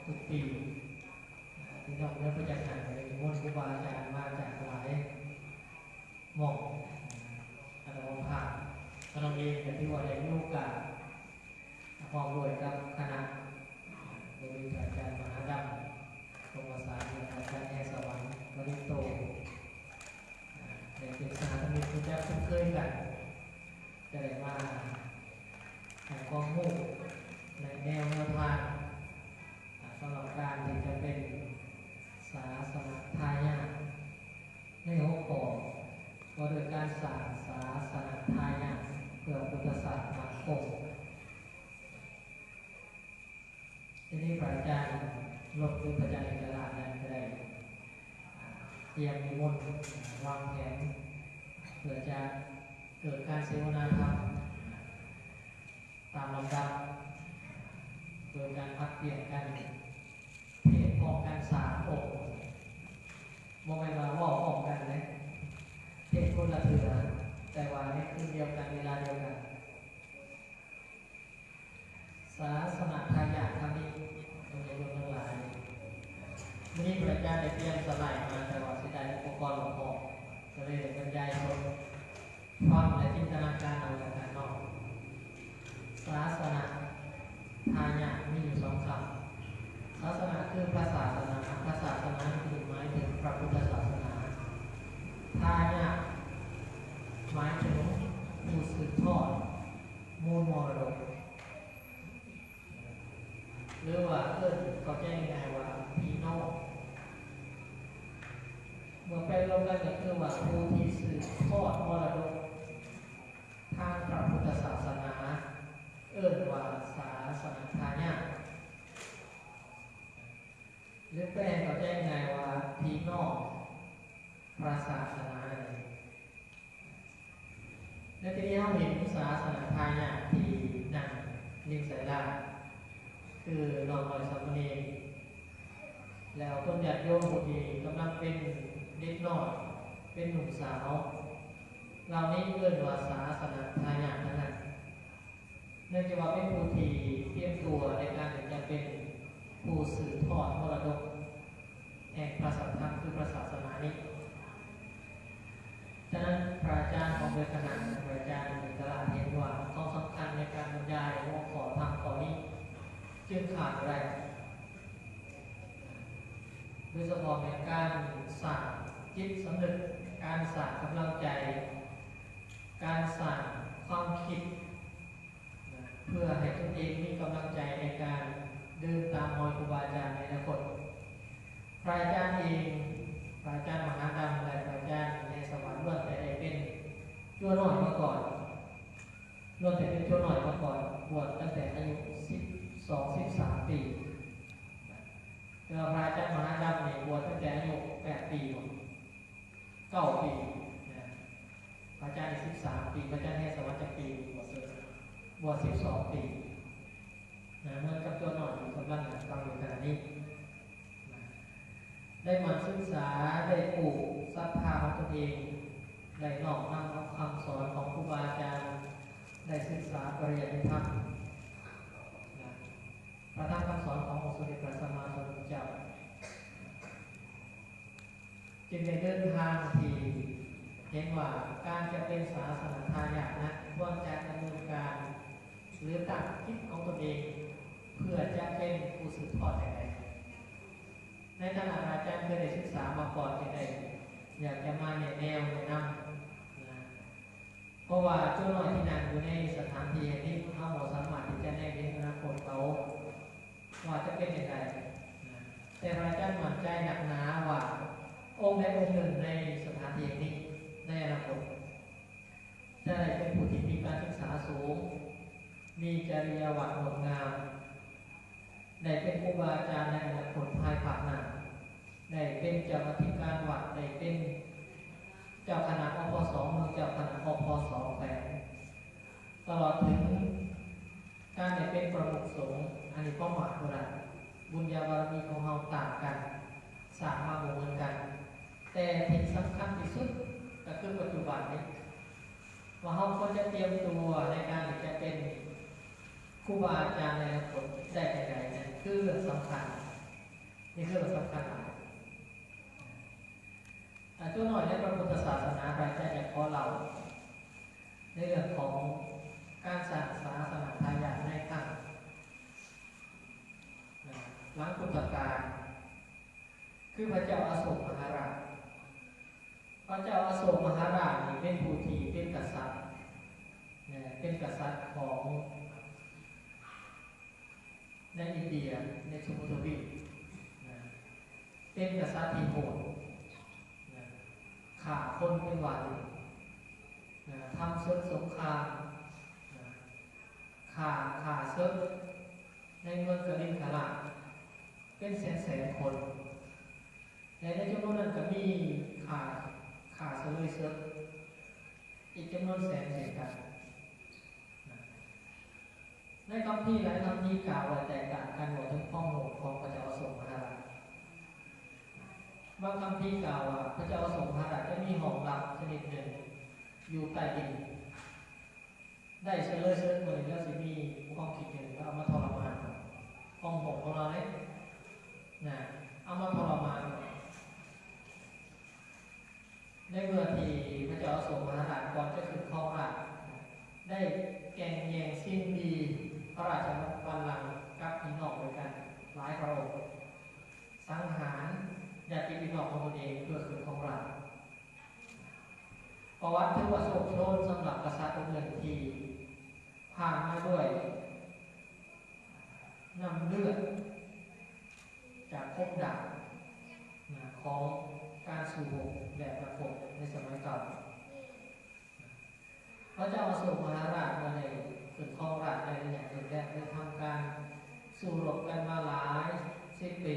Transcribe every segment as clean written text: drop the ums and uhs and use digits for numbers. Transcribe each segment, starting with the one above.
ทุกปีที่น้องเริ่มประจักษ์ในมนต์ครูบาอาจารย์มาจากหลายหม่องอันดับภาคน้องเองเป็นที่ว่าได้มีโอกาสพร้อมด้วยกับคณะโดยอาจารย์มหาดำตรงภาษาอาจารย์แห่สวรรค์วริโตในเป็นสถานมิตรที่จะคุ้นเคยกันจะได้มาแห่งความมุ่งในแนวทางสำหรับการที่จะเป็นศาสนทายาทในหัวข้อว่าโดยการสร้างศาสนทายาทเพื่อพุทธศาสนาคงทีนี้พระอาจารย์ลบดูพระอาจารย์เอกราชนั้นก็ได้เตรียมนิมนต์วางแผนเพื่อจะเกิดการเสวนาธรรมตามลำดับโดยการพักเปลี่ยนกันเทศพร้อมกัน3 องค์มองไปมาว่าพร้อมกันเลยเทศคนละเถื่อแต่ว่านี่คือเดียวกันเวลาเดียวกันศาสนาทายาทคำนี้ตรงนี้รวมทั้งหลายวันนี้พระอาจารย์ได้เตรียมสไลด์มาแต่ว่าเสียดายอุปกรณ์หลวงพ่อก็เลยบรรยายคนความและจินตนาการเอาจากการนอกศาสนาทายาทมีอยู่2 คำศาสนาคือพระศาสนาพระศาสนาคือหมายถึงพระพุทธศาสนาทายาทหมายถึงผู้สืบทอดมูลมรดกหรือว่าเขาแจ้งไงว่าพี่น้องเมื่อไปรวมกันก็คือว่าผู้ที่สืบทอดมรดกทางพระพุทธศาสนาว่าศาสนาทายาทหรือแปลเขาแจ้งไงว่าพี่น้องพระศาสนาในที่นี้เราเห็นศาสนาทายาทที่นั่งยิงใส่ได้คือน้องน้อยสามเณรแล้วต้นญาติโยมผู้ที่กำลังเป็นเด็กน้อยเป็นหนุ่มสาวเรานี้ว่าศาสนาทายาทนั้นเนื่องจากว่าเป็นผู้ที่เตรียมตัวในการจะเป็นผู้สืบทอดมรดกแห่งพระสัทธรรมคือพระศาสนานี้ฉะนั้นพระอาจารย์ของโดยขนาดพระอาจารย์ในตลาดเห็นว่าต้องสำคัญในการบรรยายหัวข้อธรรมข้อนี้จึงขาดอะไรโดยเฉพาะในการสร้างจิตสำนึกการสร้างกำลังใจการสร้างความคิดเพื่อให้ตนเองมีกำลังใจในการเดินตามรอยครูบาอาจารย์ในอนาคตพระอาจารย์เองพระอาจารย์มหาดำและพระอาจารย์ในสวรรค์ล้วนแต่ได้เป็นชั่วหน่อยมาก่อนล้วนแต่เป็นชั่วหน่อยมาก่อนบวชตั้งแต่อายุ12-13 ปีแล้วพระอาจารย์มหาดำเนี่ยบวชตั้งแต่อายุ8 ปี9 ปีพระอาจารย์13 ปีพระอาจารย์ให้สวรรค์ปีบวช12 ปีเมื่อกับตัวหน่อยกำลังฟังอยู่ขณะนี้ได้มาศึกษาได้ปลูกศรัทธาของตนเองได้น้อมนำคำสอนของครูบาอาจารย์ได้ศึกษาปริยัติธรรมพระธรรมคำสอนขององค์สมเด็จพระสัมมาสัมพุทธเจ้าจึงได้เดินทางที่เห็นว่าการจะเป็นศาสนาทายาทนะควรจะดำเนินการหรือตั้งคิดของตนเองเพื่อจะเป็นผู้สืบทอดอย่างไรในขณะอาจารย์เคยได้ศึกษามาก่อนที่ได้อยากจะมาแนะนำเพราะว่าเจ้าน้อยที่นั่งอยู่ในสถานที่นี้เขาหมดสามารถที่จะแนะนำอนาคตเขาว่าจะเป็นอย่างไรแต่อาจารย์มั่นใจหนักหนาว่าองค์ใดองค์หนึ่งในสถานที่นี้ในอนาคตจะได้เป็นผู้ที่มีการศึกษาสูงมีจริยวัตรงดงามได้เป็นครูบาอาจารย์ในอนาคตภายภาคหน้าได้เป็นเจ้าอธิการวัดได้เป็นเจ้าคณะอปส.เมืองเจ้าคณะอปส.แขวงตลอดถึงการได้เป็นประมุขสงฆ์อันนี้ก็หมายว่าบุญญาบารมีของเราต่างกันสามมาเหมือนกันแต่ที่สำคัญที่สุดก็คือปัจจุบันนี้ว่าเราควรจะเตรียมตัวในการที่จะเป็นครูบาอาจารย์ในอนาคตได้อย่างไรนั่นคือเรื่องสำคัญ นี่คือสำคัญตัวหน่อยในพระพุทธศาสนาพระอาจารย์อยากขอเราในเรื่องของการสร้างศาสนาทายาทในครั้งหลังพุทธกาลคือพระเจ้าอโศกมหาราชพระเจ้าอโศกมหาราชนี่เป็นผู้ที่เป็นกษัตริย์เป็นกษัตริย์ของในอินเดียในชมพูทวีปเป็นกษัตริย์ที่โหดฆ่าคนเป็นวันทำศึกสงครามฆ่าศึกในเมืองกลิงคลาเป็นแสนคนในจำนวนนั้นก็มีฆ่าเสลยศึกอีกจำนวนแสนเช่นกันในคำที่หลายคำที่กล่าวไว้แตกต่างกันหมดถึงข้อมูลของพระเจ้าอโศกมหาราชบางคำที่กล่าวว่าพระเจ้าอโศกมหาราชจะมีห้องลับชนิดหนึ่งอยู่ใต้ดินได้เสลยศึกมาแล้วสิมีความคิดหนึ่งว่าเอามาทรมานห้องหกของเราเนี่ยเอามาทรมานในเมื่อที่พระเจ้าอโศกมหาราชก่อนจะขึ้นครองราชย์ได้แก่งแย่งสิ่งดีพระราชบัลลังก์กับพี่น้องด้วยกันหลายพระองค์สังหารญาติพี่น้องของตนเองเพื่อขึ้นครองราชย์ประวัติถือว่าโศกโชนสำหรับกษัตริย์องค์หนึ่งที่ผ่านมาด้วยน้ำเลือดจากภพดาบของการสู่โลกแบบประกบในสมัยเก่าพระเจ้าอโศกมหาราชมาในขึ้นครองราชย์ในอย่างเดียวแรกได้ทำการสู้รบกันมาหลาย10 ปี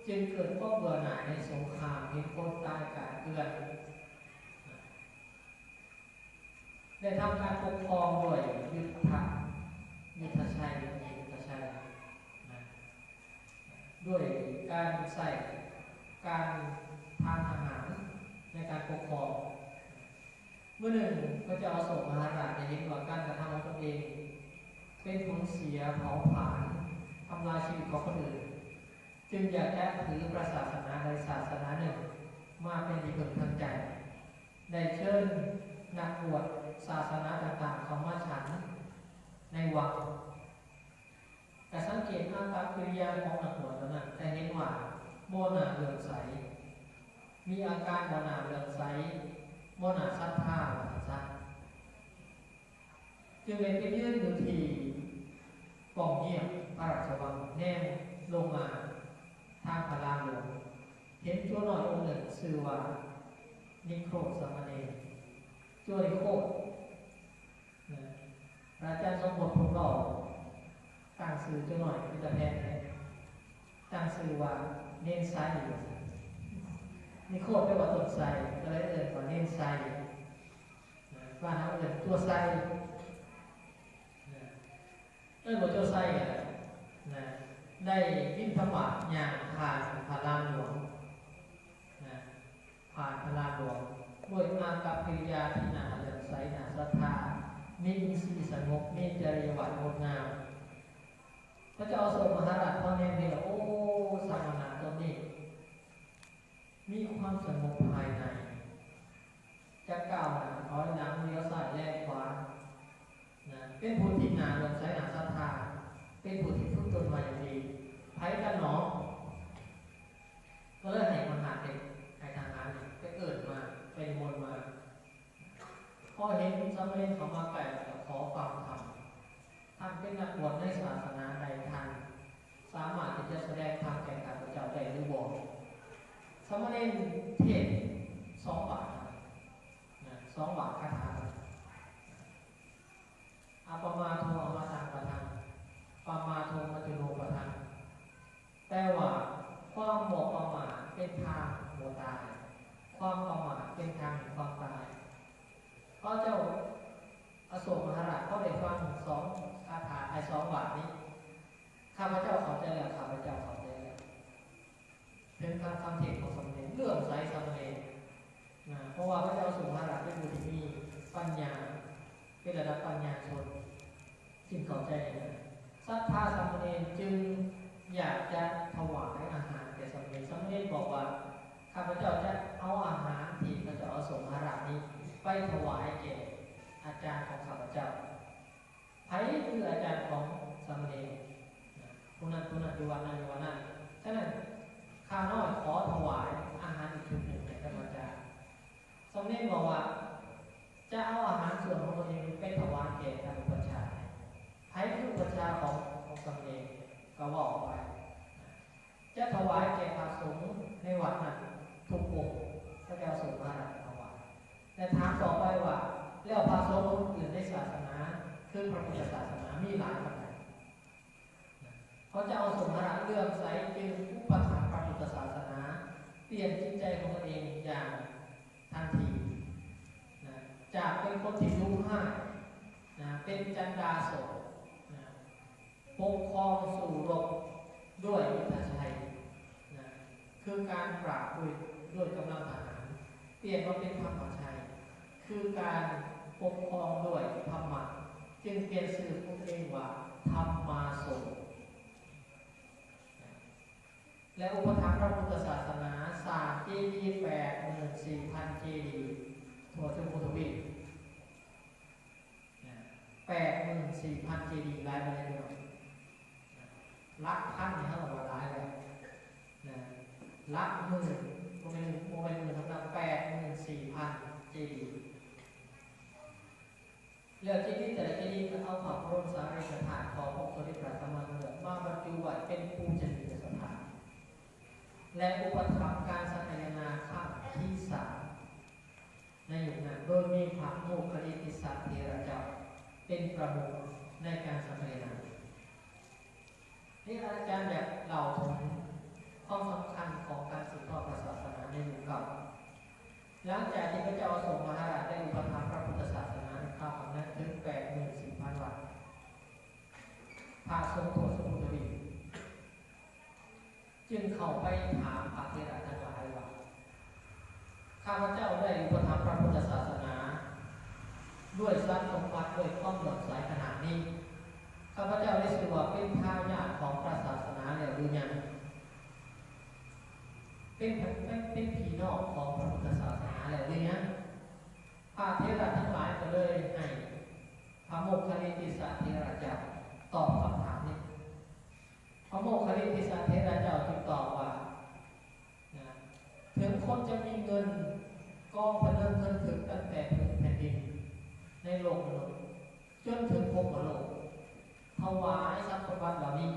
จึงเกิดข้อเบื่อหน่ายในสงครามมีคนตายกาดเกลื่อนได้ทำการปกครองด้วยยุทธชัยด้วยการใส่การทานอาหารในการปกครองเมื่อหนึ่งพระเจ้าอโศกมหาราชได้เห็นว่าการกระทำของตนเองเป็นผลเสียเผาผลาญทำลายชีวิตของคนอื่นจึงอยากจะถือพระศาสนาใดศาสนาหนึ่งมาเป็นที่พึ่งทางใจได้เชิญนักบวชศาสนาต่างๆเข้ามาฉันในวังแต่สังเกตอาการกิริยาของนักบวชนั้นจะเห็นว่าโมนาเลื่อมใสมีอาการโมนาเลื่อมใสโมนาศรัทธาจึงเลยไปยื่นอยู่ที่กองเยี่ยมพระราชวังแนมลงมาทางพระรามหลวงเห็นชั่วหน่อยองค์หนึ่งชื่อว่านิโครธสามเณรชั่วนิโครธพระอาจารย์สมบูรณ์พงศ์เราตั้งชื่อชั่วหน่อยเป็นตะแพงตั้งชื่อว่าเน้นไซนิโครธแปลว่าต้นไทรก็เลยเอ่ยว่าเน้นไซบ้านเขาเอ่ยตัวไซบ่เจ้าไส้กันได้บิณฑบาตอย่างผ่านพระรามหลวงผ่านพระรามหลวงด้วยอากับกิริยาที่น่าเลื่อมใสน่าศรัทธามีอินทรีย์สงบมีจริยวัตรงดงามพระเจ้าอโศกมหาราชพ่อแม่เนี่ยโอ้สามณะตนนี้มีความสงบภายในจะก้าวหน้าถอยหลังเลี้ยวซ้ายแลกขวาเป็นผู้ที่นาเลื่อมใสน่าศรัทธาเป็นผู้ที่ฝึกตนมาอย่างดีไพ่กันหนอก็เลยให้มหาเด็กให้ทางการไปเกิดมาเป็นมนมาพอเห็นสามเณรเขามาไก่ขอความธรรมท่านเป็นนักบวชในศาสนาใดท่านสามารถที่จะแสดงธรรมแก่ข้าพเจ้าได้หรือบ่สามเณรเทศ2 บาท2 บาทคาถาอาปมาโทอมาตังปะทังปามาโทมัจจุโนปะทังแปลว่าความบ่ประมาทเป็นทางบ่ตายความประมาทเป็นทางแห่งความตายพระเจ้าอโศกมหาราชก็ได้ฟัง2 คาถา2 บาทนี้ข้าพเจ้าเข้าใจแล้วข้าพเจ้าเข้าใจแล้วเป็นคำเทศของสมเด็จเลื่อมใสสมเด็จเพราะว่าพระเจ้าอโศกมหาราชเป็นผู้ที่มีปัญญาเป็นระดับปัญญาชนจึงเข้าใจศรัทธาสามเณรจึง อยากจะถวายอาหารแก่สมเด็จบอกว่าข้าพเจ้าจะเอาอาหารที่พระเจ้าเอาสงฆ์อาราธนี้ไปถวายแก่อาจารย์ของข้าพเจ้าใครคืออาจารย์ของสมเด็จผู้นั้นอยู่วันนั้นฉะนั้นข้าน้อยขอถวายอาหารอีกชุดหนึ่งแก่ท่านอาจารย์สมเด็จบอกว่าจะเอาอาหารส่วนของตัวเองไปถวายแก่ท่านอุปัชฌาย์ใครคืออุปัชฌาย์ของสมเด็จก็บอกไปจะถวายแก่พระสงฆ์ในวัดนั้นทุกองค์พระเจ้าสงฆ์มาถวายแต่ถามต่อไปว่าแล้วพระสงฆ์อื่นในศาสนาคือพระพุทธศาสนามีหลายขนาดเขาจะเอาสงฆ์มาเลื่อมใสจึงอุปถัมภ์พระพุทธศาสนาเปลี่ยนจิตใจของตัวเองอย่างทันทีจากเป็นคนที่รู้ห้าเป็นจันดาโสปกครองสู่รบด้วยยุทธชัยคือการปราบด้วยกำลังทหารเปลี่ยนมาเป็นธรรมชัยคือการปกครองด้วยธรรมะจึงเปลี่ยนชื่อพวกเองว่าธรรมาโสและอุปถัมภ์พระพุทธศาสนาสร้างเจดีย์84,000 เจดีย์ทั่วทุกภูมิภาค84,000 เจดีย์รายไปเลยลักพันเนี่ยเขาบอกว่าร้ายแล้วลักหมื่นโมเมนต์หมื่นสำหรับ84,000 เจดีย์เรื่องเจดีย์แต่ละเจดีย์ก็เอาผ่าพรมสารีสถานของพระโพธิปราสมาเกิดมาบรรจุไว้เป็นภูมิจิตสถานและอุปถัมภ์การสังฆนาข้ามที่3ในยุคนั้นโดยมีพระโมคคัลลิติสัตเถระเจ้าเป็นประมุขในการสังฆนานี่อาจารย์แบบเล่าถึงความสำคัญของการสืบทอดศาสนาในยุคเก่าหลังจากที่พระเจ้าอโศกมหาราชได้อุปถัมภ์พระพุทธศาสนาในคราวนั้นถึง84,000 วัดพระสงฆ์ทั่วสมุทรวีจึงเข้าไปถามพระเถระทั้งหลายว่าข้าพเจ้าได้อุปถัมภ์พระพุทธศาสนาด้วยทรัพย์สมบัติด้วยความหลงสายขนาดนี้ข้าพเจ้าได้ชื่อว่าเป็นทายาทของพระศาสนาแล้วหรือยังเป็นพี่น้องของพระพุทธศาสนาแล้วหรือยังพระเถระทั้งหลายก็เลยให้พระโมคคัลลิติสัตเถระเจ้าตอบคำถามนี้พระโมคคัลลิติสัตเถระเจ้าจึงตอบว่าถึงคนจะมีเงินกองพะเนินเงินถึงตั้งแต่ถึงแผ่นดินในโลกมนุษย์จนถึงภพโลกถวายทรัพย์สมบัติเหล่านี้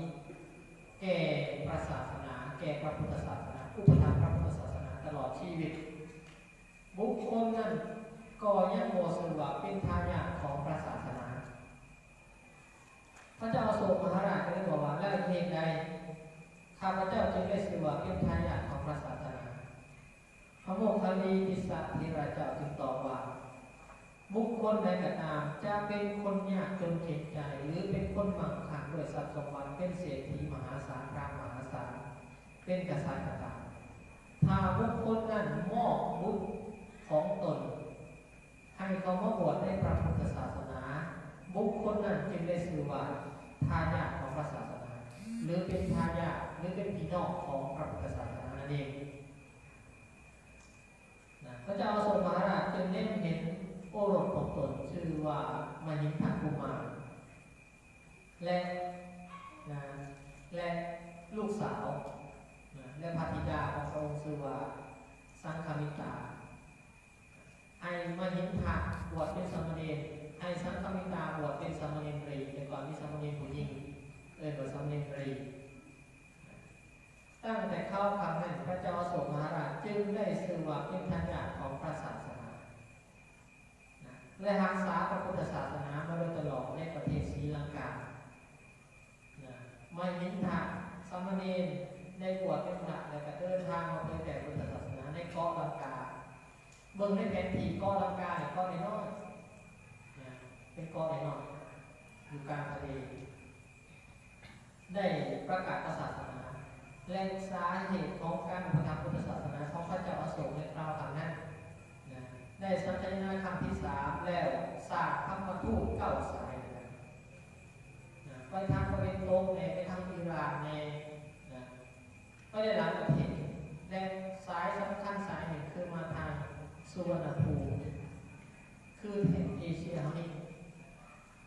แก่พระศาสนาแก่พระพุทธศาสนาอุปถัมภ์พระพุทธศาสนาตลอดชีวิตบุคคลนั้นก็ยังโมสุว่าเป็นทายาทของพระศาสนาพระเจ้าอโศกมหาราชก็ได้บอกว่าแล้วเหตุใดข้าพเจ้าจึงได้ชื่อว่าเป็นทายาทของพระศาสนาพระโมคคัลลิติสัตเถระเจ้าจึงตอบว่าบุคคลใดก็ตามจะเป็นคนยากจนเข็ญใจหรือเป็นคนมั่งคั่งด้วยทรัพย์สมบัติเป็นเศรษฐีมหาศาลพระมหาศาลเป็นกษัตริย์ก็ตามถ้าบุคคลนั้นมอบบุตรของตนให้เขามาบวชในพระพุทธศาสนาบุคคลนั้นจึงได้ชื่อว่าทายาทของพระศาสนาหรือเป็นทายาทหรือเป็นพี่น้องของพระพุทธศาสนานั่นเองพระเจ้าอโศกมหาราชจึงเล่นเห็นโอรสของตนชื่อว่ามหินทกุมารและลูกสาวและภรรยาของพระองค์ชื่อว่าสังฆมิตาให้มหินทะบวชเป็นสามเณรให้สังฆมิตาบวชเป็นสามเณรแต่ก่อนมีสามเณรผู้หญิงบวชสามเณรตั้งแต่เข้าครั้งนั้นพระเจ้าอโศกมหาราชจึงได้ชื่อว่าเป็นทายาทของพระศาสนาและรักษาพระพุทธศาสนามาโดยตลอดในประเทศศรีลังกาไม่หินทางสามเณรได้บวชเป็นพระและก็เดินทางมาเผยแผ่พุทธศาสนาในเกาะลังกาเบิ่งในแผนที่เกาะลังกาเนี่ยเกาะน้อยเป็นเกาะน้อยอยู่กลางทะเลได้ประกาศศาสนาและสาเหตุของการอุปถัมภ์พุทธศาสนาของพระเจ้าอโศกในคราวนั้นได้สัญญาครั้งที่3แล้วสร้างธรรมทูต9 สายไปทางตะวันตกไปทางอิหร่าน ได้หลายประเทศและสายสำคัญสายหนึ่งคือมาทางสุวรรณภูมิคือแถบเอเชียเขานี่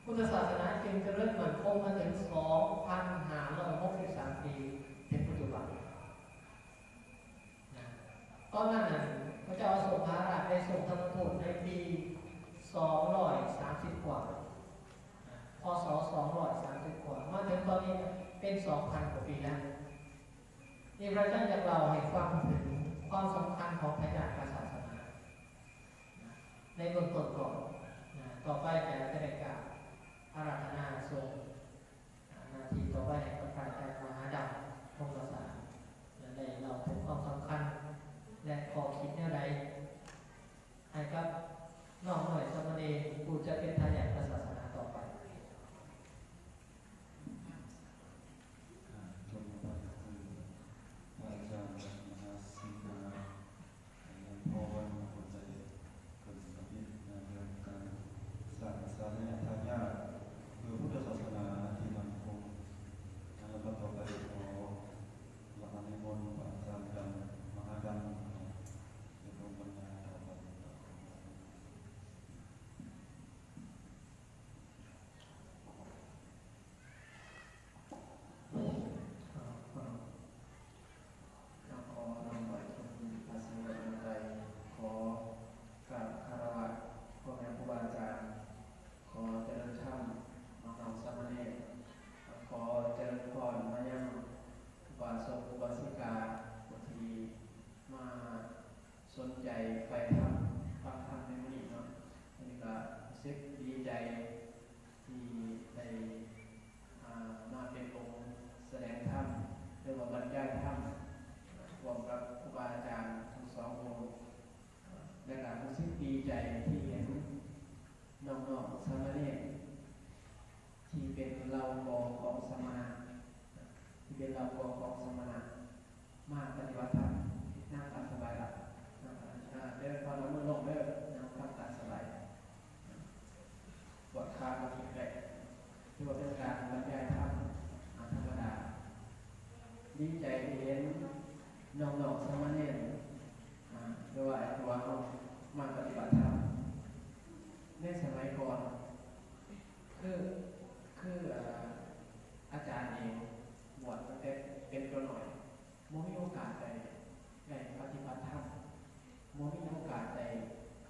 พุทธศาสนาจึงจะเริ่มมั่นคงมาถึง 2,563 ปีถึงปัจจุบันตอนนั้นพระเจ้าอโศกมหาราชได้ส่งธรรมทูตในปี 230 กว่าพศ 230 กว่ามาถึงตอนนี้เป็น 2,000 กว่าปีแล้วนี่พระเจ้าจะเล่าให้ฟังถึงความสำคัญของพระญาติศาสนาในเบื้องต้นก่อนต่อไปจะได้กล่าวอาราธนาทรงนาทีต่อไปก็การการมหาดำพงศษาในเราถึงความสำคัญและขอคิดอะไรให้ครับน้องหน่อยสมณีผู้จะเป็นทายาทศาสนาต่อไปอาจารย์มหาสิงห์พรคนใจคนสมิทในเรื่องการสร้างศาสนาทายาทเพื่อพุทธศาสนาที่มั่นคงและต่อไปขอหลังนิมนต์อาจารย์กันมหาดำในโรงบรรณาต่อไปสนใจไปทำฟังธรรมในมื้อนี้เนาะอันนี้ก็รู้สึกดีใจที่ได้มาเป็นองค์แสดงธรรมหรือว่าบรรยายธรรมร่วมกับครูบาอาจารย์ทั้งสององค์และก็รู้สึกดีใจที่เห็นน้องๆสามเณรที่เป็นเหล่ากอของสมณะที่เป็นเหล่ากอของสมณะมาปฏิบัติธรรมนั่งตามสบายหลับเดินพอน้ำมือลงเด้อนั่งทำตามสบายปวดขาปวดแขนที่ว่าเป็นการบรรยายธรรมธรรมดาดีใจที่เห็นน้องๆสามเณรหรือว่าตัวเขามาปฏิบัติธรรมในสมัยก่อนคืออาจารย์เองบวชตั้งแต่เป็นตัวหน่อยไม่มีโอกาสได้ปฏิบัติธรรมไม่มีโอกาสได้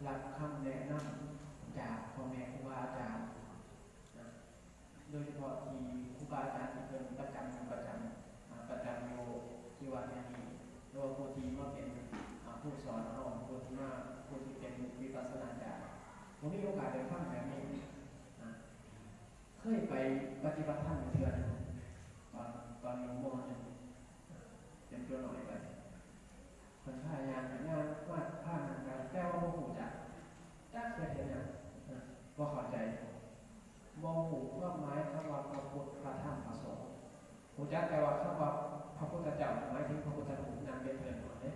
รับคำแนะนำจากพ่อแม่ครูบาอาจารย์โดยเฉพาะที่ครูบาอาจารย์ที่เป็นประจำอยู่ที่วัดนี้โดยผู้ที่มาเป็นผู้สอนเอาผู้ที่เป็นวิปัสสนาจารย์ผมมีโอกาสได้ฟังแบบนี้เคยไปปฏิบัติธรรมเทือนตอนอยู่ม.หนึ่งเป็นตัวหน่อยไปคนพายานงานวาดผ้าหนังการแก้วโมหูจักเคยเห็นอย่างว่าเข้าใจมองหูว่าไม้คำว่าพระพุทธพระธรรมพระสงฆ์หูจักแต่ว่าคำว่าพระพุทธเจ้าหมายถึงพระพุทธรูปนามเป็นเถิดหมดเลย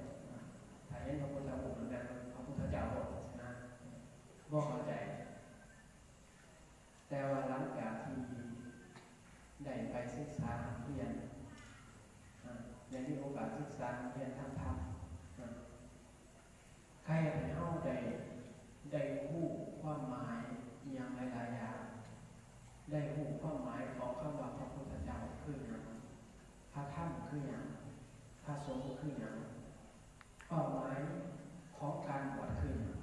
ถ้าเห็นพระพุทธรูปเหมือนกันพระพุทธเจ้าหมดนะว่าเข้าใจแต่ว่าหลังจากที่ได้ไปศึกษาเรียนได้มีโอกาสศึกษาเรียนทางธรรมใครให้เข้าได้รู้ความหมายอย่างหลายๆอย่างได้รู้ความหมายของคำว่าพระพุทธเจ้าคืออย่างพระธรรมคืออย่างพระสงฆ์คืออย่างเป้าหมายของการบวชคืออย่าง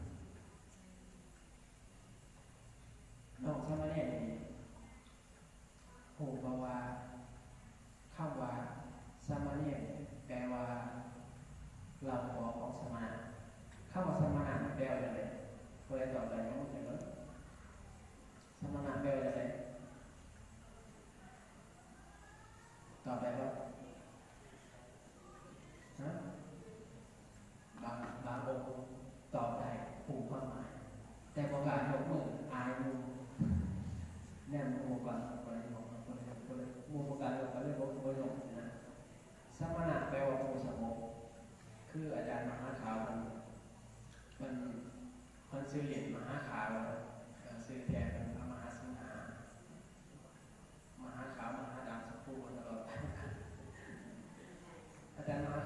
น้องสามเณรโหบาวาคำว่าสามเณรแปลว่าเราขอของสมณะคำว่าสมณะแปลว่าอะไรเคยตอบไปยังไม่เห็นเลยสมณะแปลว่าอะไรตอบไปว่าบางองค์ตอบได้ผูกความหมายแต่ประกาศยกมืออายมือแน่นมือก่อนคนมือประกาศยกไปเลยบอกมือลงนะสมณะแปลว่าผู้สงบคืออาจารย์มหาขาวมันซื้อเหรียญมหาขาวซื้อแทนเป็นพระมหาสิงหามหาขาวมหาดำสักคู่ตลอดอาจารย์มหา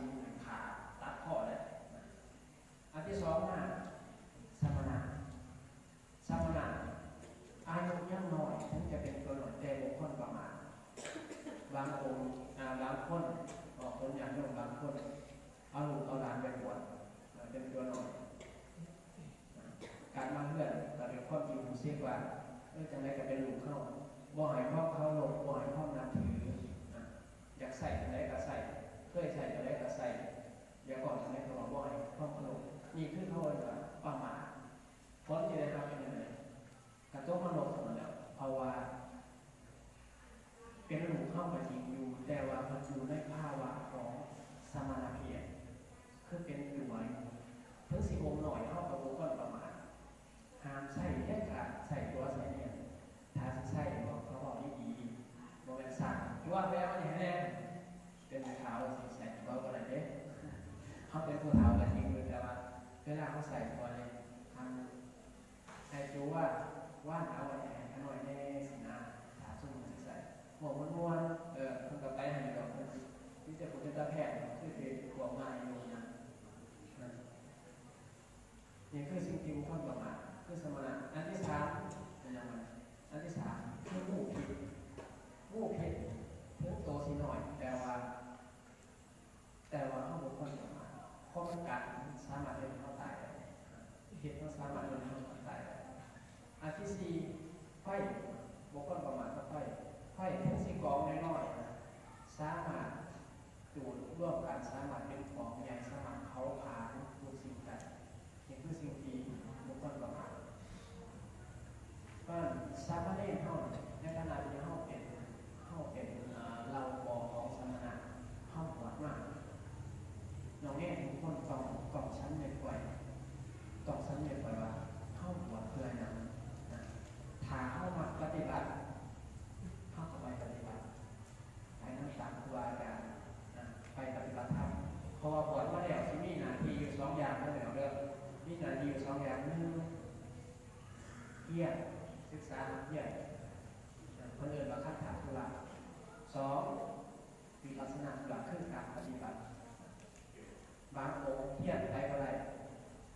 นขาตัดข้อเลยอันที่สองมาสมณะอายุยังน้อยถึงจะเป็นตัวหน่อยแต่บุคคลประมาณบางองค์บางคนออกคนอย่างโยมบางคนเอาลูกเอาหลานไปบวชเป็นตัวหน่อยการมาเพื่อนก็เป็นความจริงของเสียกว่าจะได้ก็เป็นลูกเข้าบ่หายพ่อเข้าลงบ่หายพ่อนับถืออยากใส่อะไรก็ใส่เคยใส่อะไรก็ใส่อย่าก่อนทำให้ตัวบ่หายพ่อเข้าลงนี่คือเขาเลยว่าประมาทผลที่ได้รับเป็นยังไงกระจกมโนสมแล้วเพราะว่าเป็นลูกเข้ามาจริงอยู่แต่ว่ามันอยู่ในภาวะของสมณเพศคือเป็นอยู่ไว้ทั้งสี่องค์หน่อยเข้ากับวงก้อนประมาณห้ามใส่แค่ขาดใส่ตัวใส่เนี่ยถ้าใส่บอกเขาบอกที่ดีโมเมนต์สั่งที่ว่าแม่มันอย่างแน่เป็นผู้เท้าสิใส่ตัวอะไรเด้เขาเป็นผู้เท้ากันจริงแต่ว่าเวลาเขาใส่ตัวเลยทำใส่จูว่าเอาอะไรให้หน่อยแน่สินะถาสุ่มใส่หัวม้วนคนกับไปให้ดอกที่จะผมจะตาแพทย์คือเด็กหัวมาอยู่นะนี่คือสิ่งที่บุคคลประมาทคือสมณะอันที่สามเป็นยังไงอันที่สามคือผู้ผิดถึงโตสิหน่อยแต่ว่าเขาบุคคลประมาทข้อจำกัดสามารถเล่นเข้าตายเหตุเขาสามารถเล่นเข้าตายอันที่สี่ไฟบุคคลประมาทก็ไฟถึงสิ่งของน้อยๆสามารถจูดร่วมกันสามารถเป็นของใหญ่สามารถเขาผ่านทุกสิ่งได้นี่คือสิ่งที่บุคคลประมาทก็สามารถเล่นเข้าในขณะที่เข้าเป็นเราบอกของสมณะเข้าปวดมากเราแง่ทุกคนกล่องชั้นในป่วยว่าเข้าปวดเพื่อนนะถ้าเข้ามาปฏิบัติเข้ากับไปปฏิบัติไปนั่งตามครูบาอาจารย์ไปปฏิบัติธรรมเพราะว่าปวดมาแล้วที่มีหน้าที่อยู่สองอย่างนั่นแหละเรื่องมีหน้าที่อยู่สองอย่างหนึ่งเยี่ยมศึกษาเยี่ยมคนอื่นมาคัดถามธุระสองวิปัสสนาธุระคือการปฏิบัติบางองค์เทียบไปอะไร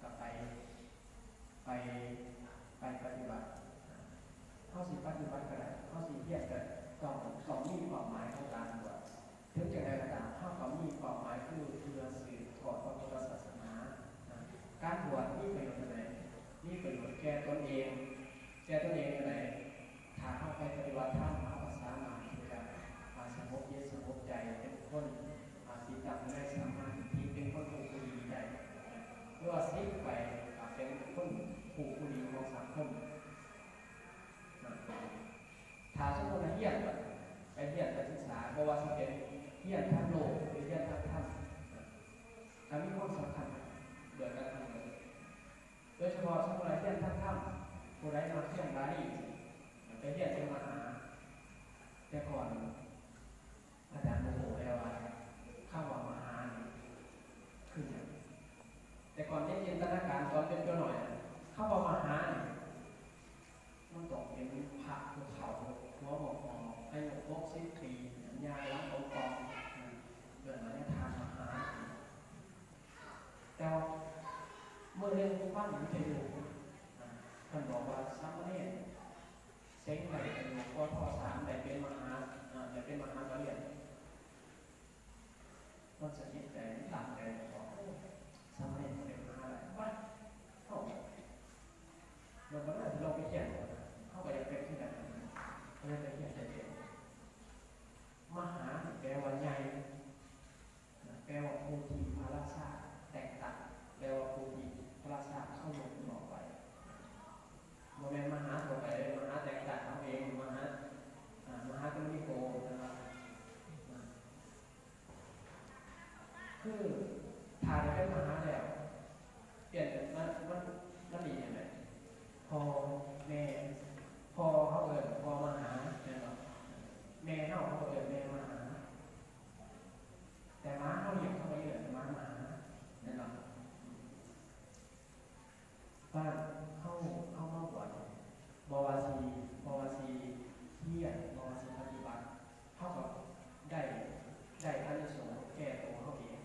ก็ไปปฏิบัติเข้าสิปฏิบัติก็ได้เข้าสิเทียบกันต้องมีความหมายของการบวชถึงจะได้ระดับเข้ากับมีความหมายคือเพื่อสื่อถอดพระพุทธศาสนาการบวชมีประโยชน์อะไรมีประโยชน์แก่ตนเองอะไรถ้าเข้าไปปฏิบัติธรรมเข้าภาษาหมายคือการสงบเย็นสงบใจเป็นคนสีดำได้สามารถที่เป็นคนผูกคุยได้เมื่อซิกไปเป็นคนผูกคุยของสังคมถ้าสมมติเฮียนไปศึกษาเพราะว่าสิเป็นเฮียนทางโลกหรือเฮียนทางธรรมอันนี้ความสำคัญเกิดการทำเลยโดยเฉพาะสมมติเฮียนทางธรรมผู้ใดมาเที่ยงบาลีไปเฮียนเป็นมหาแต่ก่อนอาจารย์โมโหแล้วว่าข้าวมหาขึ้นแต่ก่อนนี้จินตนาการตอนเป็นตัวหน่อยข้าวมหามันตกเป็นพระภูเขาหัวหมอกอายุ60 ปียาล้างองค์กรเกิดมาในทางมหาแต่เมื่อเรื่องฟังมันจะอยู่ท่านบอกว่าสามเณรเซ็งไปเป็นหลวงพ่อทอ3ได้เป็นมหาเรียนมันจะคิดแต่ต่างแต่บอกสามเณรเป็นมหาอะไรวะเข้าเราก็ได้เราไปเขียนเข้าไปยังเป็นที่ไหนเราไปเขียนใจมหาแปลว่าใหญ่แปลว่าภูมิพระราชาแตกต่างแปลว่าภูมิพระราชาเข้าลงต่อไปโมเมนต์มหาต่อไปมหาแตกต่างเขาเองมหาเป็นนิโกนะครับคือถ่ายเป็นมหาแล้วเปลี่ยนมันดียังไงพอแม่พอเขาพอมหาเนี่ยเนาะแม่เขาแม่มหาแต่ม้าเขาเหยียบเข้าไปเยอะม้าเนี่ยเนาะบ้านเข้ามาบวชบวชเที่ยงบวชปฏิบัติเท่ากับได้อานิสงส์แก่ตัวเขาเอง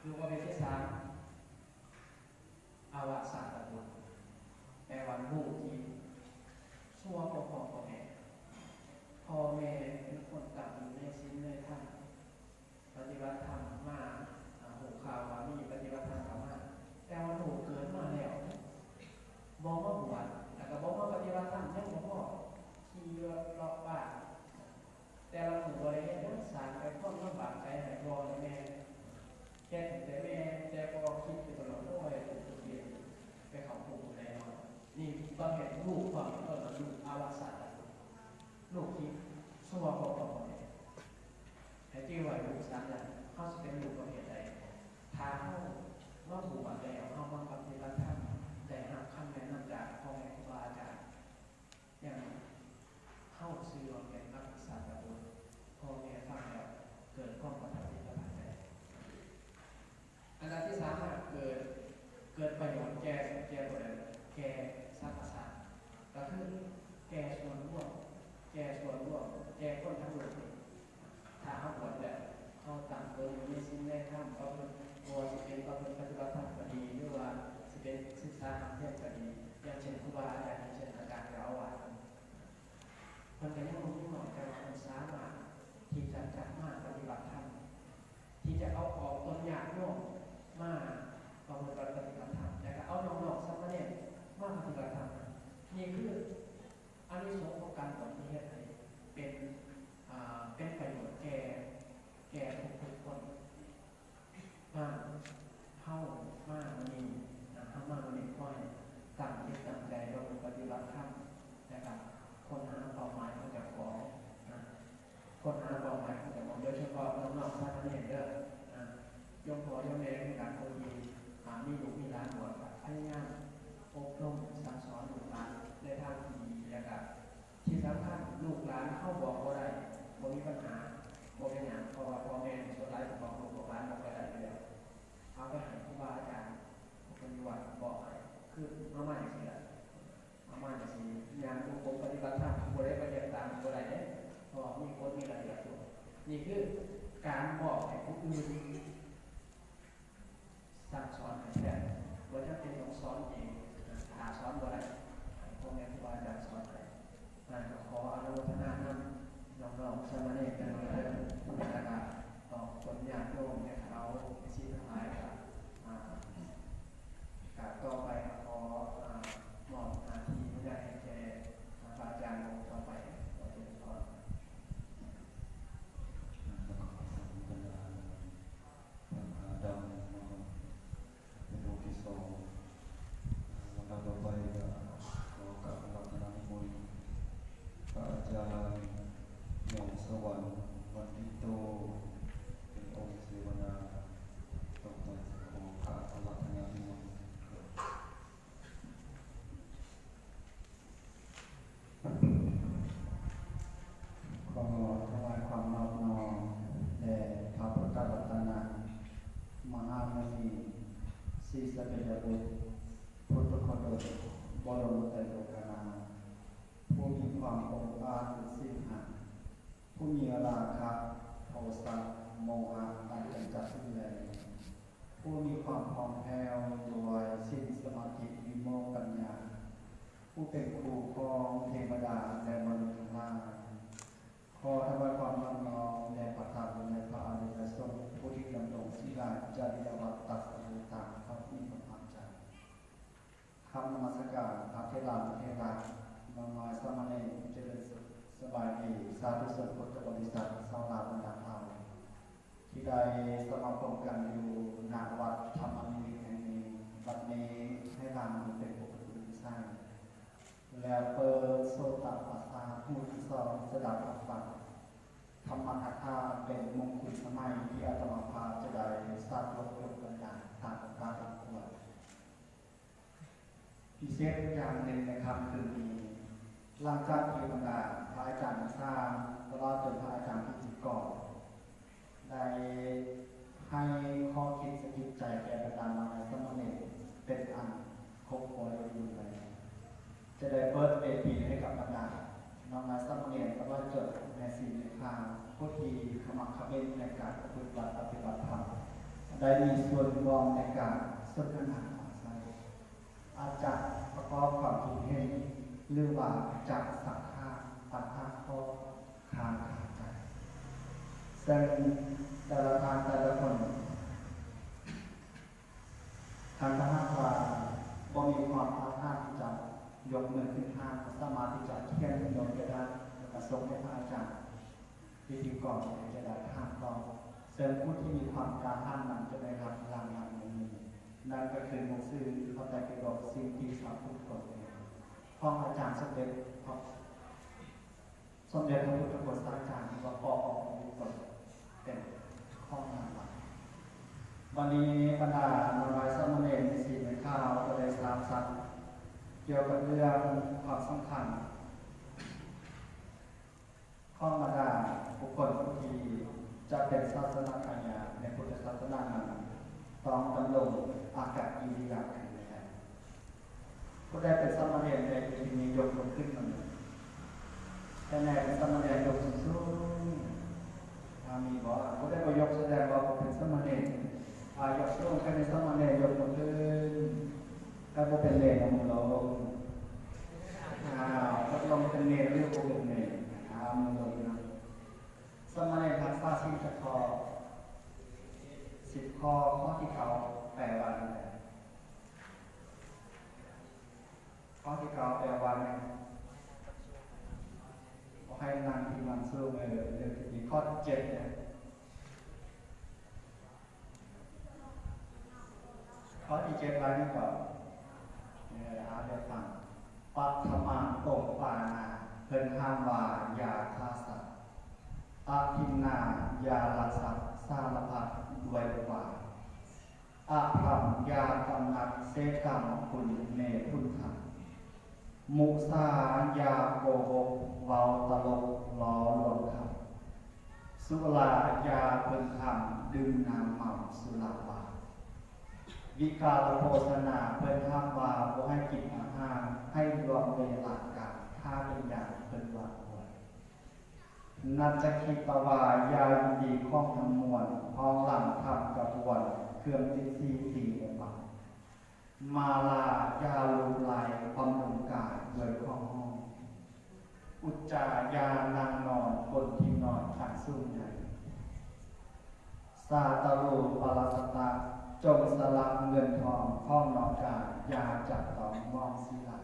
ลูกประเภทที่สามอาวาสาตบุตรแปลว่าลูกที่ชั่วพ่อแม่พ่อแม่เป็นคนต่ำอยู่ในศีลในธรรมปฏิบัติธรรมมาหูข่าวว่ามีปฏิบัติธรรมมาแต่ว่าลูกเกิดมาแล้วบอกว่าบวชแล้วก็บอกว่าปฏิบัติธรรมยังบ่พอขี่รอบบ้านแต่เราถือว่าอะไรเนี่ยสารไปพ้นลำบากใจหายรอแม่แค่ถึงแต่แม่แต่พอคิดไปตลอดว่าอะไรถูกเปลี่ยนไปเขาผูกแล้วนี่ตอนเห็นลูกความตอนลูกอาวาสาลูกที่ชั่วพ่อเนี่ยแต่ที่ว่าลูกสามอย่างเขาจะเป็นลูกประเภทใดถ้าเขาว่าบวชแล้วเขามาปฏิบัติธรรมได้รับคำแนะนำจากพ่อแม่ครูบาอาจารย์อย่างเข้าซื้อเราเป็นนักศึกษาแบบนี้พ่อแม่ฟังแล้วเกิดความประทับใจอันดับที่สามเกิดประโยชน์แก่ตัวเองแก่สรรพสัตว์ก็คือแก่ส่วนรวมแก่คนทั้งโลกถ้าเขาบวชแล้วเขาต่างตัวมีสิ่งแรกทำก็เป็นตัวสิเป็นก็เป็นปฏิบัติธรรมก็ดีหรือว่าสิเป็นศึกษาธรรมเทียมก็ดีอย่างเช่นครูบาอาจารย์อย่างเช่นอาจารย์เจ้าอาวาสมันก็ยังมีหน่อยแต่ว่ามันสามารถที่จะจัดมาปฏิบัติธรรมที่จะเอาออกต้นอย่างโน้มมาประเมินการปฏิบัติธรรมแต่ก็เอาน้องๆสัมมาเนรมาปฏิบัติธรรมนี่คืออานิสงส์ของการบวชนี้เป็นประโยชน์แก่ทุกคนมาเข้ามาวันนี้เข้ามาวันนี้ค่อยตั้งจิตตั้งใจเราปฏิบัติธรรมนะครับคนหาเป้าหมายของเจ้าของคนหาเป้าหมายของเจ้าของโดยเฉพาะน้องๆสัมมาเนรเด้อยมพ่อยมแม่ในการคนดีมีลูกมีหลานบวชพยายามอบรมสั่งสอนลูกหลานในทางที่ดีและก็ที่สำคัญลูกหลานเข้าบอกว่าได้บ่มีปัญหาบ่เป็นอย่างเพราะว่าพ่อแม่ส่วนหลายบอกลูกบอกหลานบอกได้อยู่แล้วเอาไปให้ครูบาอาจารย์คนวัดบอกให้คือมาใหม่สิละมาใหม่สิงานองค์ปฏิบัติธรรมบ่ได้ปฏิบัติตามบ่ได้เนี่ยเพราะมีคนมีรายละเอียดตัวนี่คือการบอกให้ผู้อื่นสั่งสอนให้แท้ว่าจะเป็นต้องสอนเองหาสอนบ่ได้พ่อแม่ครูบาอาจารย์สอนให้ขออนุโมทนานำน้องๆสามเณรกันเลยนะครับต่อคนญาติโยมเนี่ยเขาชี้ทั้งหลายกับต่อไปขอมอบหน้าที่ไม่ได้ให้แก่พระอาจารย์ต่อไปเราจะขอดำเป็นโลกที่สองวันต่อไปก็ขอกราบรัตนนิมนต์พระอาจารย์ยงสวรรค์วันทิโตเป็นองค์เสวนาต่อไปขอกราบรัตนนิมนต์ขอถวายความนอบน้อมแด่พระพุทธรัตนมหามุนีศรีสักยบุตรพุทธโคดมบรมไตรโลกนาถผู้มีความองอาจสิ้นหักผู้มีราคะโทสะโมหะอันเป็นจัดสิ้นแรงผู้มีความผ่องแผ้วด้วยสิ้นสมาธิวิโมกข์ปัญญาผู้เป็นครูครองเทวดาและมนุษย์ทั้งหลายขอถวายความนอบน้อมแด่พระธรรมและพระอริยสงฆ์ผู้ที่ดำรงศีลจริยวัตรตัดสินตามพระมีพระภาคใจคำนมัสการพระเทรานุเทราน้องน้อยสามเณรเจริญสุขสบายดีสาธุชนพุทธบริษัทสาวลาบรรดาธรรมที่ได้สมาคมกันอยู่ณวัดธรรมนิมิตแห่งนี้วัดนี้ให้ทางเป็นปกติวิสัยและเปิดโสตปัสสาผู้ที่สองสดับรับฟังธรรมคถาเป็นมงคลสมัยที่อาตมาภาพจะได้สร้างรบยกบรรดาตามการประกวดพิเศษอย่างหนึ่งนะครับคือมีหลังจากที่บรรดาพระอาจารย์สร้างตลอดจนพระอาจารย์พิจิตรก่อนได้ให้ข้อคิดสกิดใจแก่บรรดาน้องสามเณรเป็นอันครบพออยู่ไปจะได้เปิดเวทีให้กับบรรดาน้องสามเณรตลอดจนในสิ่งในทางผู้ที่ขมักเขม้นในการปฏิบัติธรรม ได้มีส่วนร่วมในการสนทนาปราศัยอาจจะประกอบความคิดเห็นหรือว่าจะสักถามปัญหาข้อค้างคาใจซึ่งแต่ละทางแต่ละคนทางทหารว่าบ่มีความท้าทายที่จะยกมือขึ้นห้ามสามารถที่จะเขียนโน้ตก็ได้แล้วก็ส่งให้พระอาจารย์พิธีกรจะได้ถามต่อซึ่งผู้ที่มีความกล้าหาญนั้นจะได้รับรางวัลนี้นั่นก็คือหนังสือพระไตรปิฎกสิ่งที่สาธุชนของอาจารย์สมเด็จพระพุทธโฆษาจารย์ว่าปอของทุกคนเป็นข้อรางวัลวันนี้บรรดาหน่วยสามเณรในศีลในข้าวก็ได้สามสัตว์เกี่ยวกับเรื่องความสำคัญข้อบรรดาบุคคลผู้ที่จะเป็นศาสนาคายาในพุทธศาสนานั้นต้องดำรงอากาศอิริยาบถแข็งผู้ใดเป็นสามเณรในที่นี้ยกมือขึ้นมาแต่แน่เป็นสามเณรยกสูงๆมีบอกผู้ใดก็ยกแสดงว่าเป็นสามเณรยกสูงแค่ในสามเณรยกมือขึ้นถ้าผู้เป็นเณรเอามือลงถ้าลงเป็นเณรเรียกว่าเป็นเณรมือลงนะสามเณรทักษะ10 ข้อ10 ข้อที่เขาแปลว่าอะไรข้อที่เขาแปลว่าอะไรให้นางที่มันสู้เลยเรื่องที่ข้อที่7เนี่ยข้อที่7อะไรนี่ก่อนเนี่ยเดี๋ยวฟังปัทมาโตปานาเพิ่นห้ามว่ายาฆ่าสัตว์อาทินนายาลักสัตว์สารพัดด้วยกว่าอาภัมยากำนัดเสกรรมคุณเนพุทธังมุสายาโกหกเว้าตลกล้อลวงคำสุรายาเพิ่นคำดื่มน้ำเมาสุราบาวิกาลโภชนาเพิ่นห้ามว่าบ่ให้กินอาหารให้รวมเวลากันถ้าเป็นอย่างเพิ่นว่านัจจคิตวายายินดีข้องทั้งมวลห้องหลังทำกระบวนเครื่องติดซีตีออกมามาลายาลูลายบำรุงกายโดยข้องห้องอุจจายานางนอนคนที่นอนขันสู้ใหญ่ซาตารูปาราสตาจงสลับเงินทองห้องนอนกายยาจับตองมองศิลา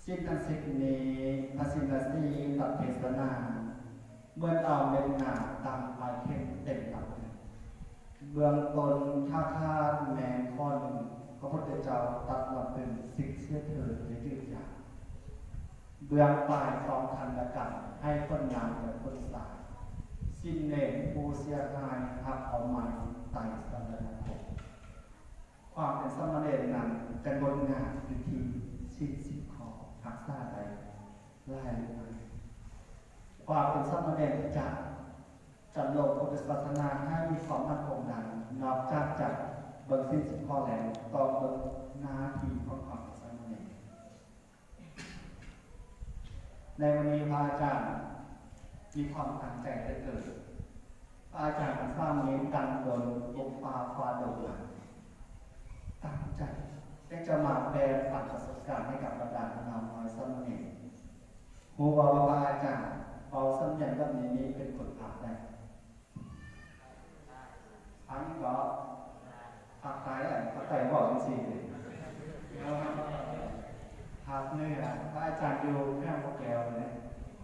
สิทธิสิทธินี้พระสินสีตัดเทศนาเมื่อเอาเม็ดหนาตามไปเข้มเต็มตับเบื้องต้นท่าแมงข้อหนึ่งพระพุทธเจ้าตัดมาเป็นสิ่งเชื่อเถิดในยืดยาวเบื้องปลายของทันตกรรมให้คนงามและคนสายสิ้นเน่ผู้เสียหายทับเอาไม้ไต่สำนักความเป็นสมณเณรนั้นกันบนงานวิธี10 ข้อทักษะใดไล่ไปความเป็นสมณเณรจะโลกพุทธศาสนาให้มีความมั่นคงนั้นนอกจากเบิก10 ข้อแล้วต้องเบิกหน้าที่ของความเป็นสมณเณรในวันนี้พระอาจารย์มีความตั้งใจได้เกิดพระอาจารย์สร้างเน้นกันโดนลงฟ้าฟ้าโดนตั้งใจได้จะมาแปลฝันประสบการณ์ให้กับบรรดาพนามน้อยสมณเณรหูวาวาอาจารย์เอาสัญญาณแบบนี้เป็นผลผลิตได้อันนี้ก็ภาคใต้ภาคใต้บอกจริงๆเลยภาคเหนือพระอาจารย์อยู่แค่พวกแก้วเลย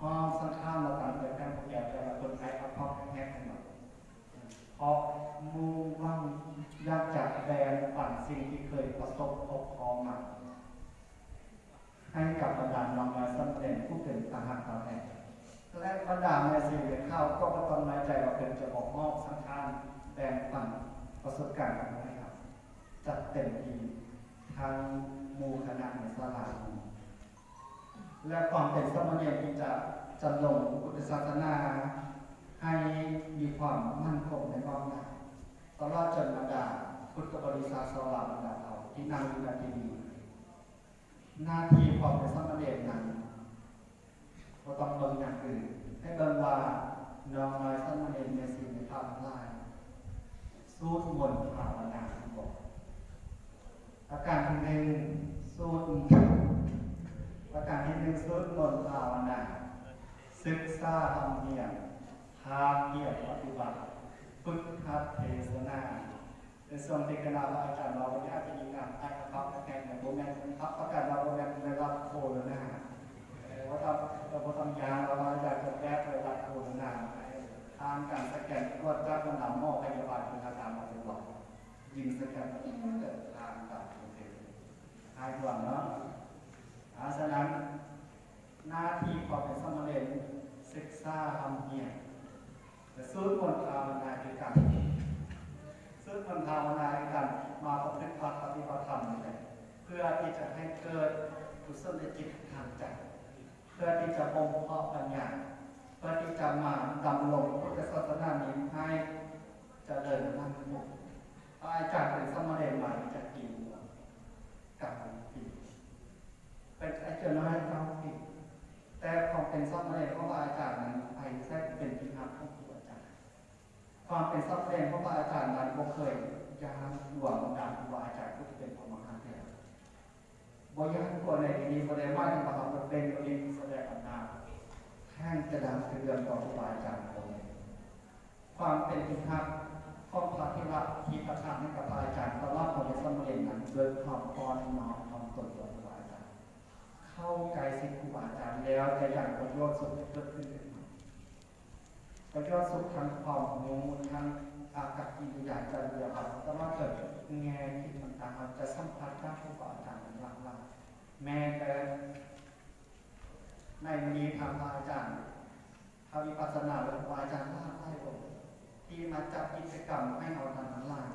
ห้องสังข้ามเราต่างกันแค่พวกแก้วแต่ละคนไทยเอาพอกแฮกกันหมดเพราะมูว่างยากจากแบนปั่นสิ่งที่เคยประสบพบพอมาให้กับบรรดาน้องมาสำเร็จผู้เป็นทหารตาแทนและบรรดาแม่สิ่งเข้าก็ไม่ต้องน้อยใจว่าเป็นจะบอกมอบสังขารแบ่งปันประสบการณ์ของเราครับจัดเต็มที่ทางมูคณะในสลาและความเป็นสมณเณรที่จะจัดลงพุทธศาสนาให้มีความมั่นคงในบ้านนาตลอดจนบรรดาพุทธบริษัทสลาบรรดาเขาที่นั่งอยู่ในที่นี้หน้าที่ความเป็นสมณเณรนั้นเราต้องเบิ่งอย่างอื่นให้เบิ่งว่าน้องน้อยสมณเณรในสิ่งในภาพลายส สูตรมนต์ภาวนาบอกประการที่หนึ่งสูตรประการที่หนึ่งสูตรมนต์ภาวนาศึกษาธรรมเนียมทางเกียรติปฏิบัติฝึกหัดเทศนาในส่วนที่คณะอาจารย์เราได้จะมีการตั้งครับแข่งในโบแมนครับประกาศเราโบแมนในรับโคลนะฮะว่าทำยางเราอยากจะแก้ไปรับโคลนะทางการสแกนตรวจจับระดับหม้อพยาบาลคุณธรรมมาเป็นหลักยิงสแกนเกิดทางกับโอเคหายห่วงเนาะฉะนั้นหน้าที่ของเป็นสมณเณรศึกษาธรรมเนียมแต่สู้มนต์ภาวนาด้วยกันสู้มนต์ภาวนาด้วยกันมาประพฤติปฏิบัติธรรมนี่เพื่อที่จะให้เกิดกุศลจิตทางใจเพื่อที่จะบ่มเพาะปัญญาเพื่อที่จะมาดำรงพุทธศาสนานี้ให้เจริญมั่นคงอาจารย์เป็นสมณเณรใหม่จากกี่กับปีเป็นอาจารย์น้อย9 ปีแต่ความเป็นสมณเณรเพราะว่าอาจารย์นั้นไปแทรกเป็นพิพัฒน์ของครูอาจารย์ความเป็นสมณเณรเพราะว่าอาจารย์นั้นบ่เคยยามหลวงดังครูอาจารย์ผู้ที่เป็นพระมหาเถรบ่ยากกว่าในที่นี้บ่ได้ว่าที่มาทำเป็นบริแสดงอำนาจแห่งกระดังเตือนต่อครูอาจารย์คนความเป็นพิพัฒน์ข้อพระที่รับที่ประทานให้กับอาจารย์ตลอดความเป็นสมณเณรนั้นโดยความพรน้อมทำตนต่อครูอาจารย์เข้าใจสิ่งครูอาจารย์แล้วจะอย่างประโยชน์สุดเกิดขึ้นประโยชน์สุดทั้งความรู้ทั้งอากัปกิริยาจริยธรรมตลอดเกิดแง่คิดต่างๆจะสัมผัสได้ครูอาจารย์หลักๆแม้แต่ในมีทางอาจารย์ทำวิปัสสนาหรือครูอาจารย์ว่าได้ผมที่มาจัดกิจกรรมให้เราทำนั้นล่าง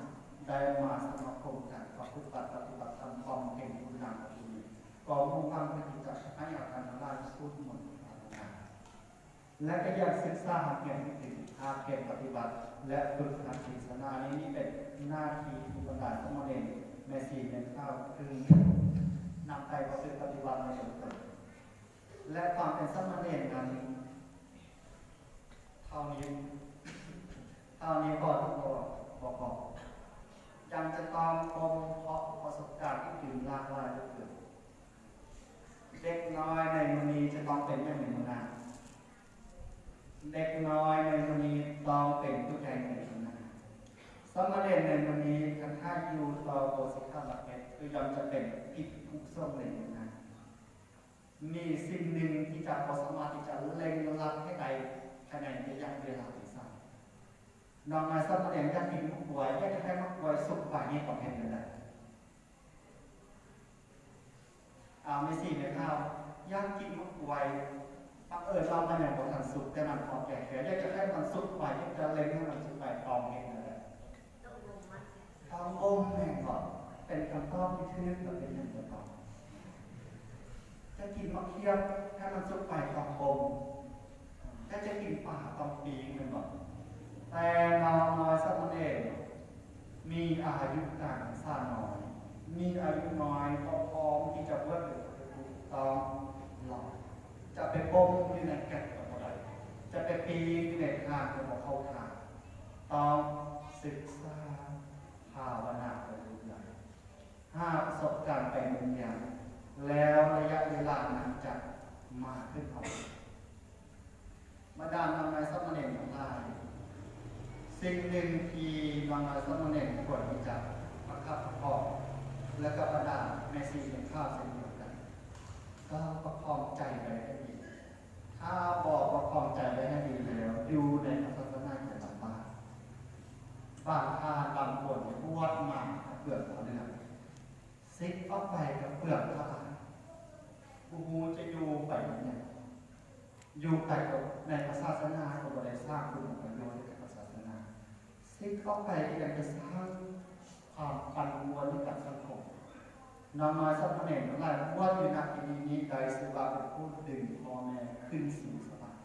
ได้มาสมาคมกันประพฤติปฏิบัติธรรมความเก่งคุณงามความดีกองมุ่งมั่นปฏิบัติให้เราทำนั้นล่างสู้หมดและก็ยังศึกษาหาเกณฑ์ที่ถึงหาเกณฑ์ปฏิบัติและฝึกหัดศีลสนานี้นี่เป็นหน้าที่ที่บรรดาสมณเณรในศีลในข้าวคือนำไปประพฤติปฏิบัติในตนและความเป็นสมณเณรนั้นเท่านี้ก่อนบอกยังจะต้องบ่มเพาะประสบการณ์ที่ถึงหลากหลายเหลือเกินเด็กน้อยในมื้อนี้จะต้องเป็นแม่หนึ่งนาเด็กน้อยในมื้อนี้ต้องเป็นผู้ใหญ่ในมื้อนาสมณเณรในมื้อนี้คันท่าอยู่ต่อโบสิกขาหลักเอ็ดคือยอมจะเป็นภิกษุสงฆ์ในมื้อนามีสิ่งหนึ่งที่จะพอสามารถที่จะเล็งลัดให้ใดภายในระยะเวลาที่สั้นน้องนายสมณเณรจะกินมะกรวยจะให้มะกรวยสุกป่านี้ของแห่งใดไม่สี่ในข้าวย่างกินมะกรวยเรามันอย่างของทันสุกแต่มันพอแก่แค่อยากจะให้มันสุกไปอยากจะเล็งให้มันสุกไปตองเองนั่นแหละตองอมแห่งก่อนเป็นคำตอบที่ชื่อกับเป็นอย่างต่อจะกินมะเขือให้มันสุกไปตองอมจะกินป่าตองปีเหมือนก่อนแต่น้อยสมณเณรมีอายุการสร้างน้อยมีอายุน้อยพร้อมที่จะเพื่อต้องหลอกจะไปบ่มอยู่ในแก่นกับอะไรจะไปปีอยู่ในทางกับเขาทางต้องศึกษาภาวนาไปเรื่อยๆหาประสบการณ์ไปเรื่อยๆแล้วระยะเวลานั้นจะมากขึ้นเอามาดามนำนายสมณเณรของเราสิ่งหนึ่งที่นำนายสมณเณรควรที่จะประคับประคองและก็ประดาในสิ่งเป็นข้าวเช่นเดียวกันก็ประคองใจไปให้ดีถ้าบอกประคองใจไว้ให้ดีแล้วอยู่ในศาสนาอย่างต่างๆบางท่าบางคนบวชมาเปลือกเขาเนื้อซิกออกไปกับเปลือกท่ากูจะอยู่ไปเนี่ยอยู่ไปกับในศาสนาก็บ่ได้สร้างคุณประโยชน์กับศาสนาซิกออกไปยังจะสร้างความปั่นป่วนให้กับสังคมน้องน้อยสมณเณรทั้งหลายว่าอยู่ณที่นี้ใดสืบว่าเป็นผู้ดึงพ่อแม่ขึ้นสู่สวรรค์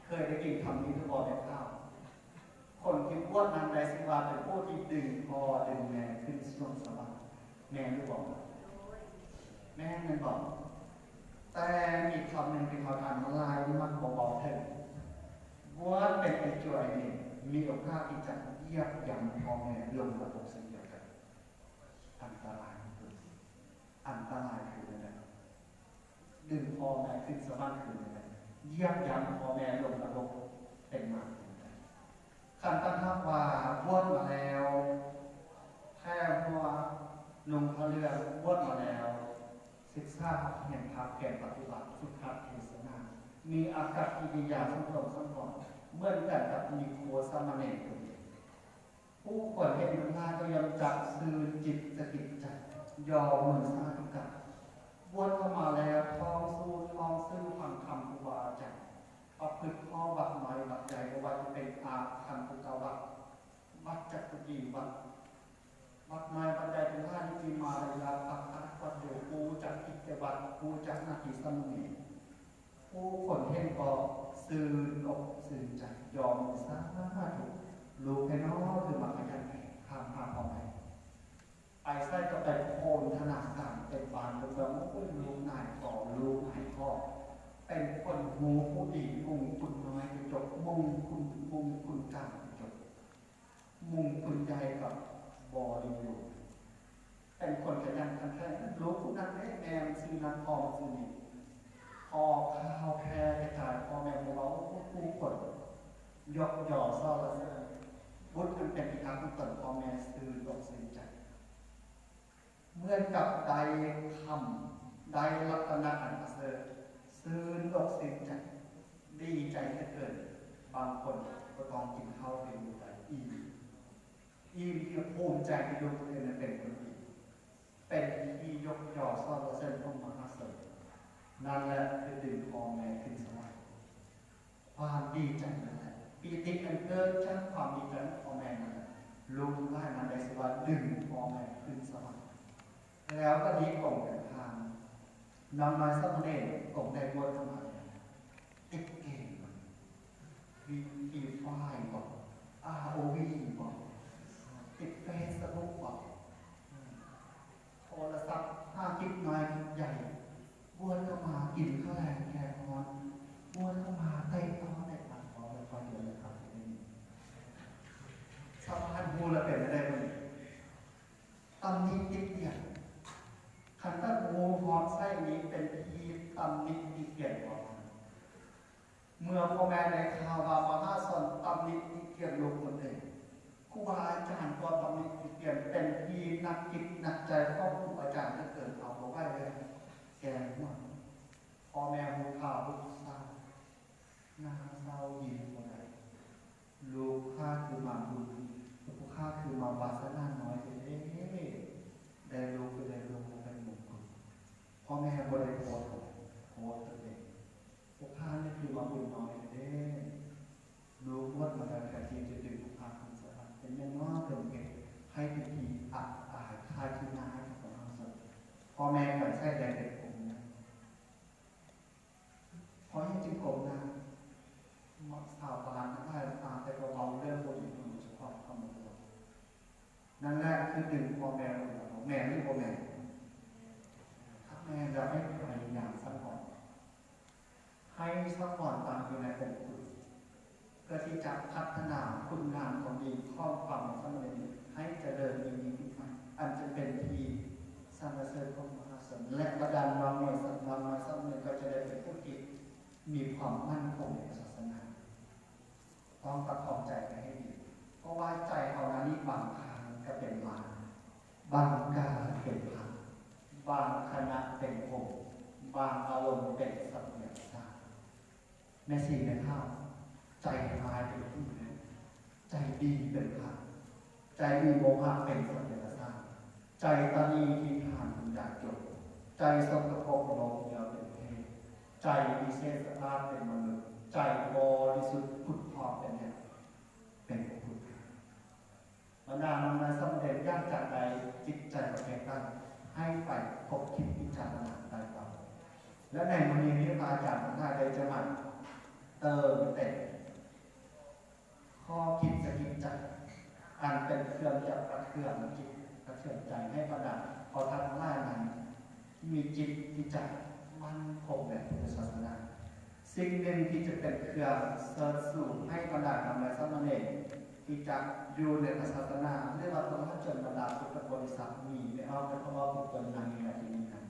เคยได้ยินคำนี้หรือเปล่าในข้าวคนที่พูดนั้นใดสืบว่าเป็นผู้ที่ดึงพ่อดึงแม่ขึ้นสู่สวรรค์แม่หรือเปล่าแม่ไม่บอกแต่มีคำหนึ่งเป็นคำอ่านลายมันบอกเถิดว่าเป็นไอ้จ่วยนี่มีโอกาสที่จะ เหยียบย่ำพ่อแม่ลงระบบเช่นเดียวกันอันตรายคืออันตรายคืออะไรดึงพ่อแม่ขึ้นสวรรค์คืออะไรเหยียบย่ำพ่อแม่ลงระบบเป็นมากขันตั้งท่าว่าบวชมาแล้วแค่เพราะว่าลงพระเรือบวชมาแล้วศึกษาเห็นภาพแก่ปฏิบัติสุขเทศนามีอากับกิริยาสัมผัสสัมผัสเหมือนกันกับมีโคสามเณรคนนี้ผู้คนเห็นมันงานก็ยังจับสื่อจิตสกิดใจยอมมือสาธุกะบวชเข้ามาแล้วท้องสู้ท้องซึ่งฟังคำครูบาอาจารย์เอาพึกข้อวัดไม้วัดใจว่าจะเป็นอาคันตุกวัดวัดจักรจีวัดไม้วัดใจเป็นท่าที่มีมาเวลาปักอัดวัดอยู่ปูจักอิจวัดปูจักนาทีสมุนีผู้คนเห็นก็สื่อกบสื่อใจยอมสาธุลูกให้น้องคือมาขยันข้ามพาพ่อแม่ไปไส้ก็ไปโคนธนาคารเป็นบานเป็นแบบมุ้ยลูกนายต่อลูกนายพ่อเป็นคนหูผู้ดีมุงคุณน้อยจบมุงคุณกลางจบมุงคุณใจกับบริบูรณ์เป็นคนขยันขันแข็งรู้ผู้นั้นแม่แม่ซื้อนักพอซื้อนี่พอข้าวแพ้กระจายพ่อแม่ของเราผู้คนยกย่อซ่อละเสนพุทธมันเป็นพิทักษ์ผู้ตนพ่อแม่ซื้อดอกซื้อใจเมื่อกับใดคำใดรัตนะอันประเสริฐซื้อดอกซื้อใจดีใจเหลือเกินบางคนก็ต้องกินข้าวเป็นอยู่ใจอิ่มที่ภูมิใจที่ดูตัวเองเป็นคนดีเป็นที่ยกย่อซ่อละเสนพระมหาเสด็จนั่นแหละคือดึงพ่อแม่ขึ้นสวรรค์ความดีใจนั่นแหละปีติอันเกิดจากความดีใจของพ่อแม่นั่นแหละลุงได้มันได้สวรรค์ดึงพ่อแม่ขึ้นสวรรค์แล้วก็นี้กล่องกันทางนำมาสักเน่กล่องได้บวชเข้ามาติดเกมวีไฟก่อน ROV ก่อนติดเฟซบุ๊กก่อนโทรศัพท์5 กิกน้อยใหญ่บวชเข้ามากินข้าวแรงแกงนอนบวชเข้ามาเตะต้อได้ตัดขอไปคอยเดียวเลยครับที่นี่สะพานบูระเป็นอะไรมันตำนิติเกียรติขันตั้งงูหอมไส้นี้เป็นทีตำนิติเกียรติของเมื่อพ่อแม่ในข่าวว่ามหาสนตำนิติเกียรติลูกคนเองครูบาอาจารย์ก็ตำนิติเกียรติเป็นทีนักจิตนักใจครอบครูอาจารย์ถ้าเกิดเอาไว้เลยแกงว่าพ่อแม่หูข่าวลูกเศร้าหน้าเศร้ายิ้มคนไหนลูกข้าคือมาบุญลูกข้าคือมาวาสนาน้อยเด้ได้ลูกก็ได้ลูกเป็นมงคลพ่อแม่บริโภคโคตรเด็กลูกข้านี่คือมาบุญน้อยเด้ลูกวัดมาแต่กะทิจะดึงลูกข้าขึ้นสวรรค์เป็นแม่น้อยเกิดเก่งให้พิธีอาคาที่นาให้กับเราสดพ่อแม่เหมือนใส่แดงเด็กผมนะเพราะยังจึงโกงนะมักสาวบานได้ตาแต่ก็เบาเรื่องบนอยู่เฉพาะคำพูดนั่นแหละคือดึงพ่อแม่ของแม่หรือพ่อแม่ถ้าแม่จะให้พยายามสักก่อนให้สักก่อนตามอยู่ในองค์คุณเพื่อที่จะพัฒนาคุณงามของดีข้อความของสมณะให้เจริญยิ่งขึ้นไปอันจะเป็นที่สรรเสริญของมหาสนและประดานน้องหน่วยสัตว์น้องหน่วยสัตว์หนึ่งก็จะได้เป็นผู้ที่มีความมั่นคงในศาสนาต้องประคองใจไปให้ดีเพราะว่าใจเรานั้นนี่บางครั้งก็เป็นลานบางกาเป็นพันบางคณะเป็นองค์บางอารมณ์เป็นสัมผัสสารในสิ่งในข้าวใจร้ายเป็นที่นั้นใจดีเป็นพันใจมีโมหะเป็นสัมผัสสารใจตานีที่ทานคุณอยากจบใจสกปรกโลกเดียวเป็นเพศใจมีเศษสภาพเป็นมนุษย์ใจบริสุทธิ์พุทธพอเป็นเนี่ยเป็นพุทธบรรดามันมาสำเร็จยากจากใดจิตใจประเภทนั้นให้ไปคบคิดพิจารณาได้ต่อและในมณีนี้อาจารย์ท่านใดจะมาเติมเต็มข้อคิดสกิจใจอันเป็นเครื่องจับกระเทือนจิตกระเทือนใจให้ประดับพอทันล่านั้นมีจิตที่ใจมั่นคงแบบพุทธศาสนาสิ่งหนึ่งที่จะเป็นเครื่องเสริมสูงให้บรรดาธรรมและสมณเณร ที่จะอยู่ในศาสนาเรียกว่าตลอดจนบรรดาพุทธบริษัทมีไม่เอาแต่เพราะว่าเป็นคนนางในที่นี้นะ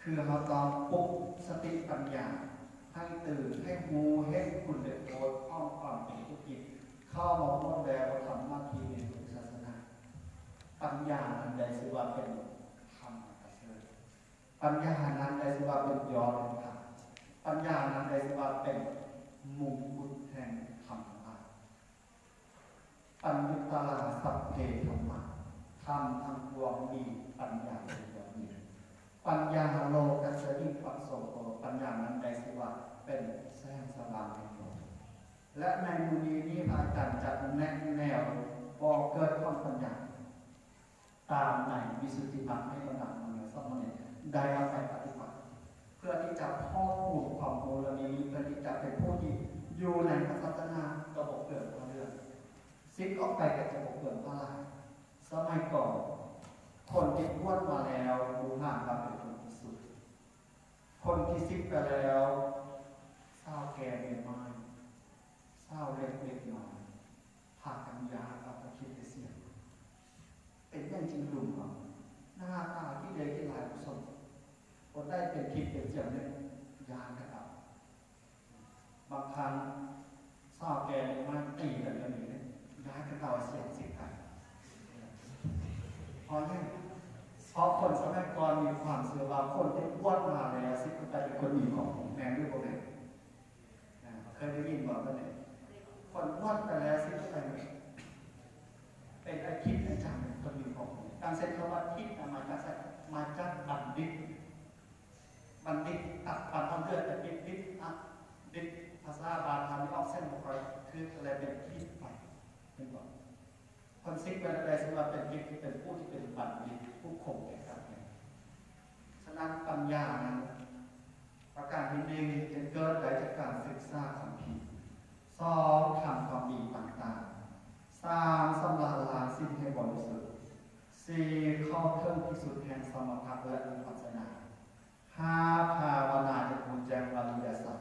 คือเราต้องปลุกสติปัญญาให้ตื่นให้หูให้คุณเด็กโตอ้อมความเป็นผู้กิจเข้ามาร่วมแววทำหน้าที่ในพุทธศาสนาปัญญานั้นได้ชื่อว่าเป็นธรรมกเสริฐปัญญานั้นได้ชื่อว่าเป็นยอดธรรมปัญญานั้นได้ชื่อว่าเป็นมุงกุฎแห่งธรรมะปัญญุตาสัพเพธรรมะธรรมทั้งปวงมีปัญญาเป็นยอดมีปัญญาโลกัสสริปัสโสโตปัญญานั้นได้ชื่อว่าเป็นแสงสว่างแห่งโลกและในมุนีนี้พระอาจารย์จัดแนวบอกเกิดความปัญญาตามในวิสุทธิมรรคให้บรรดาเมืองสมณเณรได้เอาไปปฏิบัติเพื่อที่จะพ่อพูดความโมลนี้เพื่อที่จะเป็นผู้ที่อยู่ในศาสนาระบบเกิดพระเรื่องซิกออกไปกับระบบเกิดพระลายสมัยก่อนคนที่พ้นมาแล้วดูห่างกันเป็นคนที่สุดคนที่ซิกไปแล้วเศร้าแก่เมียไม้เศร้าเล็กๆน้อยผ่ากันยาเอาไปคิดไปเสียเป็นเรื่องจริงลุงครับหน้าตาที่เด็กที่หลายผู้ชมคนได้เป็นคิดเป็นเสียงเนี่ยยากันเอาบางครั้งเศร้าแก่เมียไม้ตีกันอย่างนี้ย้ายกันเอาเสียงสิกันเพราะคนสมัยก่อนมีความเชื่อว่าคนที่อ้วนมาแล้วสิก็เป็นคนมีของแมงด้วยพวกนี้เคยได้ยินบอกว่าเนี่ยคนอ้วนไปแล้วสิก็เป็นอาคิดอาจารย์คนมีของการเซ็นคำว่าคิดมาจากบัณฑิตตัดปันเอาเลือดแต่ดิษภาษาบาลีทำออกเส้นบุคคลคืออะไรเป็นคิดไปเป็นบอกคนซิกเป็นอะไรสำหรับเป็นคิดที่เป็นผู้ที่เป็นบัณฑิตผู้คงแก่กันฉะนั้นปัญญานั้นประการที่หนึ่งจะเกิดได้จากการศึกษาคัมภีร์สองทำความดีต่างๆสามสำระล้างสิ่งให้บริสุทธิ์สี่เข้าเครื่องพิสูจน์แห่งสมถะและวิปัสสนาห้าภาวนาจะบูแจงอริยสัจ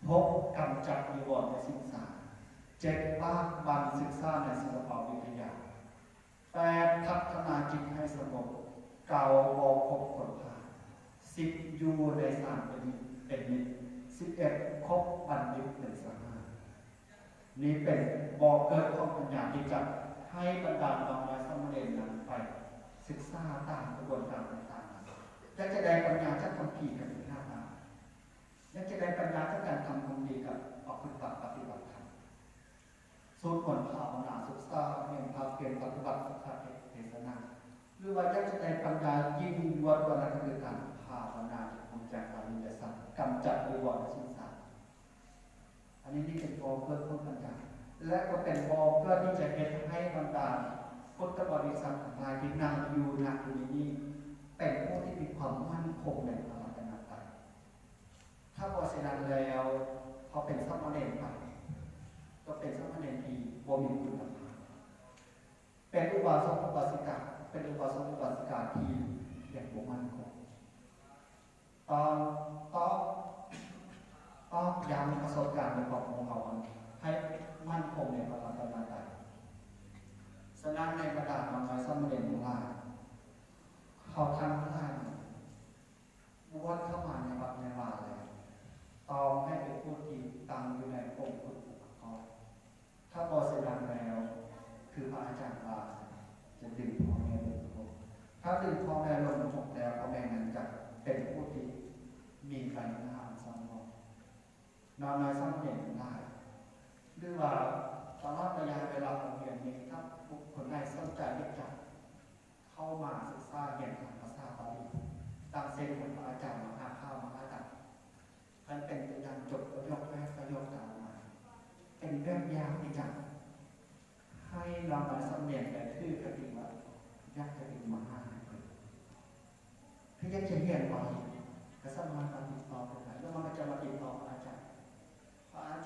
หกกำจัดนิวรณ์ในสิ่งสามเจ็ดภาคบันศึกษาในศิลปวิทยาแปดพัฒนาจิตให้สงบเก่าบอกคบคนผ่านสิบอยู่ในสามเป็นนิด11คบบัณฑิตเป็นสหายนี้เป็นบอกเกิดของปัญญาที่จะให้บรรดาน้องและสมณเณรนั้นไปศึกษาตามกระบวนการต่างๆและจะได้ปัญญาจากคำพีกับหน้าตาและจะได้ปัญญาจากการทำความดีกับออกปฏิบัติธรรมสูตรผลภาวนาศึกษาเรียนภาพเปลี่ยนปฏิบัติสักเทศนาหรือว่าจะได้ปัญญายิ่งยวดวันนั้นคือการภาวนาบูแจงอริยสัจกำจัดนิวรณ์และสิ่งสามอันนี้เป็นบอเพื่อปัญญาและก็เป็นบอเพื่อที่จะเป็นให้บรรดาพุทธบริษัททั้งหลายที่นั่งอยู่ณที่นี้เป็นผู้ที่มีความมั่นคงในพระรัตนตรัยถ้าพอเสด็จแล้วพอเป็นสมณเณรไปก็เป็นสมณเณรที่บ่มีคุณธรรมเป็นอุบาสกอุบาสิกาเป็นอุบาสกอุบาสิกาที่อย่างบ่มั่นคงต้องย้ำประสบการณ์ในความของเขาให้มั่นคงในพระรัตนตรัยฉะนั้นในบรรดาน้อยสมณเณรทั้งหลายเขาทำทั้งหลายบวชเข้ามาในวัดในวาแล้วต้องให้เป็นผู้ที่ตั้งอยู่ในองค์พุทธเขาถ้าพอเสด็จแล้วคือพระอาจารย์ว่าจะดึงพ่อแม่ลงทุกถ้าดึงพ่อแม่ลงทุกแล้วพ่อแม่นั้นจะเป็นผู้ที่มีใบหน้าสมองน้อยสมณเณรได้หรือว่าตลอดระยะเวลาของเรียนนี้ถ้าบุคคลใดสนใจที่จะเข้ามาศึกษาเรียนภาษาบาลีตามเส้นของพระอาจารย์มหาข้าวมหาจักรท่านเป็นตัวอย่างจบประโยคแรกประโยคต่อมาเป็นเรื่องยากที่จะให้เรามาสำเนียงแต่คือกติวัตยักษ์กติมหาที่ยังจะเรียนไว้ก็สามารถติดต่อได้แล้วมันก็จะมาติดต่อพระอา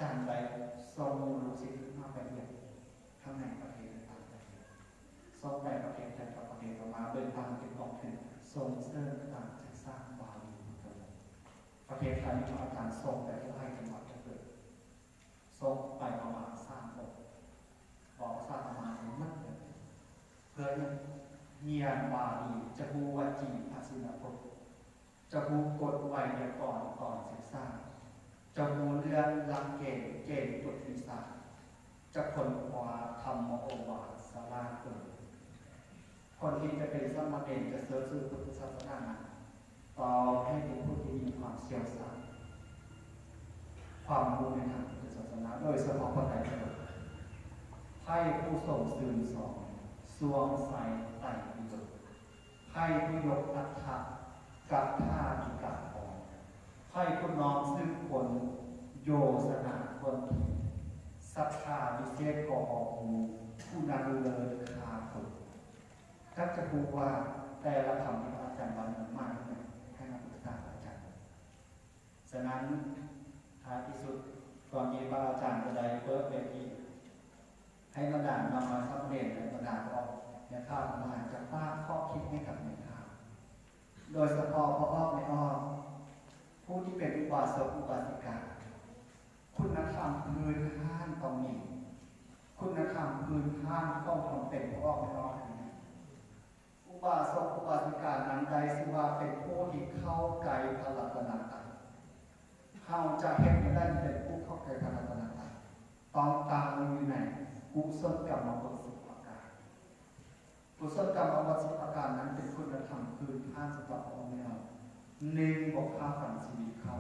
จารย์ใดส่งลูกศิษย์มาไปเรียนทั้งในประเทศและต่างประเทศส่งไปประเทศแต่ประเทศออกมาเดินทางเป็นกองทุนส่งเสริมการศึกษาบาลีประเทศไทยมีอาจารย์ส่งไปที่ให้จังหวัดเกิดส่งไปประมาณ3 องค์ บอกภาษาประมาณนี้มันเพื่อนเฮียนบาลีจะบูวจีภาษินพจน์จะบูกฎไวยากรณ์ก่อนศึกษาจะบูเรื่องหลักเกณฑ์จุดวิสาจะคนขวาธรรมโอวาทสาราเกิดคนที่จะเป็นสมณเณรจะเสริมสื่อพุทธศาสนาต่อให้เป็นผู้ที่มีความเชี่ยวชาญความรู้ในทางพุทธศาสนาโดยเฉพาะคนไทยให้ผู้ส่งสื่อสอนสวงใส่ไต่ปิฎกให้ผู้ยกอัฏฐะกับท่าอิกาพรให้ผู้น้อมซึ่งคนโยสนาคนที่ศรัทธาวิเศษกอหูผู้นั้นเลยคาฝึกก็จะพูดว่าแต่ละคำที่อาจารย์วันมากเนี่ยให้นักศึกษาอาจารย์ฉะนั้นท้ายที่สุดก่อนนี้พระอาจารย์จะได้เปิดเวทีให้บรรดานำมาสัมเด็จในบรรดาออกเนี่ยข้าวมาจะป้าข้อคิดให้กับในข้าวโดยเฉพาะพอออกในอ้อผู้ที่เป็นอุบาสกอุบาสิกาคุณธรรมพื้นฐานต้องมีคุณธรรมพื้นฐานต้องทำเป็นพอออกในอ้ออุบาสกอุบาสิกานั้นใดสิว่าเป็นผู้ที่เข้าใจพระรัตนตรัยเขาจะเห็นได้เป็นผู้เข้าใจพระรัตนตรัยต้องตามอยู่ในกุศลกรรมบท10ประการกุศลกรรมบท10ประการนั้นเป็นคุณธรรมพื้นฐานสำหรับองค์เรา1บอกฆ่าฝันชีวิตเขา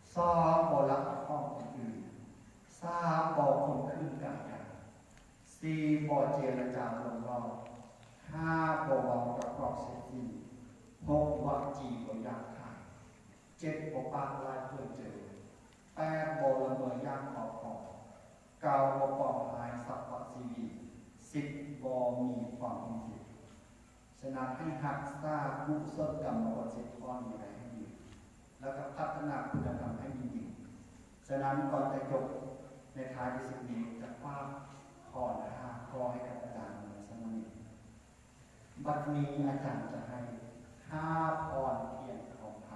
2บอกรักข้องคนอื่น3บอกคนขึ้นกันอย่าง4บอกเจรจาลงรอ5บอกวางประกอบเสร็จสิ้น6วักจีบอยากขาด7บอกปากลายเพื่อเจอ8บอกละเมอยากขอบของ9บอกปองหายสัพพะชีวิต10บอกมีความเป็นจิตฉะนั้นให้หักษากุศลกรรมบท10ข้อนี้ไว้ให้ดีแล้วก็พัฒนาคุณธรรมให้ดี ฉะนั้นก่อนจะจบในท้ายที่สุดนี้จะว่าข้อ5ข้อให้กับอาจารย์สมณีบัดนี้อาจารย์จะให้5พรเพียงทองค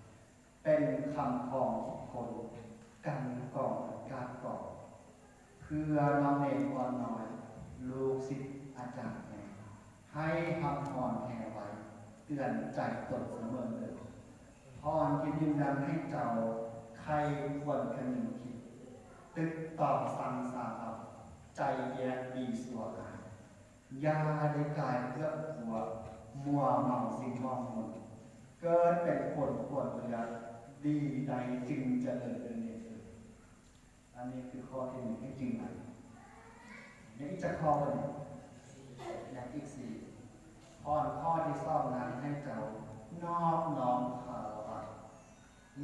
ำเป็นคำของคนกันก่อนการก่อนเพื่อน้องเองก่อนน้อยลูกศิษย์อาจารย์แห่ให้ทำพรแห่ไว้เตือนใจตนเสมอเลยพรที่ยืนยันให้เจ้าใครควรคนึงคิดตึกตอบสังสารใจแยกดีสัวกายยาได้กายเกื้อหัวมัวเมาสิ่งมองมุนเกิดเป็นคนควรเรือดีใดจึงจะเดินเนตรอันนี้คือข้อที่หนึ่งให้จริงไหมนี่จะข้อหนึ่งอย่างอีก4ข้อที่2นั้นให้เจ้านอบน้อมคารวะ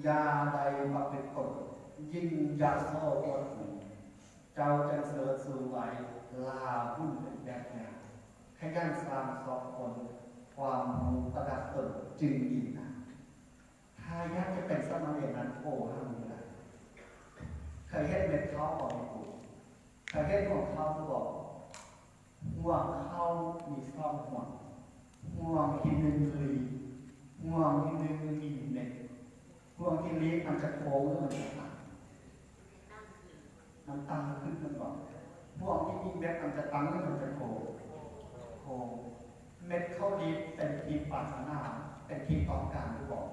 ยาใดมาเป็นกฎยิ่งยาโซ่กดหูเจ้าจะเสริฐสูไว้ลาหุ้นเป็นแบบอย่างขยันสร้างสอบคนความรู้ประดับตนจึงดีนะถ้าอยากจะเป็นสมณเณรนั้นโอ้ห้ามเลยเคยเห็นเม็ดข้าวบอกไม่ถูกเคยเห็นของข้าวบอกห่วงข้าวมีซ่อมห่วงที่หนึ่งลีห่วงที่หนึ่งมีเม็ดห่วงที่นี้มันจะโค้งหรือมันจะตั้งมันตั้งขึ้นมันบอกห่วงที่มีเม็ดมันจะตั้งหรือมันจะโค้งเม็ดข้าวดีเป็นที่ปรารถนาเป็นที่ต้องการหรือบอก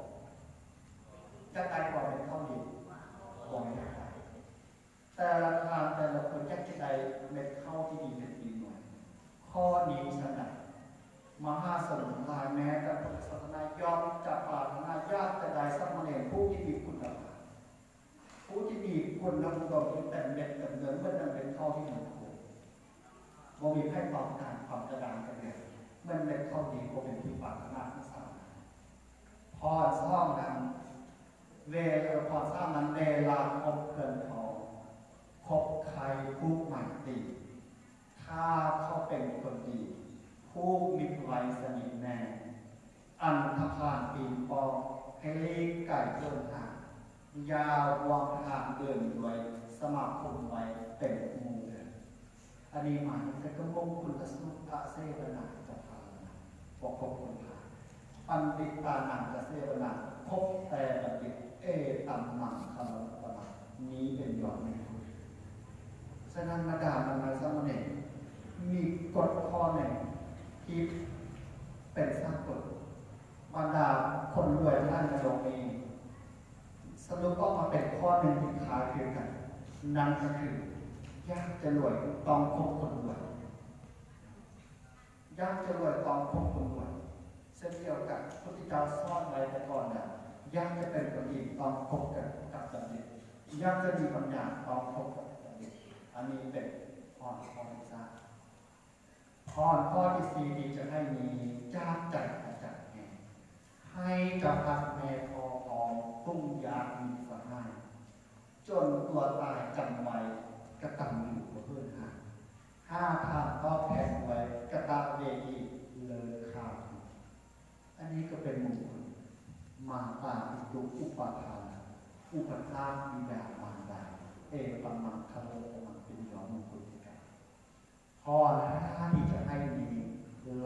จะได้กว่าเป็นข้าวดีบอกไม่ได้แต่ละทางแต่ละคนจะได้เม็ดข้าวที่ดีเป็นดีหน่อยข้อนี้สนับมหาสมุทรลายแม้แต่พุทธศาสนายอมจะปรารถนายากจะได้สมณเณรผู้ที่มีคุณธรรมผู้ที่มีคุณธรรมที่แต่เด็ดแต่เงินเมื่อนั้นเป็นข้อที่หนึ่งบ่มีให้ความการความกระดานกันเลยมันเป็นข้อดีบ่เป็นที่ปรารถนาที่สามพอซ่อมนั้นพอซ่อมนั้นเวลาคบเกินทองคบใครผู้ใหม่ตีถ้าเขาเป็นคนดีผู้มีไว้สนิทแน่อันทพานปีปองให้ลีกไก่เกินหางยาววางทางเดินด้วยสมาคมไว้เป็นมูลอันนี้หมายถึงกระมงคุณกสุภะเสวนาจะพาปกครองคนพาปันติตานังจะเสวนาพบแต่บัณฑิตตัมมังคำปนานี้เป็นยอดไม่ถูกฉะนั้นมาด่ามันมาสมณเณร มีกฎข้อหนึ่งที่เป็นสร้างกฎบรรดาคนรวยท่านในโลกนี้สรุปออกมาเป็นข้อหนึ่งที่คล้ายคลึงกันนั่นก็คือยากจะรวยต้องคบคนรวยยากจะรวยต้องคบคนรวยเช่นเดียวกับพุทธเจ้าสอนไว้แต่ก่อนนะยากจะเป็นคนดีต้องคบกันกับบัณฑิตยากจะมีปัญญาต้องคบกับบัณฑิตอันนี้เป็นข้อที่สามข้อที่สี่ที่จะให้มีจากใจจากแห่ให้กับพักแม่พอของตุ้งยามีสหายจนตัวตายจำไว้กระตังอยู่กับเพื่อนห้าทางก็แผ่นไว้กระตาเวทีเลยขาดอันนี้ก็เป็นมงคลมาตาอิตุอุปทานอุปทานวิดามารดาเอปัมมังคโลมันเป็นยอมมงคลกันข้อห้าที่จะให้มี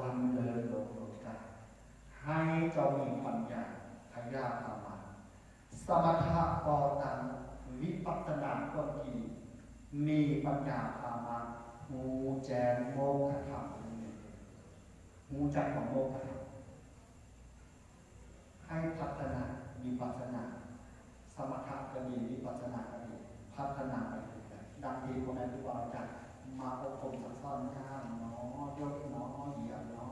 ลำเลินโลกกันให้เจ้ามีปัญญาพยาธรรมะสมถะปอตังวิปัสสนาก็ดีมีปัญญาธรรมะมูแจงโมฆะธรรมมูจักของโมฆะธรรมให้พัฒนาวิปัสสนาสมถะก็ดีวิปัสสนาก็ดีพัฒนาไปเรื่อยๆดังที่คนนั้นที่ว่าอาจารย์มาอบรมสักซ่อนข้ามน้อยกน้อเหยียบน้อ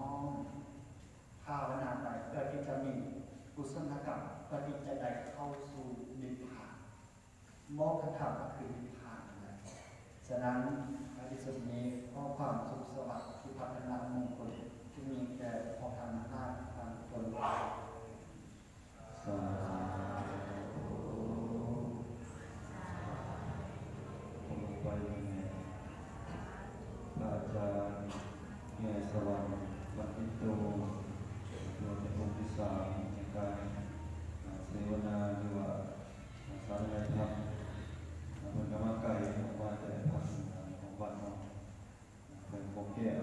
ภาวนาไปเพื่อที่จะมีกุศลกรรมเพื่อที่จะได้เข้าสู่นิพพานโมฆะธรรมก็คือนิพพานนะฉะนั้นในที่สุดนี้ข้อความสุขสวัสดิ์ที่พัฒนามงคลที่มีแก่พอทำหน้าทางตนสาธุผมไปเนี่ยพระอาจารย์แง่สวรรค์วันอิโตโดยเป็นองค์ที่สามในการเสวนาหรือว่าสารนัยธรรมเป็นกรรมไก่ว่าแต่พักของวัดเนาะเป็นโปแก้ว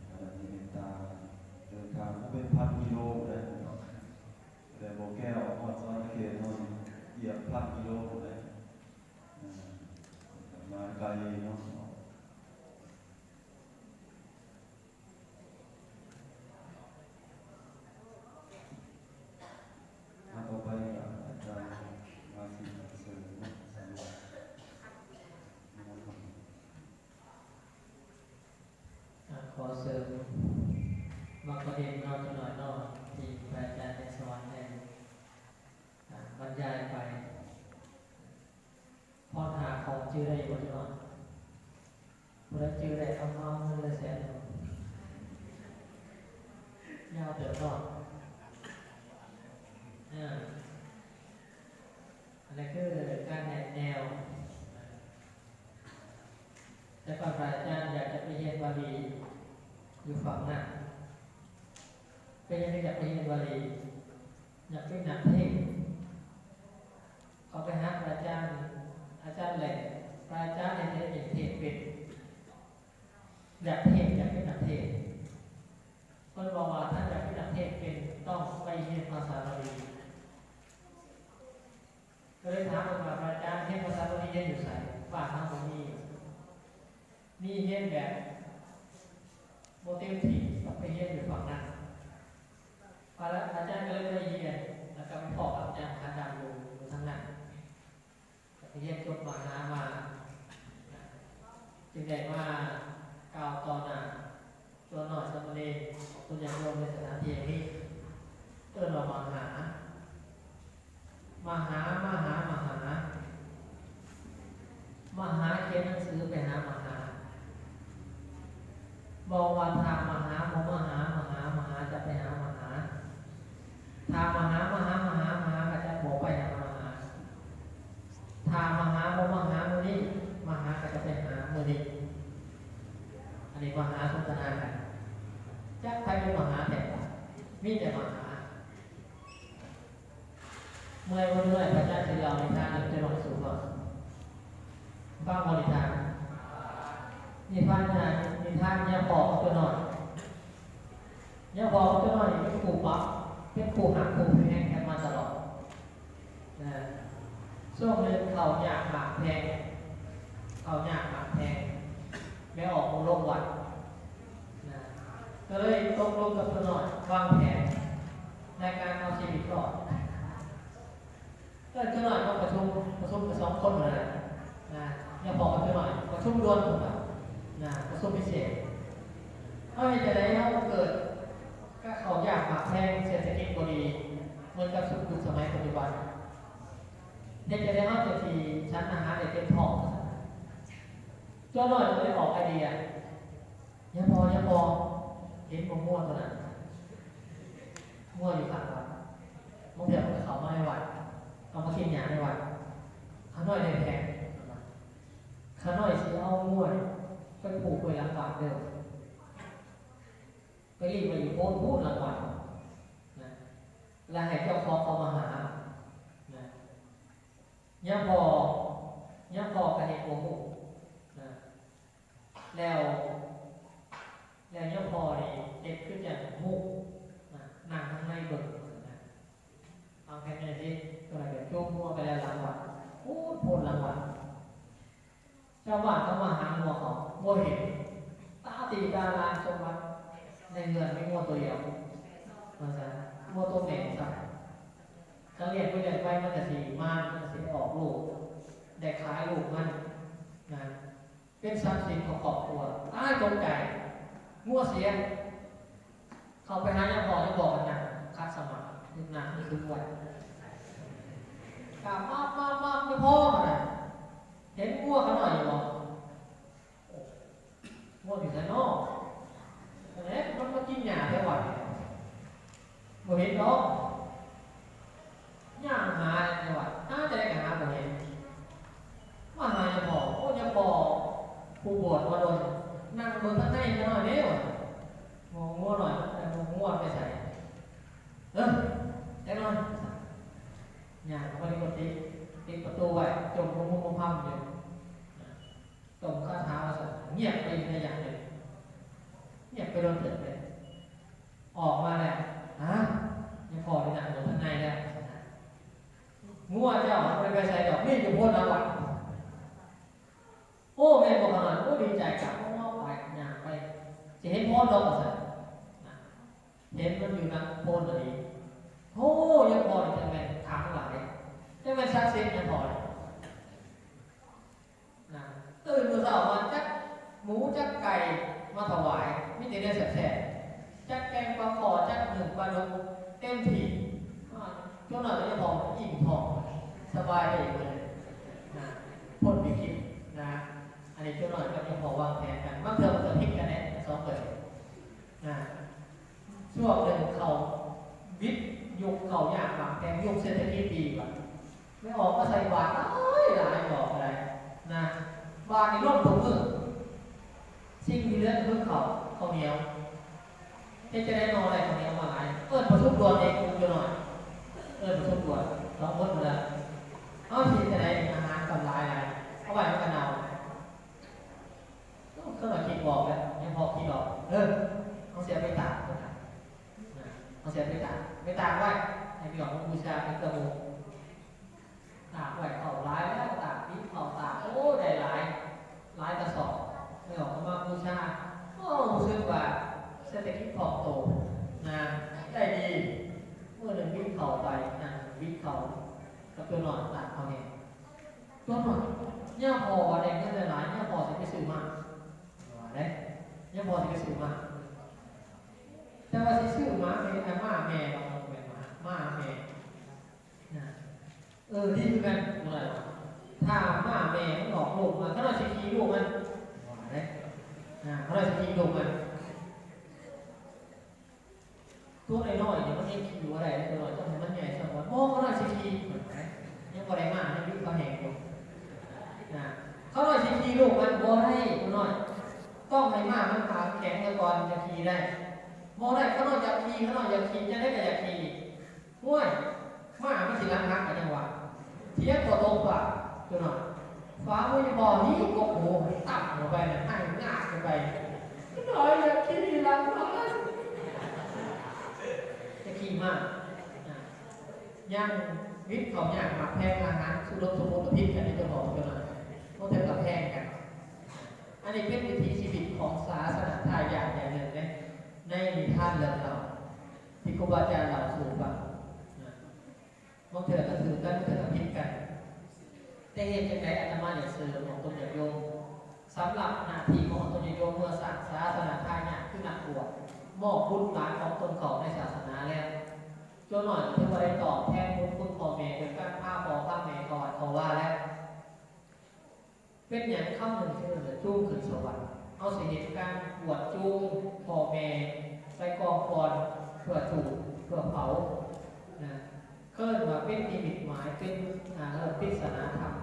อะไรนี้เมตตาเดินทางก็เป็นพันกิโลเลยแต่โปแก้วหอดซอยเขตนนเหยียบพันกิโลเลยมาไกลเนาะต่อไปอาจารย์มาสิเสริมสำหรับขอเสริมบางประเด็นเราจะหน่อยนอกที่พระอาจารย์ในสวรรค์ได้บรรยายไปพอหาของชื่อได้บนนอนเพื่อชื่อได้เอาเงินเลยแสนยาวเติบโตอันนี้คือการแนแนวแต่พระอาจารย์อยากจะไปเรียนบาลีอยู่ฝั่งนั้นเป็นยังไงอยากไปเรียนบาลีอยากเป็นนักเทศเขาไปหาพระอาจารย์แหล่งพระอาจารย์ในเทศเป็นอยากเทศอยากเป็นนักเทศคนบอกว่าถ้าอยากเป็นนักเทศเป็นต้องไปเรียนภาษาบาลีก็เลยถามว่าพระอาจารย์เรียนภาษาบาลีเรียนอยู่ไสฝ่าทางตรงนี้นี่เรียนแบบโมเดลที่ต้องไปเรียนอยู่ฝั่งนั้นพระอาจารย์ก็เลยไปเรียนแล้วก็ไปพบอาจารย์อยู่ทางนั้นไปเรียนจบมหามาจึงได้มากล่าวต่อหน้าตัวหน่อยสมเด็จตัวอย่างรวมในสถานที่นี้เตือนเรามาหาเขียนหนังสือไปหามหาบอกว่าทางมหาโมมหาจะไปหามหาทางมหาก็จะโผล่ไปหามหาทางมหาโมมหาโมนี้มหาก็จะไปหาโมนี้อันนี้มหาสนทนากันจะใครเป็นมหาแต่มีแต่มหาเมื่อวันเมื่อพระเจ้าจะยอมในทางจะลงสู่ก่อนบ้างบริทานนิทานเนี่ยพอตัวหน่อยเนี่ยพอตัวหน่อยเป็นครูปั๊บเป็นครูหักครูแพงกันมาตลอดนะช่วงนึงเขาอยากหมักแพง ไม่ออกโรงวัดนะก็เลยตกลงกับตัวหน่อยวางแผนในการเอาชีวิตรอดก็ตัวหน่อยมาประชุมกับสองคนเลยนะอย่าบอกกับตัวหน่อยประชุมด่วนผมนะประชุมพิเศษเอาให้จะได้เราเกิดก็เขาอยากหมักแพงเศรษฐกิจพอดีเหมือนกับยุคสมัยปัจจุบันเด็กจะได้เข้าใจทีชั้นอาหารเด็กเต็มท้องตัวหน่อยมันเลยออกไอเดียยังพอเห็นมั่วตัวนั้นมั่วอยู่ข้างวัดมั่วเดี๋ยวมันเขามาในวัดเอามากินหยาในวัดข้าน้อยได้แพงข้าน้อยสิเอามั่วไปปลูกไว้หลังวัดเดิมไปรีบมาอยู่พูดหลังวัดนะแล้วให้เจ้าของเขามาหานะยังพอกระเห็นโอ้โหนะแล้วยังพอนี่เด็กขึ้นจากมุกนะนั่งข้างในเบิกนะเอาแค่นี้สิก็เลยเดี๋ยวจุ่มมัวไปแล้วหลังวัดพูดหลังวัดชาวบ้านเขามาหามัวเขามัวเห็นตาตีตาลานชมวัดในเงินไม่มัวตัวเดียวมันจะมัวตัวเหม็นสักเขาเรียนไปมันจะสีมันจะสีออกลูกได้ขายลูกมันนะเป็นทรัพย์สินของครอบครัวอ้ายตกใจมั่วเสียเขาไปหายังบอกกันนะคัดสมัครนี่นะนี่คือวันกลับมาไม่พ่อมันนะเห็นมั่วกันหน่อยอยู่หรอมั่วอยู่ข้างนอกเนี่ยมันมากินหญ้าแค่วันบ่เห็นเนาะย่างหาในวัดน่าจะได้กันหาบ่เห็นมาหายังบอกผู้บวชมาโดนนั่งบนข้างในหน่อยเดียวมองงัวหน่อยแต่มองงัวไปใส่แน่นอนอย่างเขาไม่ได้ติดประตูไว้จมมุมพัมอยู่จมข้าเท้าใส่เงียบไปในอย่างหนึ่งเงียบไปโดนเถิดเลยออกมาแล้วยังพอที่นั่งบนข้างในแล้วงัวเจ้าไม่ไปใส่ดอกนี่จะพูดแล้ววัดโอ้แม่บอกขนาดโอ้ดีใจกับพ่อไปงานไปจะเห็นพ่อดอกสิเห็นมันอยู่นั่งโพนเลยโอ้ยังพอจะเป็นถามหลายจะเป็นซักเซ็ตยังพอนะตื่นมือเช้ามาจักหมูจักไก่มาถวายไม่ได้ได้แสบจักแกงปลาคอจักหนึ่งปลาดุกเต็มที่ช่วงหน่อยจะพออิ่มท้องสบายได้เลยนะพ้นวิกฤตนะอันนี้ช่วงหน่อยก็จะพอวางแผนกันบางเทอมมันจะพลิกกันแน่สองเกิดนะช่วงหนึ่งเขาวิทย์ยุคเขาอยากหลังแกงยุคเศรษฐกิจดีกว่าไม่ออกก็ใส่บาตรหลายบอกอะไรนะบาตรในร่มถุงมือสิ่งมีเรื่องเพื่อเขาเหนียวจะได้นอนอะไรเขาเหนียวมาหลายประชุมด่วนเองคุณจะหน่อยประชุมด่วนสองคนเลยเอาที่จะได้อาหารกับลายอะไรเอาไว้ไม่กันเอาก็หน่อยคิดบอกเลยยังพอคิดบอกเอาเสียไปตากเอาเสียไปตากไว้ให้พี่หลอกบูชาเป็นกระมูตากไว้เข่าร้ายแล้วตากปี๊บเข่าตากโอ้ได้หลายกระสอบพี่หลอกมาบูชารู้สึกว่าเศรษฐกิจพอโตนะได้ดีเมื่อหนึ่งวิ่งเข่าไปนะวิ่งเข่ากับตัวหน่อยตากเขาเนี่ยตัวหน่อยเนี่ยพออะไรเงี้ยหลายเนี่ยพอจะไปซื้อมาเนี่ยพอจะไปซื้อมาแต่ว่าที่ซื้อมาเป็นม่าแม่เราเป็นม่าแม่นะที่คือกันอะไรถ้าม่าแม่มันหลอกลูกมันเขาเราจะขี้ลูกมันเขาเราจะขี้ลูกมันตัวน้อยๆเนี่ยมันยังขี้อยู่อะไรตัวน้อยจะมันใหญ่สมบูรณ์เขาเราจะขี้ยังพอได้มากยังวิ่งเขาแหงอยู่เขาเราจะขี้ลูกมันบ่ได้ตัวน้อยต้องให้มากมันขาแข็งก่อนจะขี่ได้มองได้เขาหน่อยอยากขี่จะได้ก็อยากขี่ห้วยมาไม่สิล้างนักกันจังหวะเทียบตัวตรงกว่าตัวหน่อยฟ้าไม่พอนี่ก็โอ้ต่ำลงไปนะให้งาลงไปหน่อยอยากขี่ล้างนักจะขี่มากย่างวิทย์เขาอย่างหมักแพงอาหารสุดสมบูรณ์พิษกันในตัวหน่อยตัวหน่อยต้องเทียบกับแพงกันอั นนี้เป็นวิถีชีวิตของศาสนาไทยอย่างหนึ่งในนิทานเรื่องเราที่ครูบาอาจารย์เราสู่ฟังบางเถื่อก็ถือกันเถื่อพิดกันแต่เหตุจังไดอาตมาอยากเสริมของตนโยมสำหรับหน้าที่ของตนโยมเมื่อศาสนาไทยเนี่ยคือนักบวชมอบบุญหลานของตนของในศาสนาแล้วจนหน่อยที่ว่าได้ตอบแทนบุญคุณพ่อแม่โดยการพาพ่อพาแม่ก่อนเขาว่าแล้วเป็นอย่างข้าหนึ่งที่เราจะจูงขึ้นสวรรค์เอาสิเหตุการบวชจูงพ่อแม่ไปกองฟอนเพื่อถูกเพื่อเผานะเคลื่อนมาเป็นนิมิตหมายเป็นปริศนาธรรม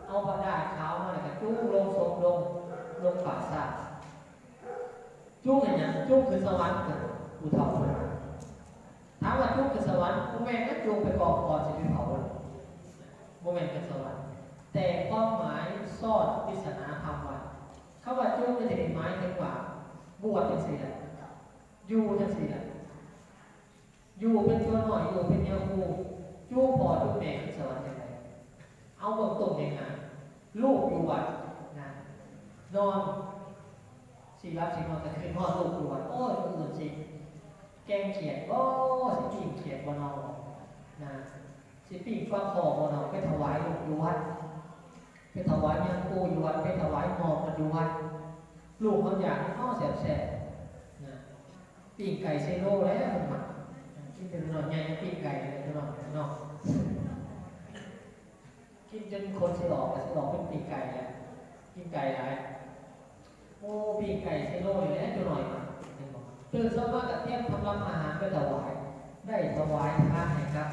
เอาบรรดาขาวมาแล้วก็จูงลงศพลงป่าซาจูงอย่างนี้จูงขึ้นสวรรค์กันอุทธรณ์ถามว่าจูงขึ้นสวรรค์โมเมนต์ก็จูงไปกองฟอนสิไปเผาโมเมนต์ขึ้นสวรรค์แต่ความหมายซ่อนปริศนาธรรมว่าเขาว่าจูงไม่ใช่หมายถึงว่าบวชเป็นสิ่งใดอยู่เป็นสิ่งใดอยู่เป็นตัวหน่อยอยู่เป็นเยาคูจูงพอจูงแม่ขึ้นสวรรค์ยังไงเอาเบื้องต้นยังไงลูกอยู่วัดนะนอนสีรับสีนอนแต่คืนพ่อลูกอยู่วัดโอ้ยอื่นสิแกงเขียดโอ้สิปิ้งเขียดบนเอานะสิปิ้งฟักคอบนเอาไปถวายลูกอยู่วัดไปถวายยังกูอยู่วัดไปถวายหมอกกันอยู่วัดลูกเขาอยากให้พ่อแสบๆนะปิ้งไก่เซโร่แล้วมันหมักกินเป็นหน่อยใหญ่ปิ้งไก่เลยจะหน่อยเนาะกินจนคนสิหลอกแต่สิหลอกเป็นปีกไก่แหละกินไก่หลายโอ้ปีกไก่เซโร่เลยนะจะหน่อยมาตื่นเช้ามากับเที่ยงทำรับอาหารไปถวายได้ถวายทานให้ครับ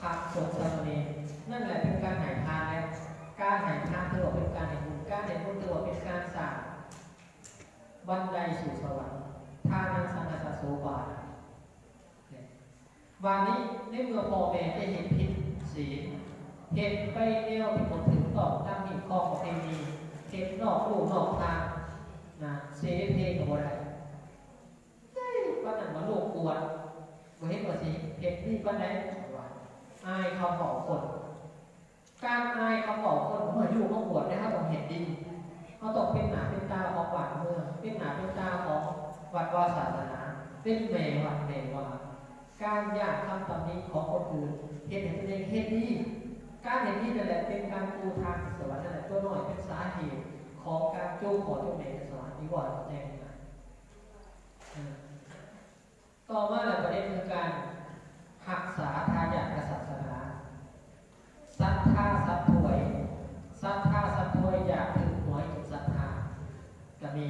พระสงฆ์สามเณรนั่นแหละเป็นการให้ทานแล้วการให้ทานถือว่าเป็นการให้บุญการให้บุญถือว่าเป็นการสร้างบันไดสู่สวรรค์ทานังสังฆสโสบาวันนี้ในเมื่อพ่อแม่จะเห็นผิดศีลเห็นไปแนวที่ผมถึงตอบตามมีข้อประเพณีเห็นนอกลู่นอกทางนะเสียเพลงกับอะไรป้าหนังมาลูกปวดมาเห็นว่าสิเห็นนี่ป้าไหนอายเขาบอกคนการอายเขาบอกคนเมื่ออยู่เขาปวดนะครับผมเห็นดีเขาต้องเป็นหนาเป็นตาของวัดเมืองเป็นหนาเป็นตาของวัดวาศาสนาเป็นเมวัดเมวาการอยากทำตำนี้ของคนอื่นเห็นตัวเองเห็นดีการเห็นนี้นั่นแหละเป็นการปูทางสวรรค์นั่นแหละตัวน้อยเป็นสาเหตุของการจูงขอจูงเมฆสวรรค์ที่ว่าแจ้งนะต่อมาประเด็นคือการหักษาทายาทศาสนาศรัทธาสัตถวยศรัทธาสัตถวยอยากถึงหวยถึงศรัทธาก็มี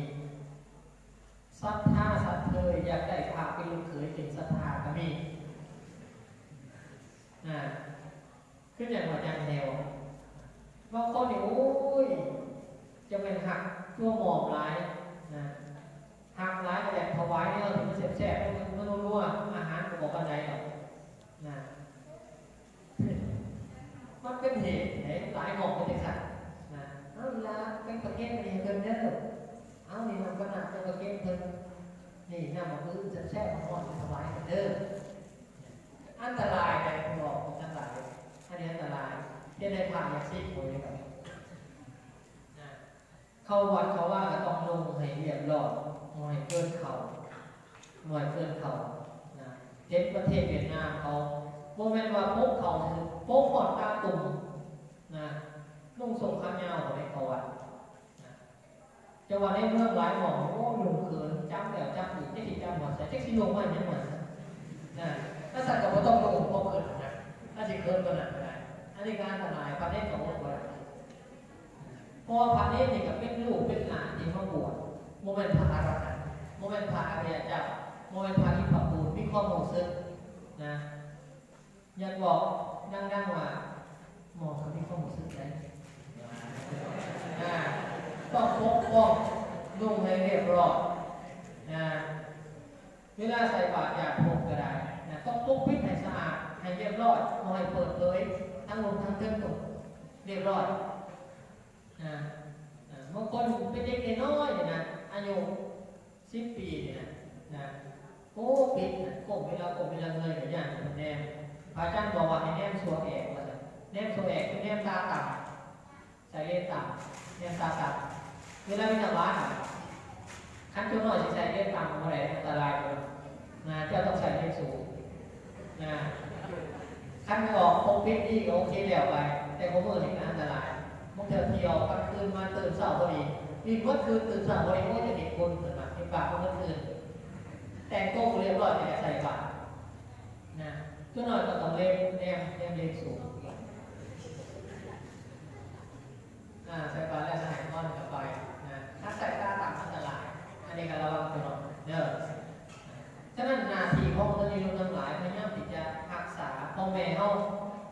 ศรัทธาสัตถวยอยากได้พาเป็นลูกเขยถึงศรัทธาก็มีขึ้นอย่างว่าอย่างแนวบางคนเนี่ยโอ้ยจะเป็นหักตัวหมอบร้ายนะหักร้ายแบบถวายเนี่ยถึงมันแสบๆมันรัวๆอาหารก็บอกกันไหนหรอกนะมันเป็นเหตุไหนหลายหมอกเป็นสัตว์นะเอาเวลาเป็นประเทศนี่เพิ่นเด้อเอานี่มันก็หนักเป็นประเทศเพิ่นนี่น้ำมันคือแซ่บๆมันอ่อนถวายกันเด้ออันตรายในคุณบอกอันตรายอันนี้อันตรายที่ได้ผ่านอย่างซีโคเลยครับเข้าวัดเขาว่าก็ต้องลงให้เรียบร้อยหน่อยเกินเขาหน่อยเกินเขานะเห็นประเทศเวียดนามเขาโมเมนต์ว่าพกเขาคือพกหอดตาตุ่มนะนุ่งทรงขายาวในเขาวัดนะจังหวะในเมืองหลายหมองโอ้หนุ่มเขินจับแล้วจับอีกที่จับหมดแต่เจ๊กซี่ลงมาอย่างนั้นนะถ้าสัตว์กับต้องลงพกเขินนะถ้าสิเขินก็หนักได้อันนี้การทำลายประเทศของเราพอพระเนตรนี่กับเป็นลูกเป็นหลานที่เขาบวชโมเมนต์พระอรหันต์โมเมนต์พระอริยเจ้าโมเมนต์พระอิปัปปูมีข้อมูลซึ่งนะอยากบอกดังๆว่าหมอเขามีข้อมูลซึ่งไหมต้องปกป้องนุ่งให้เรียบร้อยนะเวลาใส่บาตรอยากพกก็ได้นะต้องปกปิดให้สะอาดให้เรียบร้อยไม่ให้เปิดเผยทั้งลมทั้งเทิงตกเรียบร้อยบางคนเป็นเด็กน้อยนะอายุ10 ปีเนี่ยนะโอ้ปิดนะก้มเวลาเงยกับอย่างคนแนมพระอาจารย์บอกว่าให้แนมสัวแอกว่าแนมสัวแอกคือแนมตาต่ำใส่เลนต่ำแนมตาต่ำ เวลาวินาบ้านขั้นจุดหน่อยจะใส่เล่นต่ำเมื่อไหร่อันตรายเลยนะเจ้าต้องใส่เลขสูงนะขั้นไม่ออกพกพิษนี่โอเคแล้วไปแต่ผมเมื่อถึงอันตรายมึงเถอะเที่ยวกลางคืนมาตื่นเช้าพอดีมีเมื่อคืนตื่นเช้าพอดีก็จะเด็กคนตื่นมาที่ปากเมื่อคืนแต่งโต๊ะเรียบร้อยแต่ใส่บาตรนะจุดหน่อยก็ต้องเล่นแนมเลขสูงใส่บาตรแล้วใส่ก้อนกับไปนะถ้าใส่ตาต่ำอันตรายอันนี้ก็ระวังตัวเด้อฉะนั้นนาทีของตนนี้ทั้งหลายพยายามที่จะรักษาพ่อแม่เขา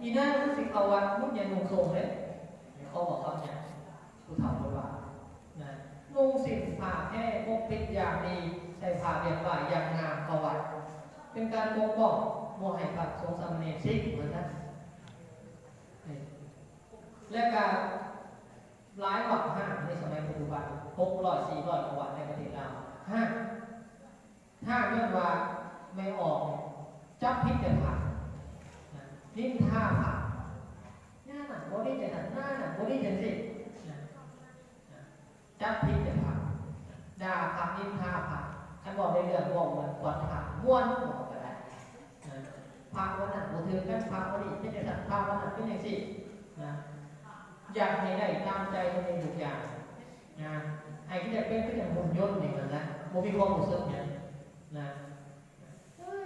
อีนั่นรู้สึกเขาวัดมุดยันนุ่งทรงเลยเขาบอกเขาเนี่ยผู้เฒ่าผู้ว่านะนุ่งสิ่งผ้าแค่ปกปิดอย่างดีใส่ผ้าเรียบร้อยอย่างงามเขาวัดเป็นการปกป้องโมให้พระสงฆ์สามเณรซิกเหมือนกันและการร้ายวัดห้างในสมัยปัจจุบัน600 400 กว่าวัดในประเทศลาวห้างถ้าเรื่องว่าไม่ออกจับพิษจะผ่านนิ่ท่าผ่านหน้าหนังบอดี้จะหันหน้าหนังบอดี้จะสิจับพิษจะผ่านด่าผ่านนิ่ท่าผ่านท่านบอกในเรื่องบอกเหมือนกวาดผ่านม้วนบอกก็ได้พาวันนั้นบูถือกันพาวันนี้เป็นอย่างนั้นพาวันนั้นเป็นอย่างสิอยากให้ได้ตามใจตัวเองทุกอย่างไอ้ที่จะเป็นก็อย่างหุ่นยนต์นี่เหมือนกันโมมีความรู้สึกเนี่ยนะ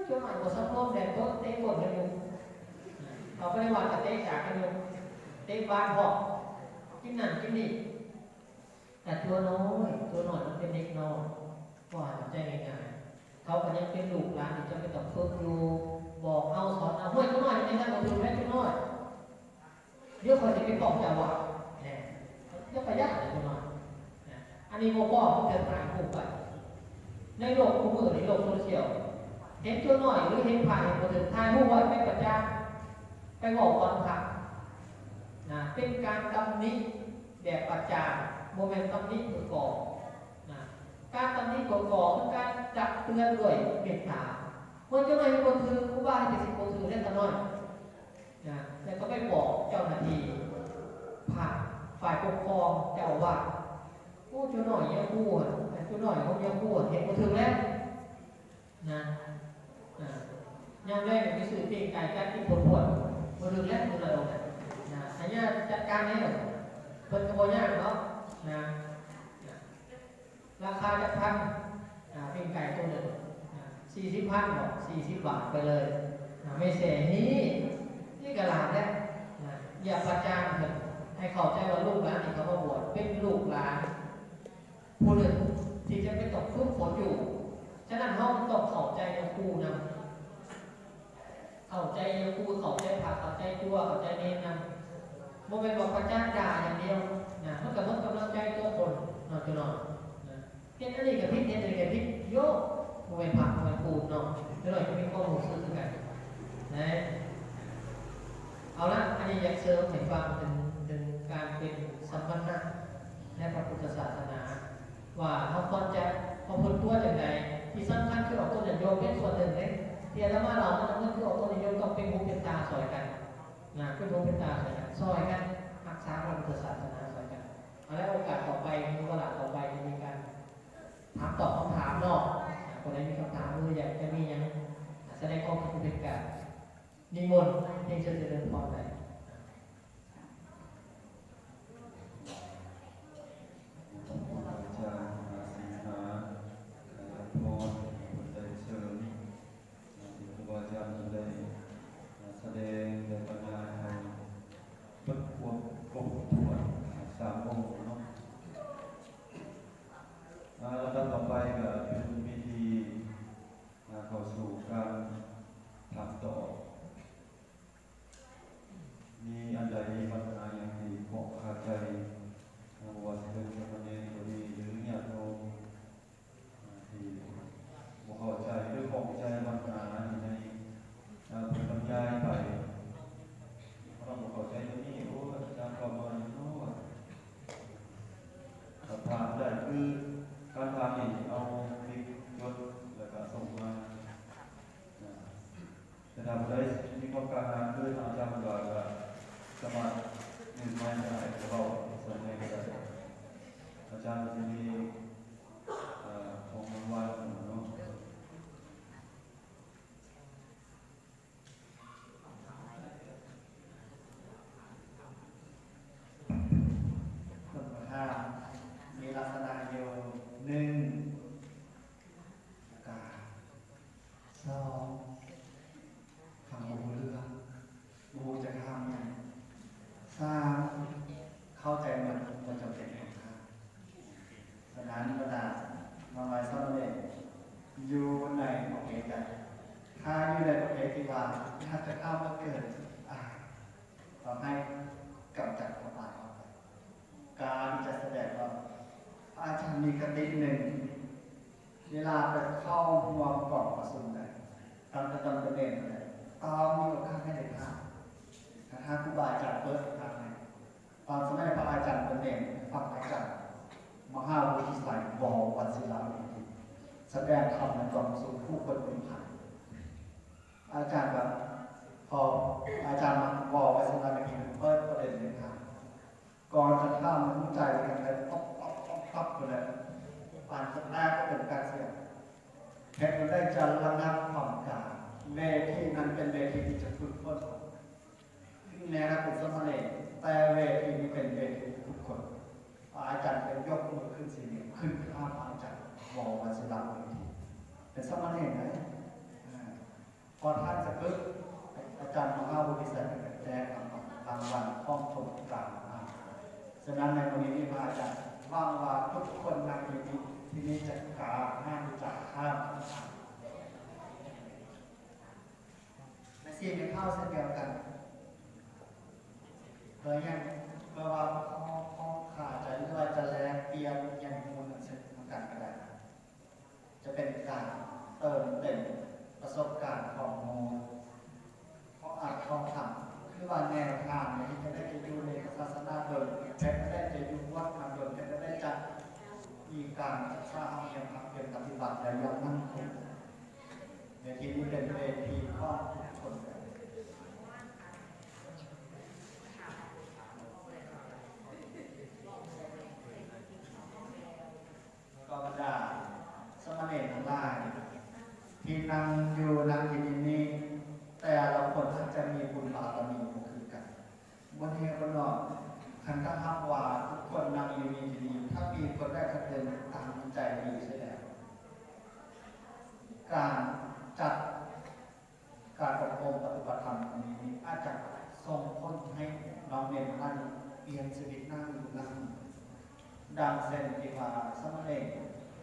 ช่วงหลังก็สักร่มแดดก็เตะบดกันอยู่เราไปวันกับเตะจากกันอยู่เตะบ้านพอกินนั่นกินนี่แต่ตัวน้อยมันเป็นเด็กน้อยก็อาจจะใจง่ายๆเขาก็ยังเป็นลูกหลานที่จะไปต้องฝึกอยู่บอกเอาสอนเอาห้วยตัวน้อยในทางเราดูแม่ตัวน้อยเดี๋ยวคนจะไปบอกอย่าว่าเนี่ยเดี๋ยวไปยากเลยตัวน้อยอันนี้โมบอกมันเกิดผ่านผูกไปในโลกคู่มือในโลกโซเชียลเห็นตัวหน่อยหรือเห็นผ่านเห็นคนอื่นทายผู้ไว้ไม่ประจานไปบอกก่อนค่ะเป็นการตำหนิแบบประจานโมเมนต์ตำหนิตัวก่อการตำหนิตัวก่อคือการจับเตือนด้วยเมตตาเมื่อเจ้าหน้าที่คนถือผู้บ้านที่สิบคนถือเล่นตะน้อยแต่ก็ไม่บอกเจ้าหน้าที่ผ่านฝ่ายปกครองเจ้าว่าโอ้เจ้าหน่อยยังพูดเจ้าหน่อยเขายังพูดเห็นคนถือแล้วยังแรกมีสื่อเพียงไก่การที่ปวดมาดึงแล้วดูเลยอันนี้จัดการให้หมดเป็นกระบวนการเนาะราคาจะพันเพียงไก่ตัวหนึ่ง40,000บอก40 บาทไปเลยไม่เสียนี่กระลาดแล้วอย่าประจานเถอะให้เข้าใจว่าลูกหลานที่เขามาบวชเป็นลูกหลานผู้หนึ่งที่จะไปตกฝึกฝนอยู่ฉะนั้นเขาต้องเข้าใจในครูนะเข้าใจในครูเข้าใจผักเข้าใจตัวเข้าใจเน้นนะโมเป็นบอกประจานด่าอย่างเดียวมันกับมันกำลังใจตัวคนนอนจะนอนเห็นอันนี้กับพิษเห็นอันนี้กับพิษโยกโมเป็นผักโมเป็นปูนเนาะจะหน่อยจะมีข้อมูลซื้อกันนะเอาละอันนี้อยากเสริมให้ฟังเป็นการเป็นสัมพันธ์ในพระพุทธศาสนาว่าเขาควรจะพอพ้นตัวจากไหนที่สำคัญคือออกตัวอย่างโยมเป็นส่วนหนึ่งเลยที่อาตมาเรานั่นคือออกตัวอย่างโยมต้องเป็นหูเป็นตาสอยกันเป็นหูเป็นตาสอยกันรักษาพระพุทธศาสนาสอยกันแล้วโอกาสต่อไปมีเวลาต่อไปจะมีการถามตอบคำถามนอกคนไหนมีคำถามมืออยากจะมียังแสดงความคิดเป็นการนิมนต์เพียงเชิญเจริญพรได้แสดงในปัญญาในพุทธควบคุมตัว3 องค์เนาะแล้วต่อไปก็เป็นพิธีเข้าสู่การทำต่อมีอันใดปัญหาอย่างที่บอกขาดใจว่าจะเป็นประเด็นตัวนี้หรือญาติโยมที่บอกเข้าใจหรือของใจปัญหาในเป็นบรรยายไปเราบอกเข้าใจตรงนี้โอ้อาจารย์ประมาณโน้คำถามได้คือการถามนี่เอาคลิปยศแล้วก็ส่งมาจะทำได้มีความกล้าหาญคืออาจารย์บอกว่าสามารถยืนยันได้เราส่งให้ก็ได้ จารย์จะมีของรางวัลเนาะ คนประธานมีลักษณะอยู่หนึ่งกาสองฟังบูเรื่องบูจะทำอย่างสามเข้าใจมันมันจำเป็นของข้าฉะนั้นบรรดามาไว้ซ่อนเล่นอยู่ในประเภทใดถ้าอยู่ในประเภทที่ว่าถ้าจะเข้ามาเกิดเราให้กำจัดความตายออกไปการจะแสดงว่าอาจารย์มีกติหนึ่งเวลาไปเข้าร่วมกล่องประชุมกันตามประจำประเด็นเลยต้องมีโอกาสให้ได้ทำถ้าครูบาอาจารย์เปิดทางไหนตอนสมัยพระอาจารย์เป็นเด็กฟังอาจารย์มหาวิทยาลัยบอวัดศิลาวิทยาแสดงธรรมในกล่องสู่ผู้คนเป็นพันอาจารย์แบบพออาจารย์มาบอกวัดศิลาวิทยาเปิดประเด็นเลยครับก่อนจะข้ามมันใจกันเลยปั๊บไปเลยผ่านสัปดาห์ก็เป็นการเสียแค่เราได้จะระงับความการเวทีนั้นเป็นเวทีที่จะฝึกฝนแนวเป็นสมณเณรแต่เวทีนี้เป็นเวทีทุกคนอาจารย์เป็นยกมือขึ้นสี่เหลี่ยมขึ้นข้ามอาจารย์บอกวันศิลาเวทีเป็นสมณเณรไหมพอท่านจะปึ๊บอาจารย์มหาวิทยาลัยแจ้งรางวัลห้องชมกลางฉะนั้นในวันนี้พระอาจารย์ว่างว่าทุกคนในที่นี้จะกราบห้ามจากข้ามไม่ซีไม่เข้าเส้นเดียวกันเพื่อยังเพื่อว่าข้อขาดใจหรือว่าจะแลกเปลี่ยนยังมูลเส้นของกันก็ได้จะเป็นการเติมเต็มประสบการณ์ของโมข้ออาจข้อทำคือว่าแนวทางที่จะได้อยู่ในศาสนาโดยแพทย์ได้จะอยู่วัดมาโดยแพทย์ได้จัดมีการสร้างเพียงพักเป็นปฏิบัติและยังมั่นคงในที่นี้เป็นเวทีข้อคนก็บรรดาสมณเณรทั้งหลายที่นั่งอยู่นั่งที่นี้แต่ละคนอาจจะมีบุญบารมีคือกันวันนี้คนนอกคันตั้งห้ามว่าทุกคนนั่งอยู่มีดีถ้ามีคนได้คะแนนตามใจดีใช่แล้วการจัดการอบรมปฏิบัติธรรมนี้อาจจะส่งผลให้น้องเรียนนั่นเปลี่ยนชีวิตนั่งอยู่นั่งดังเซนติวาสมณเณร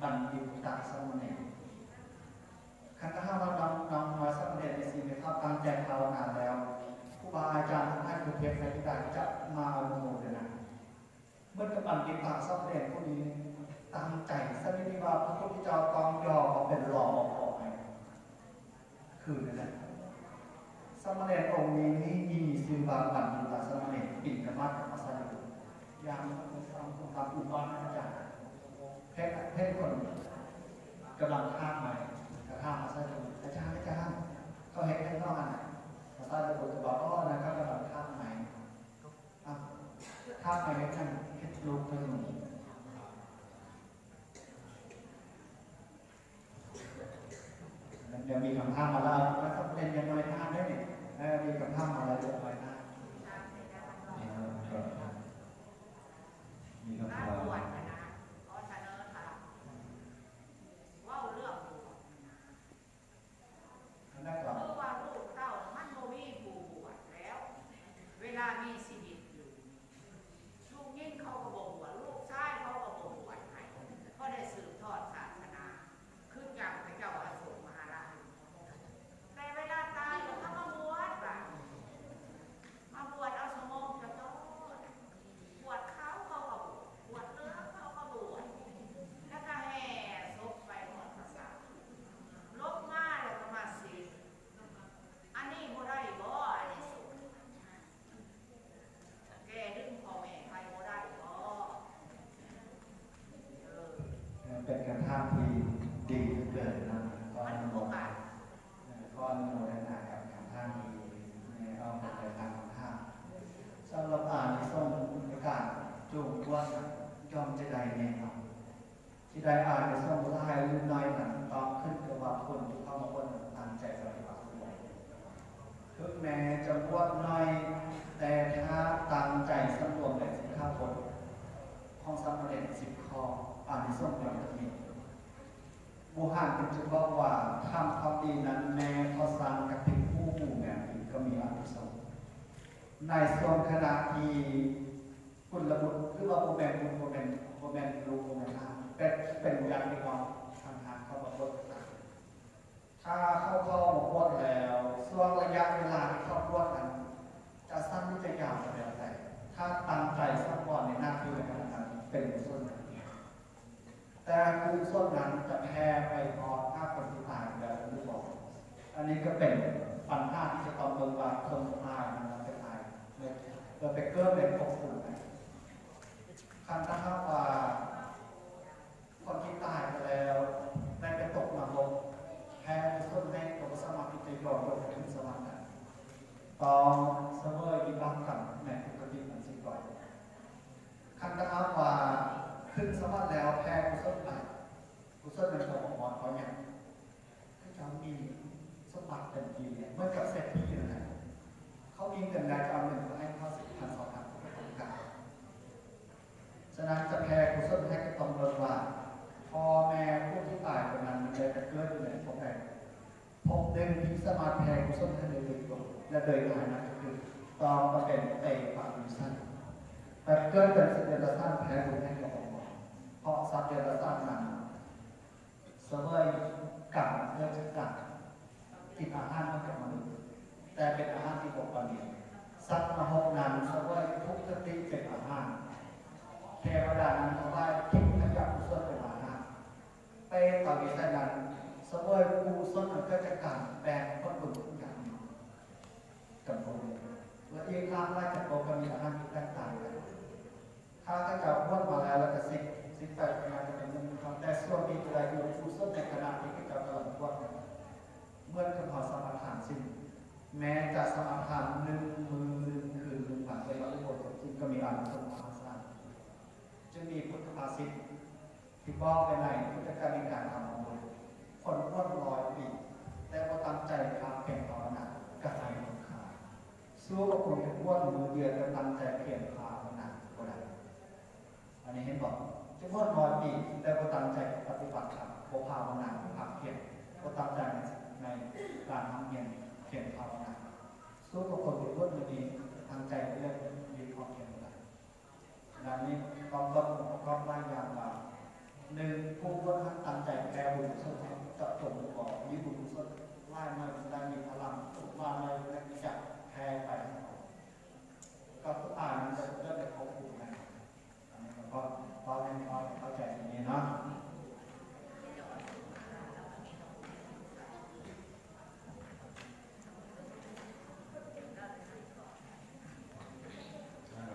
บัณฑิตาสมณเณรคันถ้าว่าน้องมาสมณเณรในสิ่งที่เขาตั้งใจภาวนาแล้วครูบาอาจารย์ให้คุณเพียรใส่ที่ใดจะมาอนุโมทนาเมื่อบัณฑิตาสมณเณรผู้นี้ตั้งใจสันนิบาตพระพุทธเจ้าต้องยอมมาเป็นหล่อออกให้คือนั่นแหละสมณเณรองค์นี้มีชื่อว่าบัณฑิตาสมณเณรปิ่นกมัตมัสสยุยามทำอุปนิสัยเพศคนกำลังข้ามไปกระข้ามมาใส่ตัวอาจารย์เขาเห็นข้างนอกอ่ะมาใส่ตัวจะบอกนะครับกำลังข้ามไปข้ามไปให้ท่านเพชรลูกเพิ่งเดี๋ยวมีคำถามมาแล้วแล้วก็เป็นยังไงท่านได้เนี่ยมีคำถามมาแล้วจะไปท่านมีคำถาม เวลามีชีวิตอยู่ลูกยิ่งเขาก็บอกว่าลูกชายเขาก็บอกว่าให้ก็ได้สืบทอดศาสนาขึ้นอย่างพระเจ้าอโศกมหาราชแต่เวลา แม้จะบวชน้อยแต่ถ้าตั้งใจสำรวมแต่สินค้าผลของสำเร็จ10 ข้ออานิสงส์อย่างนี้บูฮานจึงบอกว่าทำความดีนั้นแม้พอสร้างกับเป็นผู้หมู่แบบนี้ก็มีอานิสงส์ในส่วนขณะที่กุลบุตรหรือว่าโมเมนต์ลูกโมเมนต์เป็นอย่างที่ว่าทางหาเข้ามาบวชถ้าเข้ามาบวชแล้วช่วงระยะเวลาที่เข้าบวชนั้นจะสั้นหรือจะยาวก็แล้วแต่ถ้าตั้งใจสักวันในหน้าที่ในขณะนั้นเป็นส่วนนั้นแต่กุศลนั้นจะแผ่ไปพอถ้าคนที่ตายแล้วหรือบอกอันนี้ก็เป็นปัญหาที่จะต้องเบิ่งว่าคนตายมันจะตายเราไปเกิดเป็นภพภูมิคันถ้าว่าคนที่ตายไปแล้วได้ไปตกนรกแพ้ส่วนให้ตัวสมาธิจะยอมลงถึงสวรรค์ต้องเสมอวิบัติกรรมแม่ปกติมันสิก่อนคันถ้าว่าขึ้นสวรรค์แล้วแพ้กุศลไปกุศลเป็นตัวของเขาอย่างคือเขามีสมบัติเต็มที่เมื่อกับเศรษฐีนะเขามีเงินแล้วจะเอาเงินมาให้เขา1,000-2,000เขาไม่ต้องการฉะนั้นจะแพ้กุศลให้กับตำรวจว่าพ่อแม่ผู้ที่ตายคนนั้นมันเลยจะเกิดอยู่ในภพใดภพหนึ่งที่สามารถแพ้กุศลให้เลยตรงและโดยหมายนั้นก็คือต้องมาเป็นเตะปากวิสันแต่เกิดเป็นสัญญาสร้างแพ้บุญให้กับองค์เพราะสัญญาสร้างนั้นเสวยกรรมเรื่องกรรมกินอาหารมันกับมนุษย์แต่เป็นอาหารที่บกพร่องสัตว์นรกนั้นเสวยทุกขติเป็นอาหารเทวดานั้นเขาได้ทิ้งขยะกุศลเป็นอาหารเปรตวิสัยนั้นเสวยกุศลมันก็จะการแบ่งคนบุญทุกอย่างกับคนและอีกครั้งแรกจะโตก็มีอาหารที่แตกต่างกันถ้าจะพ้นมาแล้วก็สิ่งแปลกใหม่จะเป็นความแต่ส่วนมีอะไรอยู่กุศลในขณะที่จะกำลังพ้นเมื่อคำขอสมาทานสิ้นแม้จะสมาทาน1 มื้อ 1 คืน 1 วันเป็นบริบทจริงก็มีอานิสงส์มหาศาลจึงมีพุทธภาษิตที่บอกไว้ในพุทธกาลิกาธรรมบุญคนพ้น100 ปีแต่ว่าตั้งใจทำเพียงภาวนาก็หายหมดขาสู้กับคนที่พ้นมือเดียวกับตั้งใจเพียงภาวนาก็ได้อันนี้เห็นบอกจะพ้น100 ปีแต่ว่าตั้งใจปฏิบัติธรรมภาวนาภาคเพียรก็ตั้งใจในการทำเพียรภาวนาสู้กับคนที่พ้นมือดีทางใจเรื่องมีความเพียรได้ดังนี้ต้องไล่ยามว่า1ผู้พ้นตั้งใจแก้บุญกุศลจะจบก่อมีบุญกุศลไล่มาได้มีพลังมาเลยและจะแพ้ไปก็ทุกอ่านมันจะเริ่มเป็นเขาผูกนะอันนี้ก็พอให้เข้าใจอย่างนี้เนาะ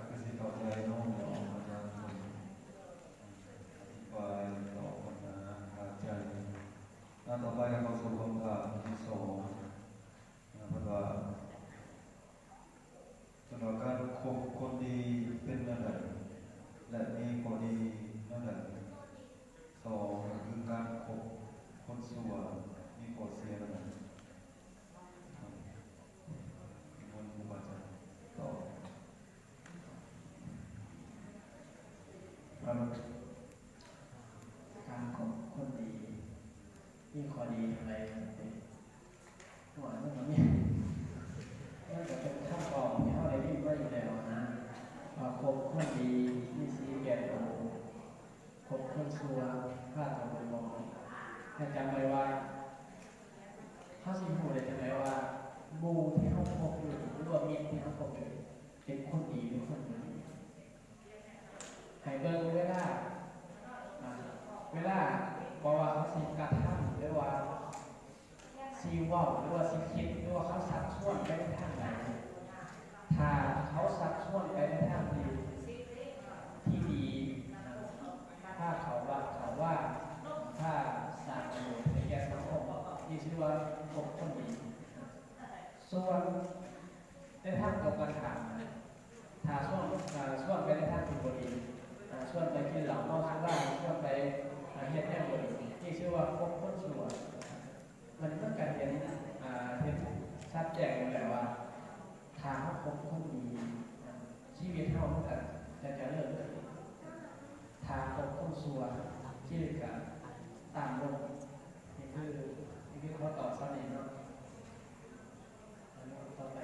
คือสิต่อใจน้องอาจารย์อธิบายต่อปัญหาอาจารย์ต่อไปเข้าสู่คำถามที่2เพราะว่าสำหรับการคบคนดีเป็นอะไรและมีคนดีนั่นแหละ2คือการคบคนชั่วมีข้อเสียอะไรมันอุปาจารย์ต่อการของคนดีมีข้อดีอะไรเป็นหวานมันนี่น่าจะเป็นข้าวกล่องที่เขาได้ยินว่าอยู่แล้วนะคบคนดีมีสีแก่ตัวคบคนชั่วพลาดตัวมองให้จำไว้ว่าเขาสิหูเลยจะไหมว่าบูที่เขาคบอยู่หรือว่ามิตรที่เขาคบอยู่เป็นคนดีหรือคนไม่ดีให้เบิ่งเวลาบอกว่าเขาสิกระทำหรือว่าซีว่าหรือว่าสิคิดหรือว่าเขาสักส่วนไปในทางไหนถ้าเขาสักส่วนไปในทางที่ดีถ้าเขาว่าถ้าสร้างประโยชน์ในแก่สังคมนี่ชื่อว่าคบคนดีส่วนในทางตรงกันข้ามถ้าส่วนไปในทางที่บ่ดีส่วนไปกินเหล้าเมาสุราส่วนไปเฮ็ดแนวบ่ดีนี่ชื่อว่าคบคนชั่วมันเมื่อการเห็นชัดแจ้งอยู่แล้วว่า ถามว่าคบคนดีชีวิตเฮามันก็จะเริ่มขึ้นถามคบคนชั่วชีวิตก็ตามลงนี่คือข้อตอบสั้นเองเนาะต่อไป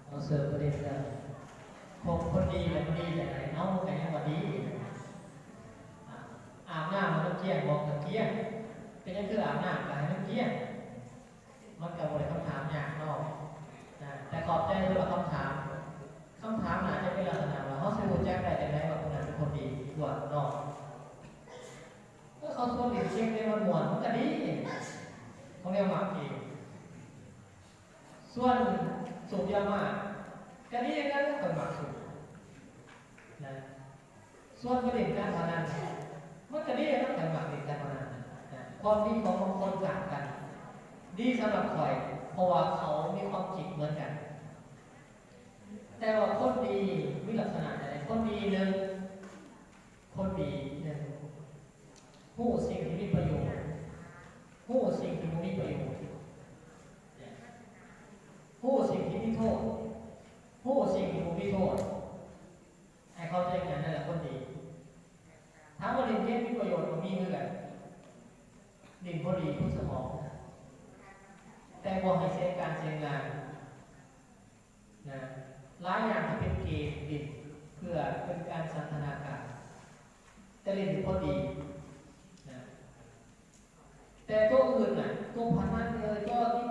เราเสิร์ฟประเด็นกันคนดีแบบดีจากไหนเอาไงว่าดีอาบน้ำมันต้องเกี้ยงบอกต้องเกี้ยงเป็นยังคืออาบน้ำแต่ให้มันเกี้ยงมันกับบริคำถามยากนอกแต่ขอบใจสำหรับคำถามอาจจะเป็นลักษณะว่าเขาซื้อแจ็คได้แต่ไหนว่าคนนั้นเป็นคนดีกว่านอกก็เขาชวนเด็กเช็คได้มันหมวนมันก็ดีเขาเรียกหมักเองส่วนสูบยามาก็ดีนะคนหมักสูบนะส่วนประเด็นการพนันมันก็ดีนะคนหมักเด็นการพนันความดีของบางคนต่างกันดีสำหรับข่อยเพราะว่าเขามีความคิดเหมือนกันแต่ว่าคนดีมีลักษณะอะไรคนดีหนึ่งผู้สิ่งที่มีประโยชน์ผู้สิ่งที่ไม่มีประโยชน์ผู้สิ่งที่มีโทษผู้สิ่งที่ไม่มีโทษให้เข้าใจงานนั่นแหละคนดีถามว่าเรียนเก่งมีประโยชน์มันมีเมื่อไหร่ดินพอดีผู้สมองแต่บอกให้เสียการเสียงานนะหลายอย่างที่เป็นเกณฑ์ดินเพื่อเป็นการสันทนาการแต่เรียนพอดีนะแต่ตัวอื่นน่ะตัวพันนั้นเลยก็ที่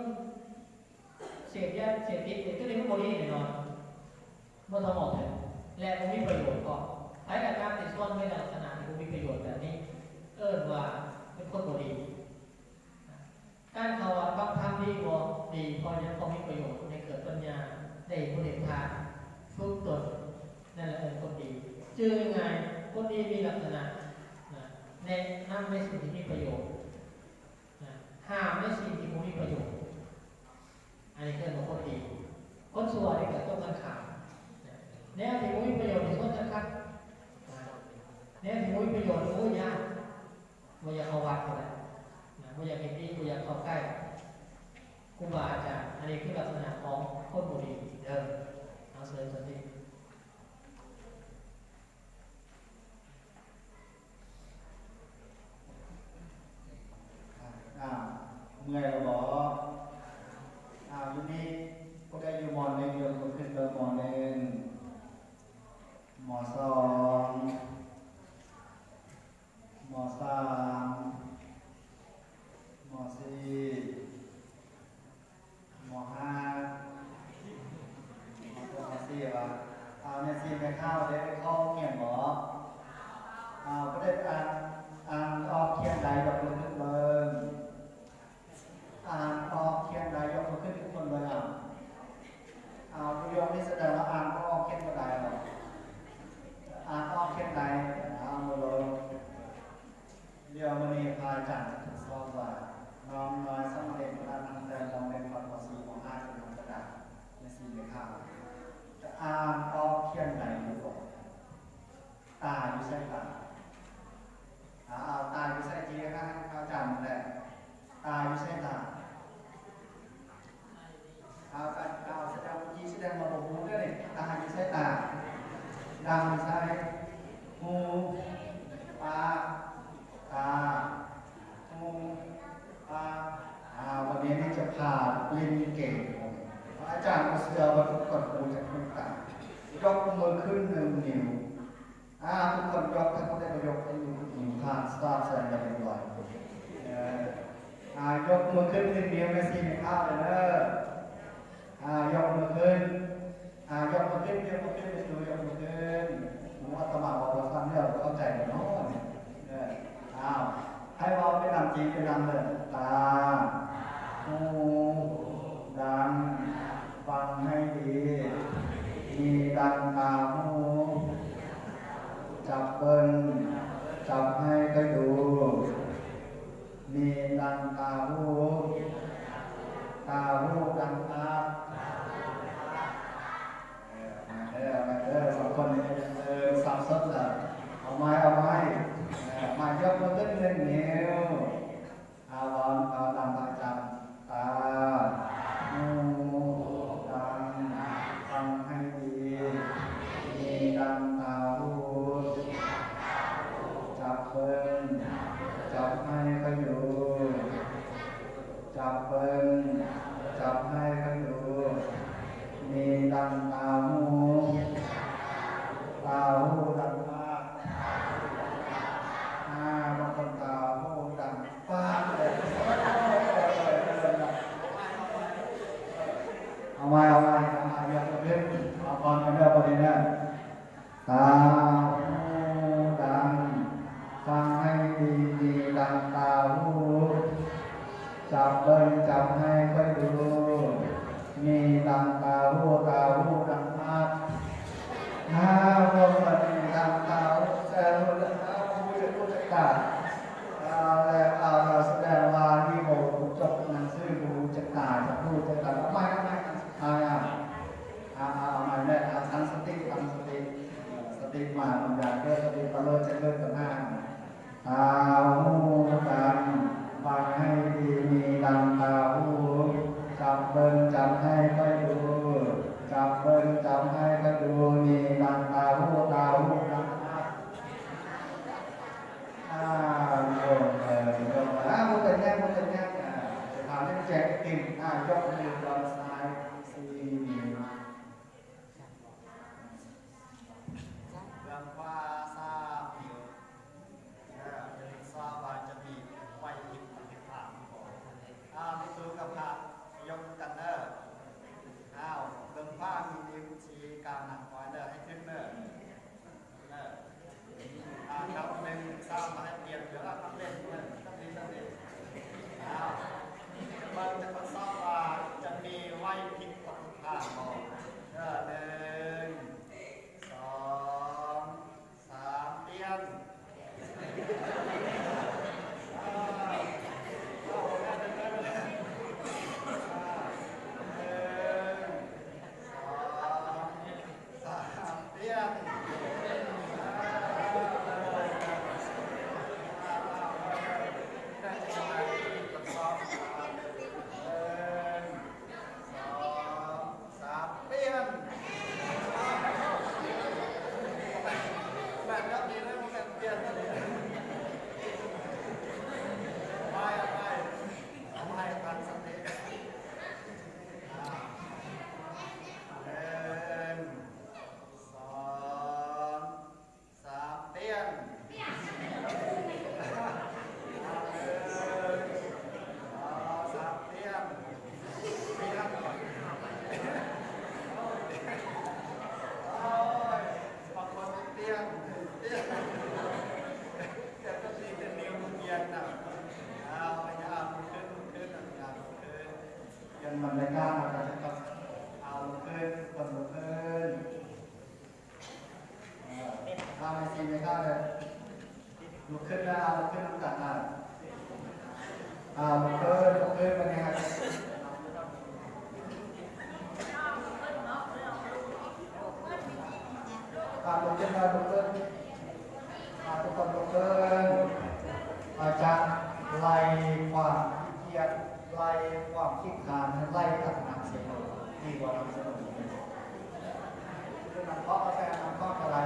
เสียยาเสียติดตัวนี้มันบริแน่นอนเมื่อสมองเนี่ยและมันมีประโยชน์ก็ใช้กับการในส่วนไม่ลักษณะที่มันมีประโยชน์แบบนี้ว่าเป็นคนบริการเขาว่าบางทำดีกว่าดีพอยังพอมีประโยชน์ในเกิดปัญญาได้ผลิตทานฝึกตนนั่นแหละคนดีจื่อยังไงคนดีมีลักษณะในนำในสิ่งที่มีประโยชน์ห้ามในสิ่งที่ไม่มีประโยชน์อันนี้คือคนดีคนชั่วนี่ก็ต้องกันข่าวแนวที่ไม่มีประโยชน์ในส่วนจะคัดแนวที่ไม่มีประโยชน์โอ้ยยากไม่อยากเข้าวัดเลยไม่อยากเห็นดีไม่อยากเข้าใกล้ครูบาอาจารย์อันนี้คือลักษณะของคนบุรีเดิมเอาเสริมสันติเมื่อยเราบอกอยู่นี่ก็ได้อยู่มอหนึ่งอยู่ขึ้นเบอร์มอหนึ่งมอสองมอสามมอสี่มอห้ามอสี่วะเนี่ยสี่ไปเข้าได้ไปเข้าเงียบหรอก็ได้อ่านออกเขียนใดกับมือขึ้นเบิ้งอ่านออกเขียนใดยกมือขึ้นทุกคนเลยประโยคนี้แสดงว่าอ่านออกเขียนก็ได้หรออ่านออกเขียนใดมือลงเดี๋ยววันนี้พาอาจารย์จะทดสอบว่าน้องน้อยสมเด็จพระนางแต่ลองเรียนความภาษีของอาจารย์กระดาษในสี่ในข้าวจะอ่านออกเขียนใดอยู่ก่อนตาอยู่ใช่ปะตาอยู่ใช่จีนะอาจารย์แต่ตาอยู่ใช่ตาแสดงเมื่อกี้แสดงมาบอกหูด้วยเลยตาอยู่ใช่ตาดำอยู่ใช่หูปากตาหูปากวันนี้นี่จะพาเล่นเก่งอาจารย์มาเสือวันทุกคนครูจะขึ้นตายกมือขึ้น1 นิ้วทุกคนยกถ้าเขาได้ประโยคให้นิ้วผ่านสตาร์ทแสดงกันเป็นร้อยยกมือขึ้น1 นิ้วไม่ซีไม่เข้าเลยเนอะยกมือขึ้นยกมือขึ้นยกมือขึ้นไปดูยกมือขึ้นผมว่าสมัครบอกว่าฟังเนี่ยเข้าใจหมดเนาะให้เราไปนำจีไปนำเลยตาหูดังฟังให้ดีมีดังตาหูจับเบิ้ลจับให้ก็ดูมีดังตาหูดังตามาเด้อ2 คน อนกันเด้อประเด็นนั้นตาหูดังฟังให้ดีดีดังตาหูจับเบิ้งจับให้ค่อยดูมีดังตาหูดังมากห้าโมงวันนี้ดังตาหูแสนหูดังตาหูจะพูดจะกาดเอาแล้วแสดงว่านี่โมจบหนังสือดูจะกาดจะพูดจะกาดไม่แม่ตั้งสติมาบางอย่างก็สติตะเลิศจะเลิศกันหน้าตาหูดังฟังให้ดีมีดังตาหูจับเบิ้งจับให้ค่อยดูจับเบิ้งจับให้ค่อยดูมีดังตาหูดังโยมมุดแน่จะทำให้แจกติ่มยกมือตอนซ้ายสี่เรื่องว่าซาผิวซาบานจะมีไฟหิบผ่าไม่ซื้อกับผ่ายกกันเนอร์เรื่องผ้ามีนิ้วชี้กลางหนักไว้เนอร์ให้ขึ้นเนอร์ครับหนึ่งซามาให้เปลี่ยนเดี๋ยวเราทำเล่นเนอร์ต้องเล่นมันจะทดสอบว่าจะมีไว้ผิดกับผ่าบอกหนึ่งสองสามเปลี่ยนมันไม่กล้ามันจะต้องเอาลงขึ้นคนลงขึ้นทำให้ซีไม่กล้าเลยลุกขึ้นแล้วลุกขึ้นน้ำกัดลุกขึ้นเป็นยังไงลุกขึ้นแล้วลุกขึ้นทุกคนลุกขึ้นจะไล่ความเกียดไล่ความคิดขานไล่ตัดหนักเสียดีกว่าเราสนุกคือน้ำข้อกาแฟน้ำข้ออะไร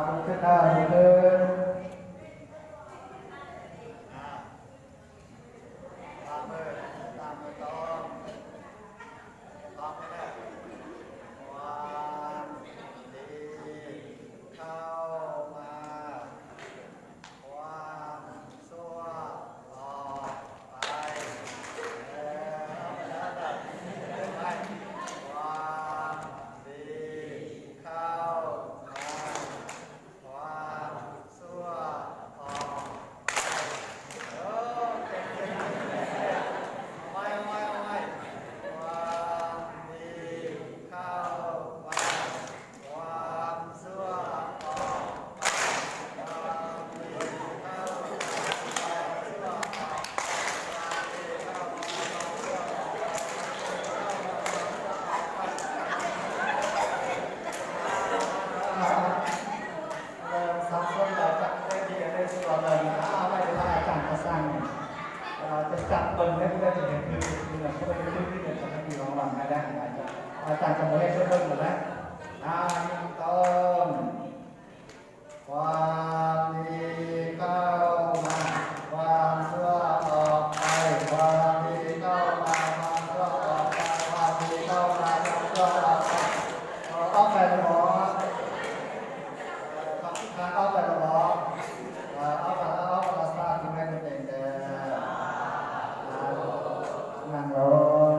ลุกขึ้นได้ลุกขึ้นตามมือต้องไปได้ความดีเข้ามาความชั่วออกไปความดีเข้ามาความชั่วออกไปไม่ความดีเข้ามาความชั่วออกไปความดีเข้าสังคมเราจะได้ดีได้สุดเลยไม่ได้อาจารย์ก็สร้างจะจับเบิ้งได้จะเห็นคือเขาไปขึ้นที่เดียวจะให้ดีรางวัลได้อาจารย์จะมาให้ช่วยเบิ้งหมดแล้วยังต้นความดีเข้ามาความชั่วออกไปความดีเข้ามาความชั่วออกไปความดีเข้ามาความชั่วออกไปต้องไปหมอเอาไปหมอเอาไปสร้างที่ไม่เป็นเดิมนั่งลง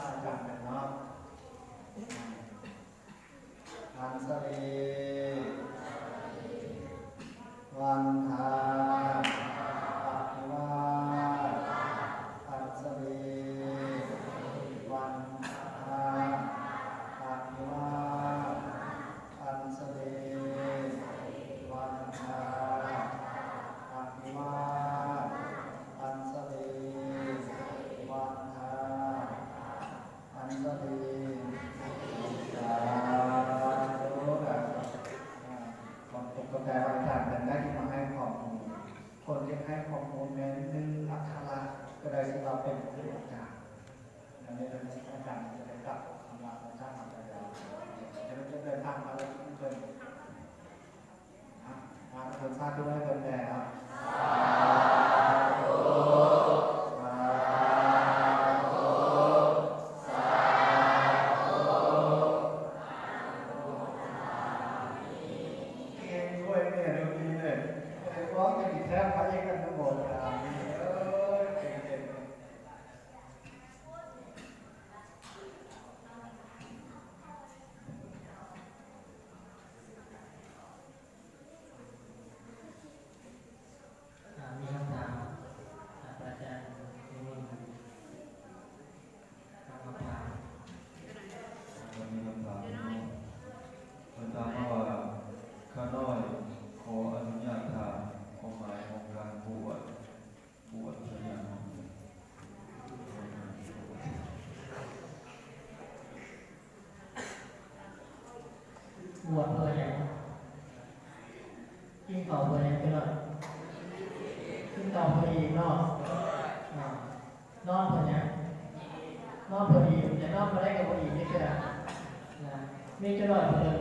อาจารย์เป็นเนาะอันสลีวันทาปฏิวาอันสลีวันทาปฏิวาอันสลีวันทาปฏิวาอันสลีวันทาอันสลีสาธุแบบความตกกระแตอาจารย์เป็นได้ที่มาให้ความรู้คนที่ให้ความรู้แม้นึงอัคระก็ได้ที่เราเป็นผู้อาจารย์อันนี้เป็นอาจารย์จะได้กลับคำว่าอาจารย์ทำไปแล้วจะเดินทางมาแล้วที่เดินมาคนทราบด้วยคนแต่ครับมีคำถามอาจารย์นิมนต์คำถาม วันนี้คำถามมันถามว่าข้าน้อยขออนุญาตถามความหมายของการบวชพยาน บวชเพื่ออย่างกินเก่าเพื่ออย่างเป็นหรอกินเก่าเพื่ออีกนอกนอนเพื่ออย่างนอนเพื่ออีกแต่นอนเพื่อได้กับอีกนี่คือมีจะหน่อยเพื่อ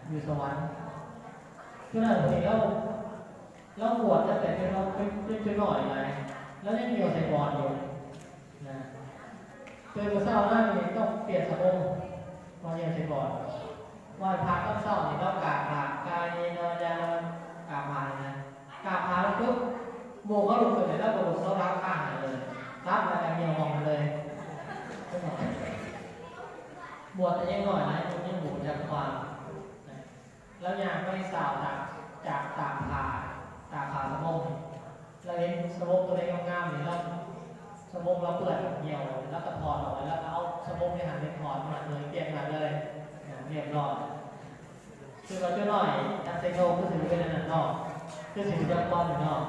อยู่สวรรค์จะหน่อยเพื่อเราบวชตั้งแต่เป็นเราเป็นจะหน่อยไงแล้วยังมีใส่บอลอยู่เตือนเศร้าหน้านี่ต้องเปลี่ยนสมองมาเรียนใส่บอลวันพระก็เศร้านี่ต้องกราบพระกายนอนยากราบพระนะกราบพระแล้วปุ๊บโมก็ลุกขึ้นแล้วโมลุกแล้วรับข้างเลยรับแล้วแต่เมียมองเลยบวชแต่ยังหน่อยนะยังบวชจากความแล้วยังไม่สาวจากตากผ่าสมองเราเห็นสมองตัวเล็กงามๆนี่เราสมองเราเปื่อยเหี่ยวแล้วก็ถอดออกแล้วเอาสมองในหันเป็นถอดมาเลยเปลี่ยนมาเลยเรียบร้อยคือเราจะหน่อยอันเซโนก็ถือเป็นอันนั้นนอกคือถือจะปลอมอยู่นอก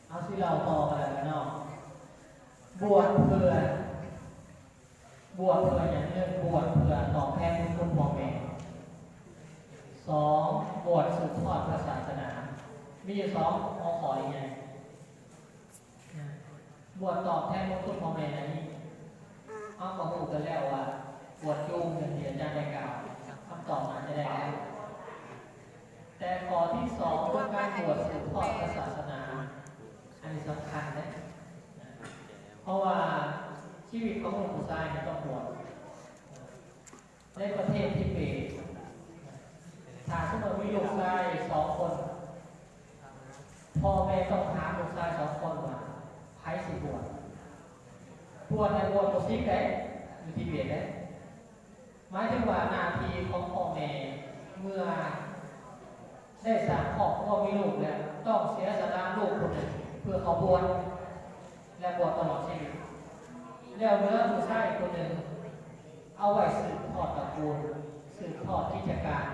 เอาที่เราพอกันแล้วนอกบวชเพื่ออย่างเรื่องบวชเพื่อตอบแทนคุณพ่อแม่2บวชสืบทอดพระศาสนามีอยู่2ขออย่างไงบวชตอบแทนคุณพ่อแม่นี้เอาข้อมูลกันแล้วว่าบวชจูงเงินเดือนจะได้กล่าวคำตอบมาจะได้แล้วแต่ข้อที่2คือการบวชสืบทอดพระศาสนาอันนี้สำคัญนะเพราะว่าชีวิตของหลวงปู่ทรายต้องบวชในประเทศทิเบตถ้าสมมติมีลูกชาย2 คนพ่อแม่ต้องหาลูกชาย2 คนว่าใครสิบวชในบวชมุสลิมได้อยู่ทิเบตได้หมายถึงว่าหน้าที่ของพ่อแม่เมื่อได้สร้างครอบครัวมีลูกแล้วต้องเสียสละลูกคนหนึ่งเพื่อเขาบวชและบวชตลอดชีวิตแล้วเนื้อผู้ชายคนหนึ่งเอาไว้สืบทอดตระกูลสืบทอดกิจการ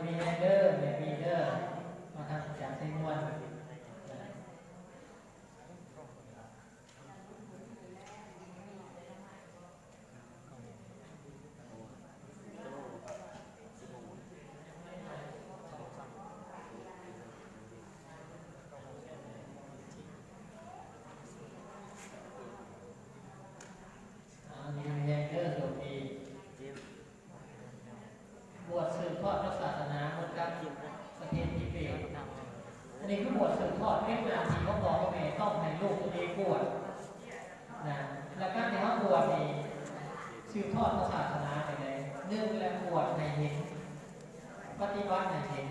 มีเดอร์มีเดอร์มาทำจากเส้นวันบวชสืบทอดพระศาสนาเหมือนกับประเทศทิเบตอันนี้คือบวชสืบทอดเป็นหน้าที่ของพ่อแม่ต้องให้ลูกตัวเองบวชนะและการที่เขาบวชนี่ สืบทอดศาสนาไปเลยเนื่องและบวชในเห็นปฏิบัติในเห็น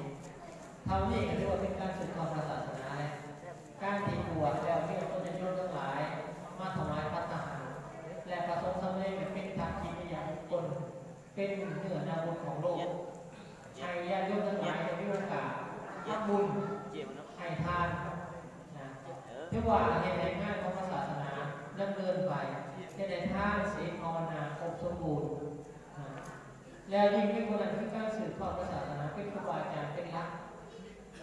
ทำนี่ก็เรียกว่าเป็นการสืบทอดศาสนาเลยการที่บวชแล้วมีคนจะยศทั้งหลายมาถวายพระทหารและประสงค์สำเร็จเป็นทางที่ไม่อยากคนเป็นเหนือนาบุญของโลกให้ญาติโยมทั้งหลายได้มีโอกาสทำบุญให้ทานนะที่ว่าเหตุใดงานของศาสนาดำเนินไปเหตุใดทานศีลภาวนาครบสมบูรณ์แล้วยิ่งเป็นคนนั้นคือการสืบทอดศาสนาเป็นครูบาอาจารย์เป็นหลัก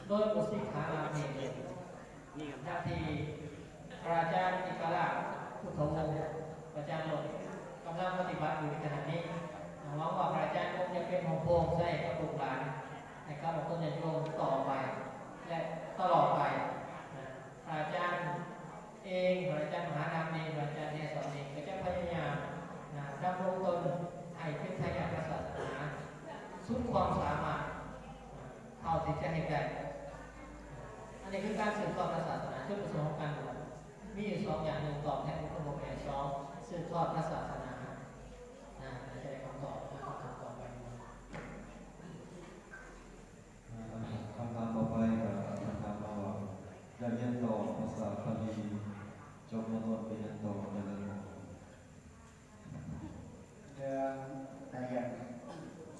โดยบุสิกขาลาภเองอย่างที่อาจารย์อิกราพุทธวงศ์อาจารย์หลดกำลังปฏิบัติอยู่ในขณะนี้หวังว่าอาจารย์คงจะเป็นของโพงใช่กับลูกหลานในการของต้นยันโยมต่อไปและตลอดไปอาจารย์เองอาจารย์มหาธรรมเองอาจารย์เทศน์เองก็จะพยายามดำรงตนให้เป็นทายาทศาสนาสุดความสามารถเท่าที่จะให้ได้อันนี้คือการสืบทอดศาสนาจุดประสงค์ของการบวชมีอยู่สองอย่างหนึ่งตอบแทนคุณพ่อแม่สองสืบทอดศาสนาจะได้คำตอบต่อไปคำถามต่อไปกับคำถามว่าอยากเรียนต่อภาษาบาลีจบมโนไปเรียนต่อในเรื่องเรื่องในเรื่อง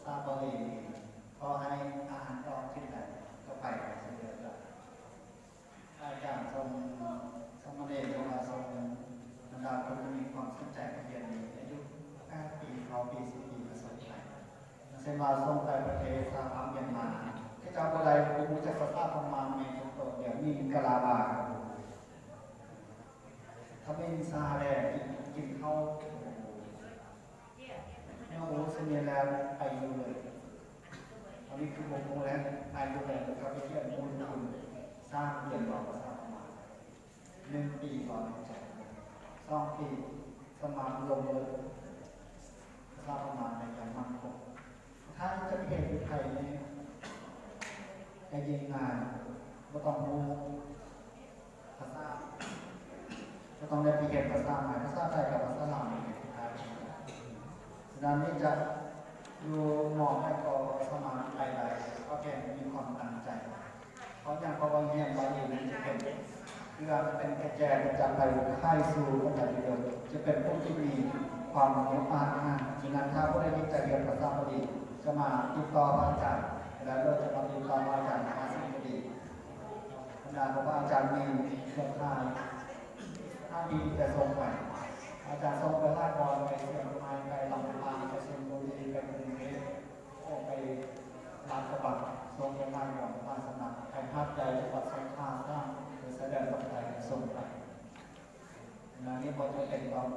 ซาบาลีพอให้อาหารออกที่ไหนก็ไปเสด็จแล้วอาจารย์ทรงสมเด็จพระทรงบรรดาคนที่มีความสนใจเรียนนี้อายุ9 ปี9 ปี10 ปีประสบการณ์เสมาทรงไปประเทศสหภาพเมียนมาที่เจ้าบัวไดภูมิจักรพรรดิประมาณเมตรตัวเดียวมีกะลาบาถ้าเป็นซาแดงกินข้าวโอ้โหเสมียแล้วไปดูเลยตอนนี้คือ6 โมงแล้วไปดูเลยก็ไปเที่ยวมูลคุณสร้างเรียนต่อภาษาประมาณ1 ปีก่อนจบ2 ปีสมาลงเลยภาษาประมาณในอย่างมั่นคงถ้าจะเห็นไทยนี่จะยิงงานก็ต้องรู้ภาษาก็ต้องได้ไปเห็นภาษาใหม่ภาษาไทยกับภาษาลาวในไทยดังนี้จะดูมองให้ก็สมานไปได้ก็แค่มีความตั้งใจเพราะอย่างพอบางเรียนบางอยู่นั้นจะเป็นคืออาจจะเป็นกระแจประจำไปค่ายสู่คนใดเดียวจะเป็นผู้ที่มีความมุ่งมั่นฉะนั้นถ้าผู้ใดที่จะเรียนภาษาบาลีจะมาติดต่อพระอาจารย์แล้วเราจะมาติดต่อพระอาจารย์ภาษาบาลีบรรดาพระอาจารย์มีเครือข่ายถ้าดีจะส่งไปอาจารย์ส่งไปลาดบอลไปเชียงใหม่ไปลำปางไปชลบุรีไปกรุงเทพไปลาดกระบังส่งไปลาดบอลลาดสนับใครภาพใจจังหวัดสงขลาบ้างหรือแสดงต่อใจส่งไปงานนี้พอจะเป็นตอน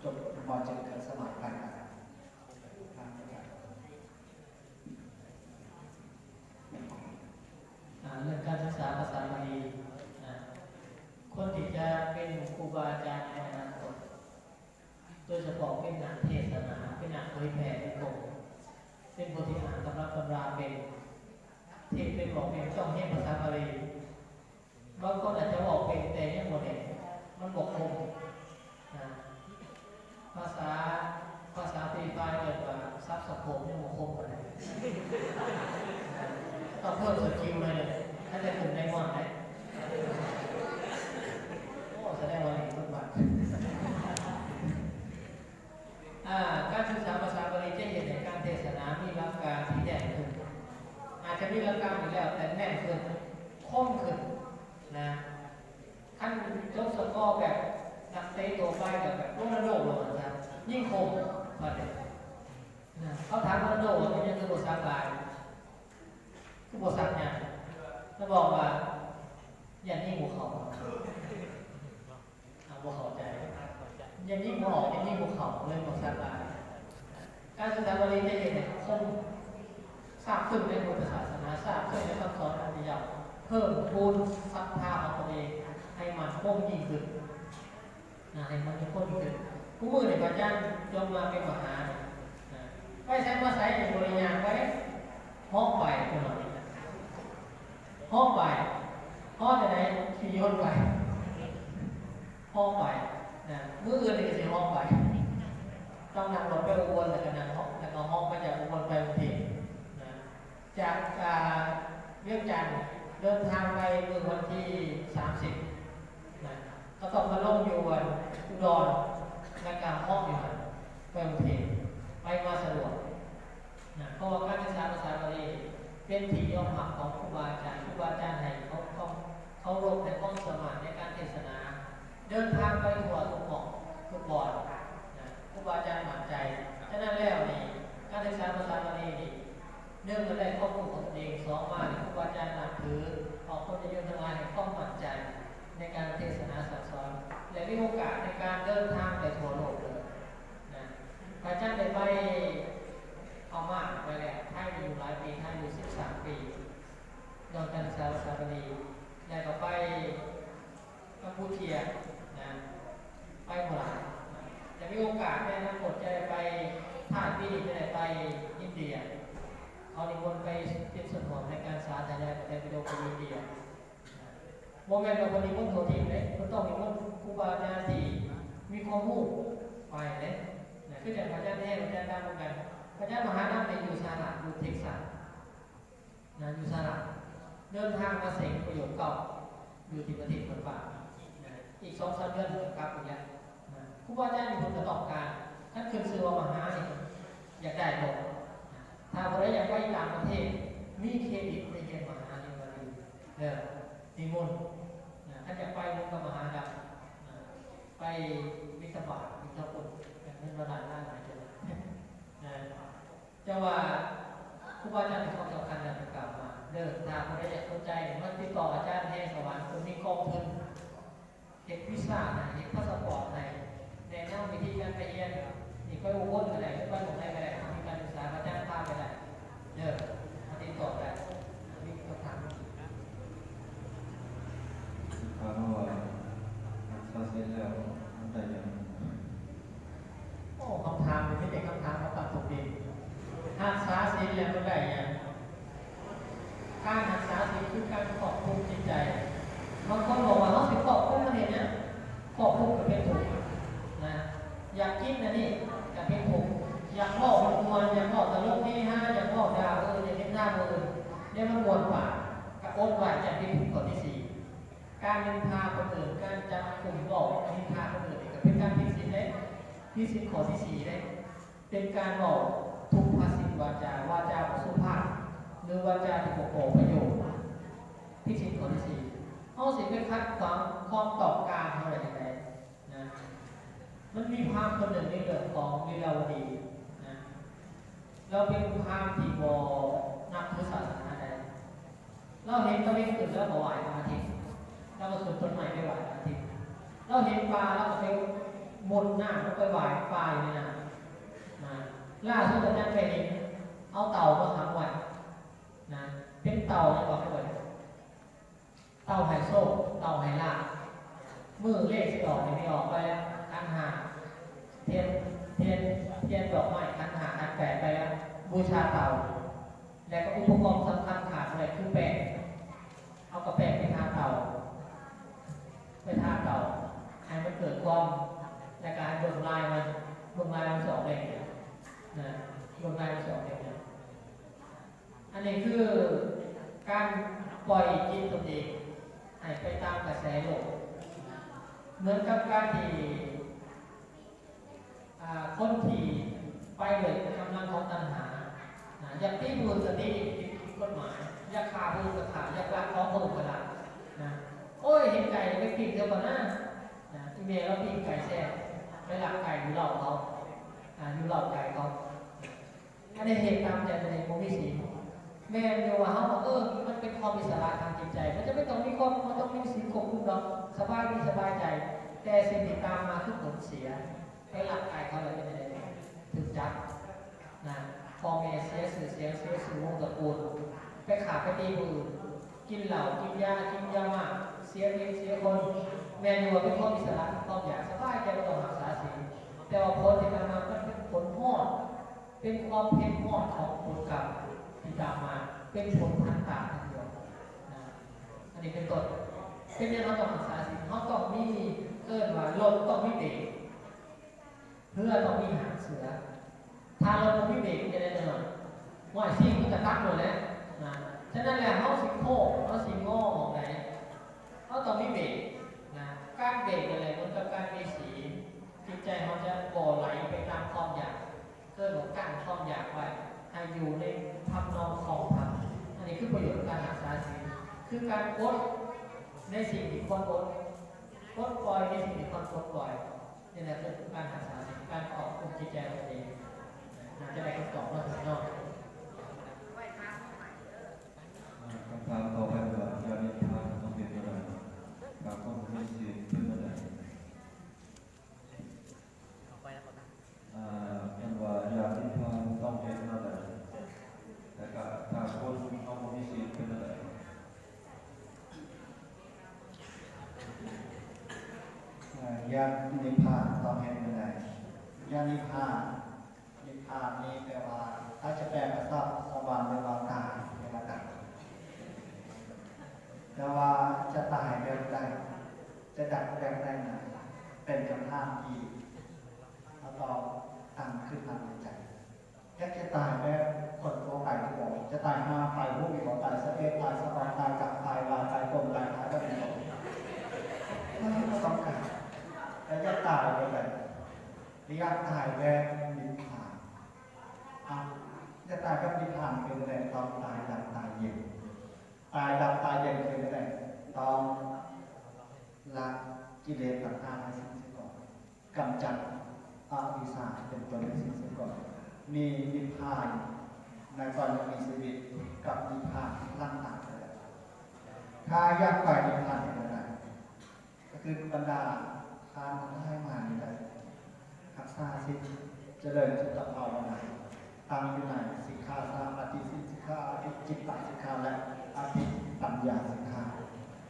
จบม.7เกิดสมัครไปนะครับเรื่องการศึกษาภาษาบาลีคนที่จะเป็นครูบาอาจารย์ในอนาคตโดยเฉพาะเป็นนักเทศนาเป็นนักเผยแผ่ทุกคนเป็นผู้ที่อ่านตำราเป็นเทศเป็นบอกเป็นต้องเรียนภาษาบาลีบางคนอาจจะบอกเป็นแต่ยังโมเดลมันบอกคงภาษาตีไฟเกิดว่าซับสโคปยังบอกคงเลยต้องเพิ่มสกิลเลยถ้าจะถึงในวันไหนโอ้แสดงว่าดีทุกวันการศึกษาภาษาบาลีจะเห็นในการเทศนามีหลักการที่แน่นขึ้นอาจจะมีหลักการอยู่แล้วแต่แน่นขึ้นคมขึ้นนะขั้นยกสกอแบบนักเตะตัวไปแบบโรนัลโดเลยนะยิ่งคมมาเด็กเขาถามโรนัลโดว่าเป็นยังไงตัวสักลายคือบทสักเนี่ยแล้วบอกว่าอย่านิ่งหัวเขาหัวเขาใจอย่านิ่งหัวออกอย่านิ่งหัวเขาเลยบทสักลายการศึกษาบาลีจะเห็นคงทราบขึ้นในพุทธศาสนาทราบขึ้นในคำสอนของพระเจ้าเพิ่มพูนศรัทธาของตัวเองให้มันคงยิ่งขึ้นให้มันคงยิ่งขึ้นผู้มือในพระเจ้ายกมาเป็นมหาไม่ใช่มาใส่ในบริญญาไว้ห้องไปเป็นหน่อยห้องไปห้องไหนขี่ยนต์ไปห้องไปมืออื่นนี่ก็จะห้องไป ต้องนั่งรถไปอุบลแล้วก็นั่งห้องแล้วก็ห้องมาจากอุบลไปกรุงเทพนะจากเวียงจันทร์เดินทางไปเมื่อวันที่30นะก็ต้องมาลงอยู่วันอุดรและการห้องอยู่หันไปกรุงเทพไปมาสะดวกนะเพราะว่าการศึกษาภาษาบาลีเป็นที่ยอมรับของครูบาอาจารย์ให้เขารบในห้องสมาธิในการเทศนาเดินทางไปทั่วทุกหมู่ทุกบอดนะครูบาอาจารย์หมั่นใจฉะนั้นแล้วนี่การศึกษาภาษาบาลีนี่เนื่องมาได้ข้อมูลของตัวเอง2มาครูบาอาจารย์นับถือของคนจะยืนทั้งหลายให้ความมั่นใจในการเทศนาสั่งสอนและมีโอกาสในการเดินทางไปทั่วโลกเลยนะพระอาจารย์ได้ไปเอามากไปแล้วไทยอยู่หลายปีไทยอยู่13 ปีนอกจากศึกษาภาษาบาลีแล้วก็ไปกัมพูชานะไปหมดจะมีโอกาสในอนาคตจะได้ไปท่าปีจะได้ไปอินเดียเขานิมนต์ไปเป็นส่วนหนึ่งในการสาธารณะไปโดยไปอินเดียโมเมนต์เราวันนี้มันโททีมเลยมันต้องมีมันครูบาอาจารย์ที่มีความรู้ไปเลยนะคือจากพระอาจารย์แท้พระอาจารย์ดำเหมือนกันพระอาจารย์มหานาฏอยู่สหรัฐอยู่เท็กซัสนะอยู่สหรัฐเดินทางมาเสกประโยชน์เก่าอยู่ที่ประเทศคนป่าอีก2-3 เดือนกลับอีกแล้วครูบาอาจารย์มีผลประกอบการท่านขึ้นชื่อว่ามหาเนี่ยอยากได้บอกถ้าคนใดอยากไปต่างประเทศมีเครดิตในเกณฑ์มหาเนี่ยมาดูนิมนต์ท่านอยากไปมุกกับมหาดำไปวิทบาทวิทบุตรเงินระดับหน้าหลายจังจะว่าครูบาอาจารย์มีความสำคัญอย่างที่กล่าวมาถ้าคนใดอยากสนใจมันติดต่ออาจารย์แห่งสวรรค์คนมีกองทุนเด็กวิชาเด็กพาสปอร์ตแนะนำวิธีการไปเรียนนี่ไปอุบลก็ได้ไปหมดได้ก็ได้มีการศึกษาพระอาจารย์พาไปได้มาติดต่อได้มีคำถาม ถามว่าซาเซ็นแล้วมันได้ยัง โอ้คำถามไม่ใช่คำถามมาตัดถูกดีหากษาศีลแล้วก็ได้ยังการรักษาศีลคือการขอบคุณจิตใจบางคนบอกว่าเขาสิขอบคุณมันเนี่ยขอบคุณกับเป็นถูกนะอยากกินนะนี่กับเป็นถูกอยากบอกมันมวนอยากบอกตลกที่5อยากบอกดาวอยากเห็นหน้ามือเนี่ยมันมวนปากกับอดไหวจะเป็นถูกข้อที่4การนินทาคนอื่นการจับกลุ่มบอกนินทาคนอื่นก็เป็นการผิดศีลได้ผิดศีลข้อที่4ได้เป็นการบอกทุกภาษิตวาจาสุภาพหรือวาจาที่ปกป้องประโยชน์ผิดศีลข้อที่4เอาสิไปคัดความตอบการเท่าไหร่ยังไงนะมันมีพราหมณ์คนหนึ่งในเรื่องของลีลาวดีนะเราเป็นพราหมณ์ที่บ่นับถือศาสนาใดเราเห็นตะวันขึ้นแล้วก็ไหว้พระอาทิตย์เราก็ขึ้นต้นไม้ไปไหว้พระอาทิตย์เราเห็นปลาเราก็ไปมุดน้ำแล้วไปไหว้ปลาอยู่ในน้ำนะล่าสุดอาจารย์ไปเห็นเอาเต่ามาขังไว้นะเป็นเต่าเนี่ยบอกเลยเต่าไห่โซ่เต่าไห่ลามือเลขที่ออกไม่ออกไปแล้วคันหาเทียนดอกไม้คันหาคัน8ไปแล้วบูชาเต่าแล้วก็อุปกรณ์สำคัญขาดอะไรคือแป้งเอากระแป้งไปทาเต่าให้มันเกิดความในการเบิ่งลายมันสองเองนะเบิ่งลายมันสองเองนะอันนี้คือการปล่อยจิตตัวเองให้ไปตามกระแสโลกเหมือนกับการที่คนที่ไปเลยกำลังของตัณหาอยากตีมือจะตีกฎหมายอยากฆ่าผู้กระทำอยากลักของผู้กระทำนะโอ้ยเห็นไก่ไม่กินเดียวกันนะที่เมียเราปิ้งไก่แช่ไปหลักไก่อยู่เหล่าเขาอยู่เหล่าไก่เขาอันนี้เหตุตามใจในโมมิสีแม่เดียวว่าเขาบอกมันเป็นความอิสระทางจิตใจมันจะไม่ต้องมีความมันต้องมีสิ่งควบคุมหรอกสบายดีสบายใจแต่สิ่งที่ตามมาคือผลเสียไปหลักไก่เขาเลยเป็นอะไรถึงจับนะพอแม่เสียสื่อเสียวงตระกูลไปขาไปตีมือกินเหล้ากินยามาเสียเงินเสียคนแม่อยู่ว่าเป็นความอิสระความอยากสบายใจเราต้องรักษาศีลแต่ว่าผลที่ตามมามันเป็นผลหอดเป็นความเพ่งหอดของผลกรรมที่ตามมาเป็นผลทางตาทั้งเดียวนะอันนี้เป็นต้นเป็นเรื่องเราต้องรักษาศีลเขาต้องมีว่าลมต้องมีเบรก เพื่อต้องมีหางเสือถ้าเราไม่มีเบรกจะได้เดินว่าสิ่งมันจะตั้งหมดแล้วนะฉะนั้นแหละเขาสิโค้งเขาสิงอออกไหนเขาต้องมีเบรกนะการเบรกอะไรมันกับการมีสีจิตใจเขาจะบ่อไหลไปตามความอยากเกิดของกั้นความอยากไว้ให้อยู่ในทำนองคลองธรรมอันนี้คือประโยชน์การรักษาศีลคือการอดในสิ่งที่ควรอดปล่อยในสิ่งที่ควรปล่อยนี่แหละคือการรักษาศีลการออกคุมจิตใจตัวเองน่าจะได้คำตอบว่าถึงนอก ไว้ทางใหม่เด้อ คำถามต่อไปว่ายานิพพานต้องเป็นอะไรการต้องมีสิทธิ์เป็นอะไรเป็นว่ายานิพพานต้องเป็นอะไรแต่ก็ถ้าคนต้องมีสิทธิ์เป็นอะไร ญาณนิพพานต้องเห็นยังไงญาณนิพพานนี้แปลว่าถ้าจะแปลภาษาสวรรค์ในวากาศในระดับแต่ว่าจะตายแบบใดจะดับแบบใดนะเป็นคำถามที่เราต้องตั้งขึ้นมาในใจแค่จะตายแบบคนทั่วไปที่บอกจะตายห้าไฟพวกมีของตายสะเอตายสะบองตายกับตายวาตายตรงตายท้ายแบบนี้ไม่ต้องการแต่จะตายแบบไหนระยะตายแบบนิพพานจะตายแบบนิพพานเป็นอะไรต้องตายดับตายเย็นตายดับตายเย็นเป็นอะไรต้องละกิเลสต่างๆให้สิ้นสุดก่อนกำจัดอวิชชาเป็นตัวให้สิ้นสุดก่อนมีนิพพานในตอนยังมีชีวิตกับนิพพานร่างต่างกันถ้าอยากไปนิพพานเป็นอะไรก็คือบรรดาทานให้มานี่แหละรักษาสิเจริญจิตภาวนาตั้งอยู่ในสิกขาสามอธิสิกขาอธิจิตตสิกขาและอธิปัญญาสิกขา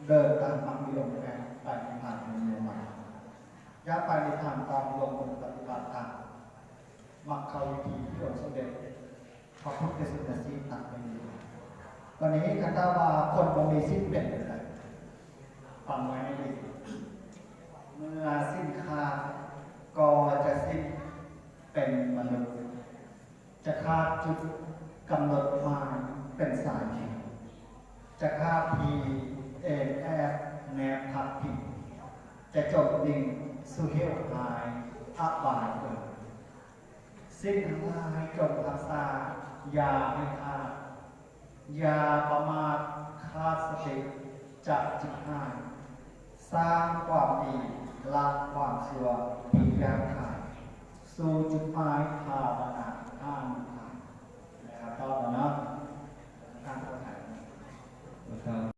เดินตามมรรคมีองค์แปดไปนิพพานเป็นเมืองใหม่ย่าไปนิพพานตามลงมือปฏิบัติธรรมมรรควิธีที่องค์สมเด็จพระพุทธศาสนาตัดไปอยู่ตอนนี้คันตาว่าคนบ่มีสิ้นเป็นอะไรฟังไว้ให้ดีเมื่อสิ้นค่าก็จะสิ้นเป็นมนุษย์จะขาดจุดกำหนดมาเป็นสายผิดจะขาดพีเอกแอบแนบพักผิดจะจบดิ่งสุเหวหายอบายเกิดสิ้นทั้งหลายจงรักษาอย่าให้ขาดอย่าประมาทขาดสติจะจิตหายสร้างความดีละความชั่วที่ยากขาดสู่จุดหมายภาวนาห้ามขาดนะครับต่อมาเนาะการเข้าใจ